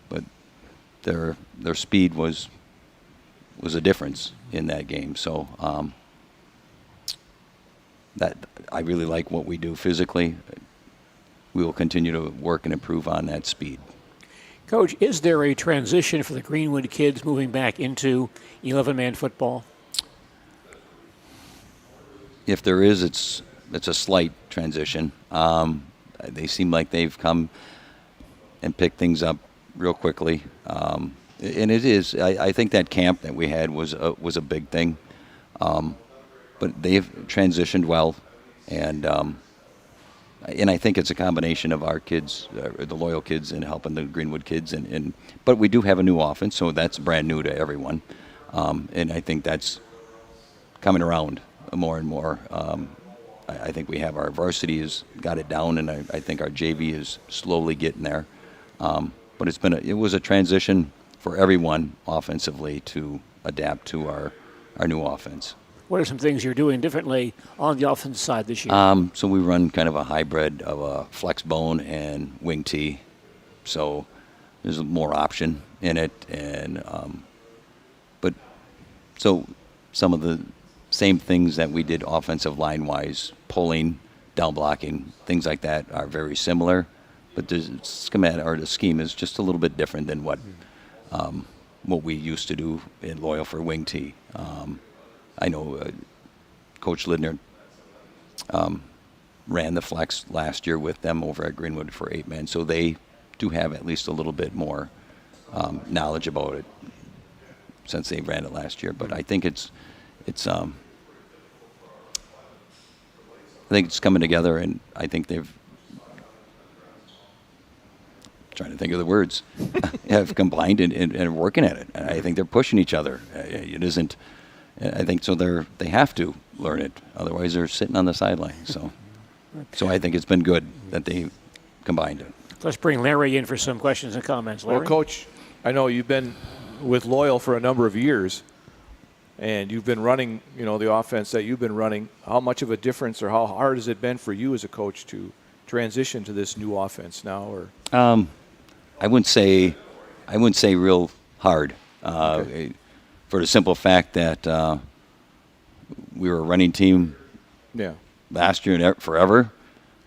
S20: but their speed was a difference in that game. So that I really like what we do physically. We will continue to work and improve on that speed.
S1: Coach, is there a transition for the Greenwood kids moving back into 11-man football?
S20: If there is, it's a slight transition. They seem like they've come and picked things up real quickly, and it is. I think that camp that we had was a big thing, but they've transitioned well, and I think it's a combination of our kids, the Loyal kids, and helping the Greenwood kids, but we do have a new offense, so that's brand new to everyone, and I think that's coming around more and more. I think we have our varsity has got it down, and I think our JV is slowly getting there. But it was a transition for everyone offensively to adapt to our new offense.
S1: What are some things you're doing differently on the offensive side this year?
S20: So we run kind of a hybrid of a flex bone and wing tee. So there's more option in it, and but so some of the same things that we did offensive line-wise, pulling, down blocking, things like that are very similar, but the schematic or the scheme is just a little bit different than what we used to do in Loyal for wing tee. I know Coach Lindner ran the flex last year with them over at Greenwood for 8-man, so they do have at least a little bit more knowledge about it since they ran it last year. But I think it's coming together, and I think they've trying to think of the words have combined and are working at it. I think they're pushing each other. It isn't. I think so. They have to learn it, otherwise they're sitting on the sideline. So I think it's been good that they combined it.
S1: Let's bring Larry in for some questions and comments. Larry?
S2: Well, Coach, I know you've been with Loyal for a number of years, and you've been running, the offense that you've been running. How much of a difference, or how hard has it been for you as a coach to transition to this new offense now? Or
S20: I wouldn't say real hard,
S2: Okay.
S20: for the simple fact that we were a running team
S2: Yeah.
S20: last year and forever.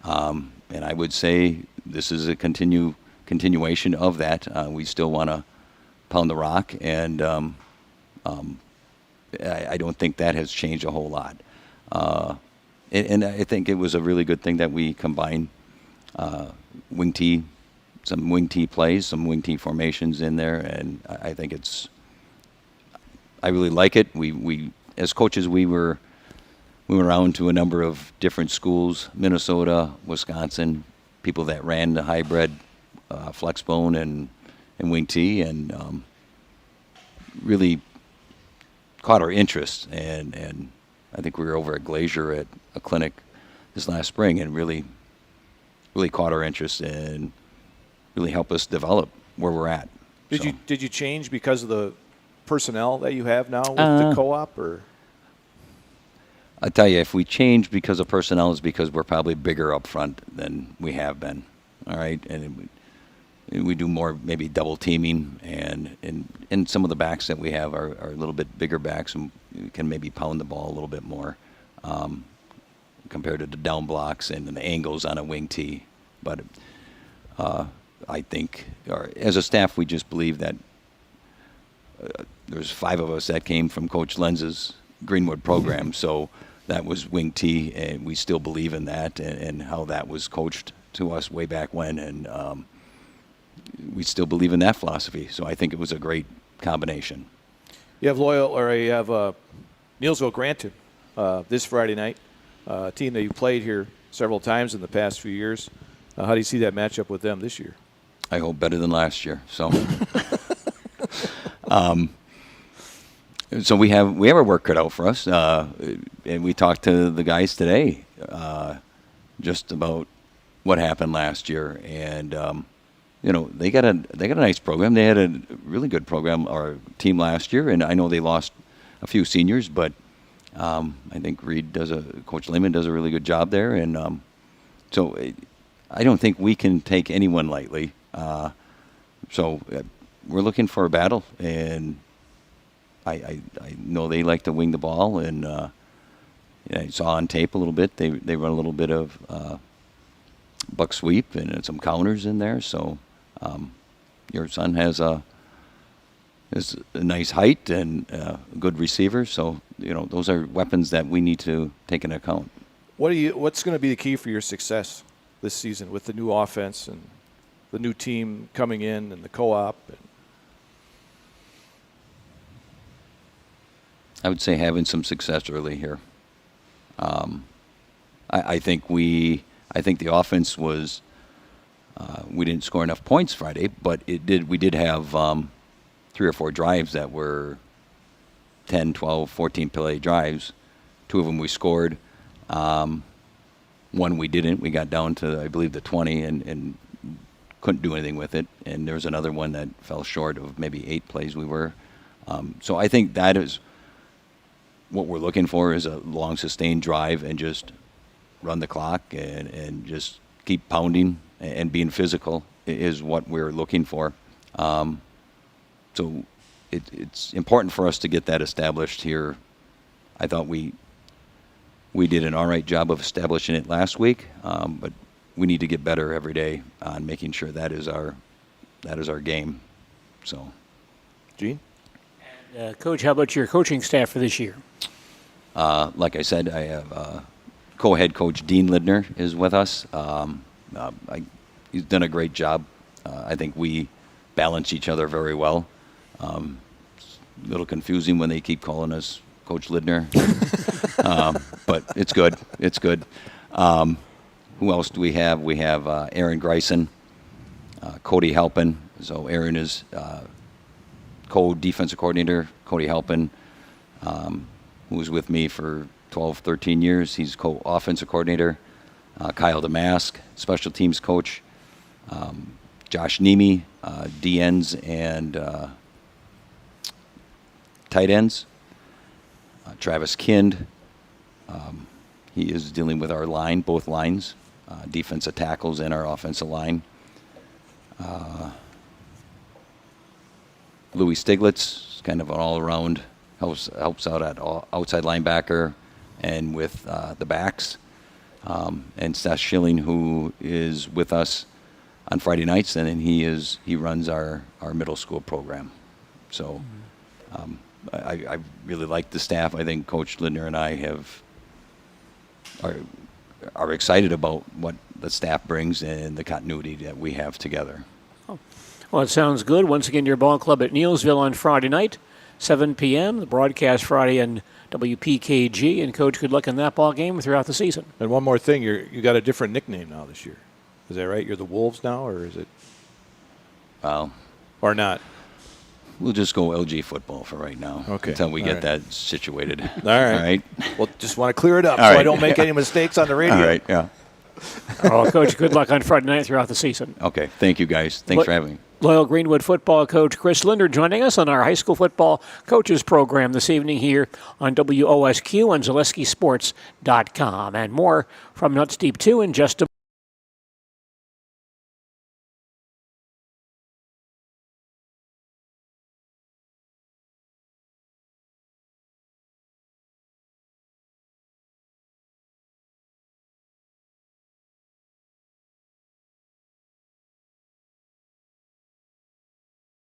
S20: And I would say this is a continuation of that. We still want to pound the rock, and I don't think that has changed a whole lot. And I think it was a really good thing that we combined wing T, some wing T plays, some wing T formations in there, and I think I really like it. We as coaches, we went around to a number of different schools, Minnesota, Wisconsin, people that ran the hybrid flexbone and wing T, and really caught our interest. And I think we were over at Glacier at a clinic this last spring, and really caught our interest and really helped us develop where we're at.
S2: Did you change because of the personnel that you have now with the co-op, or?
S20: I tell you, if we change because of personnel, it's because we're probably bigger up front than we have been. All right, and we do more maybe double teaming, and some of the backs that we have are a little bit bigger backs and can maybe pound the ball a little bit more compared to the down blocks and the angles on a wing T. But I think, as a staff, we just believe that there's 5 of us that came from Coach Lenz's Greenwood program, so that was wing T, and we still believe in that and how that was coached to us way back when, and we still believe in that philosophy. So I think it was a great combination.
S2: You have Neilsville Granton this Friday night, a team that you played here several times in the past few years. How do you see that matchup with them this year?
S20: I hope better than last year. So, so we have our work cut out for us, and we talked to the guys today just about what happened last year, and they got a nice program. They had a really good program, our team last year, and I know they lost a few seniors, but I think Coach Lehman does a really good job there, and so I don't think we can take anyone lightly. So we're looking for a battle, and I know they like to wing the ball, and I saw on tape a little bit. They run a little bit of buck sweep and some counters in there. So your son has a nice height and a good receiver. So those are weapons that we need to take into account.
S2: What's going to be the key for your success this season with the new offense and the new team coming in and the co-op?
S20: I would say having some success early here. I think the offense was we didn't score enough points Friday, but we did have 3 or 4 drives that were 10, 12, 14 play drives. 2 of them we scored. One we didn't. We got down to, I believe, the 20 and couldn't do anything with it. And there was another one that fell short of maybe 8 plays we were. So I think that is what we're looking for, is a long, sustained drive and just run the clock and just keep pounding and being physical is what we're looking for. So it's important for us to get that established here. I thought we did an all right job of establishing it last week, but we need to get better every day on making sure that is our game. So,
S2: Gene?
S1: Coach, how about your coaching staff for this year?
S20: Like I said, I have co-head coach Dean Lidner is with us. He's done a great job. I think we balance each other very well. A little confusing when they keep calling us Coach Lidner, but it's good. It's good. Who else do we have? We have Aaron Greisen, Cody Halpin. So Aaron is co-defensive coordinator. Cody Halpin, who was with me for 12, 13 years. He's co-offensive coordinator. Kyle Damask, special teams coach. Josh Nemi, DNs and tight ends. Travis Kind, he is dealing with our line, both lines, defensive tackles and our offensive line. Louis Stiglitz is kind of an all-around, helps out at outside linebacker. and with the backs, and Seth Schilling, who is with us on Friday nights, and then he runs our middle school program. So I really like the staff. I think Coach Lindner and I are excited about what the staff brings and the continuity that we have together.
S1: Well, it sounds good. Once again, your ball club at Neilsville on Friday night, 7 p.m. The broadcast Friday on WPKG. And, Coach, good luck in that ball game throughout the season.
S2: And one more thing, you got a different nickname now this year. Is that right? You're the Wolves now, or is it? Or not?
S20: We'll just go LG football for right now.
S2: Okay.
S20: Until we get that situated.
S2: All right.
S20: All right.
S2: Well, just want to clear it up
S20: All
S2: so
S20: right.
S2: I don't make any mistakes on the radio.
S20: All right, yeah.
S1: Well, Coach, good luck on Friday night throughout the season.
S20: Okay. Thank you, guys. Thanks for having me.
S1: Loyal Greenwood football coach Chris Linder joining us on our high school football coaches program this evening here on WOSQ and ZaleskiSports.com. And more from Nuts Deep 2 in just a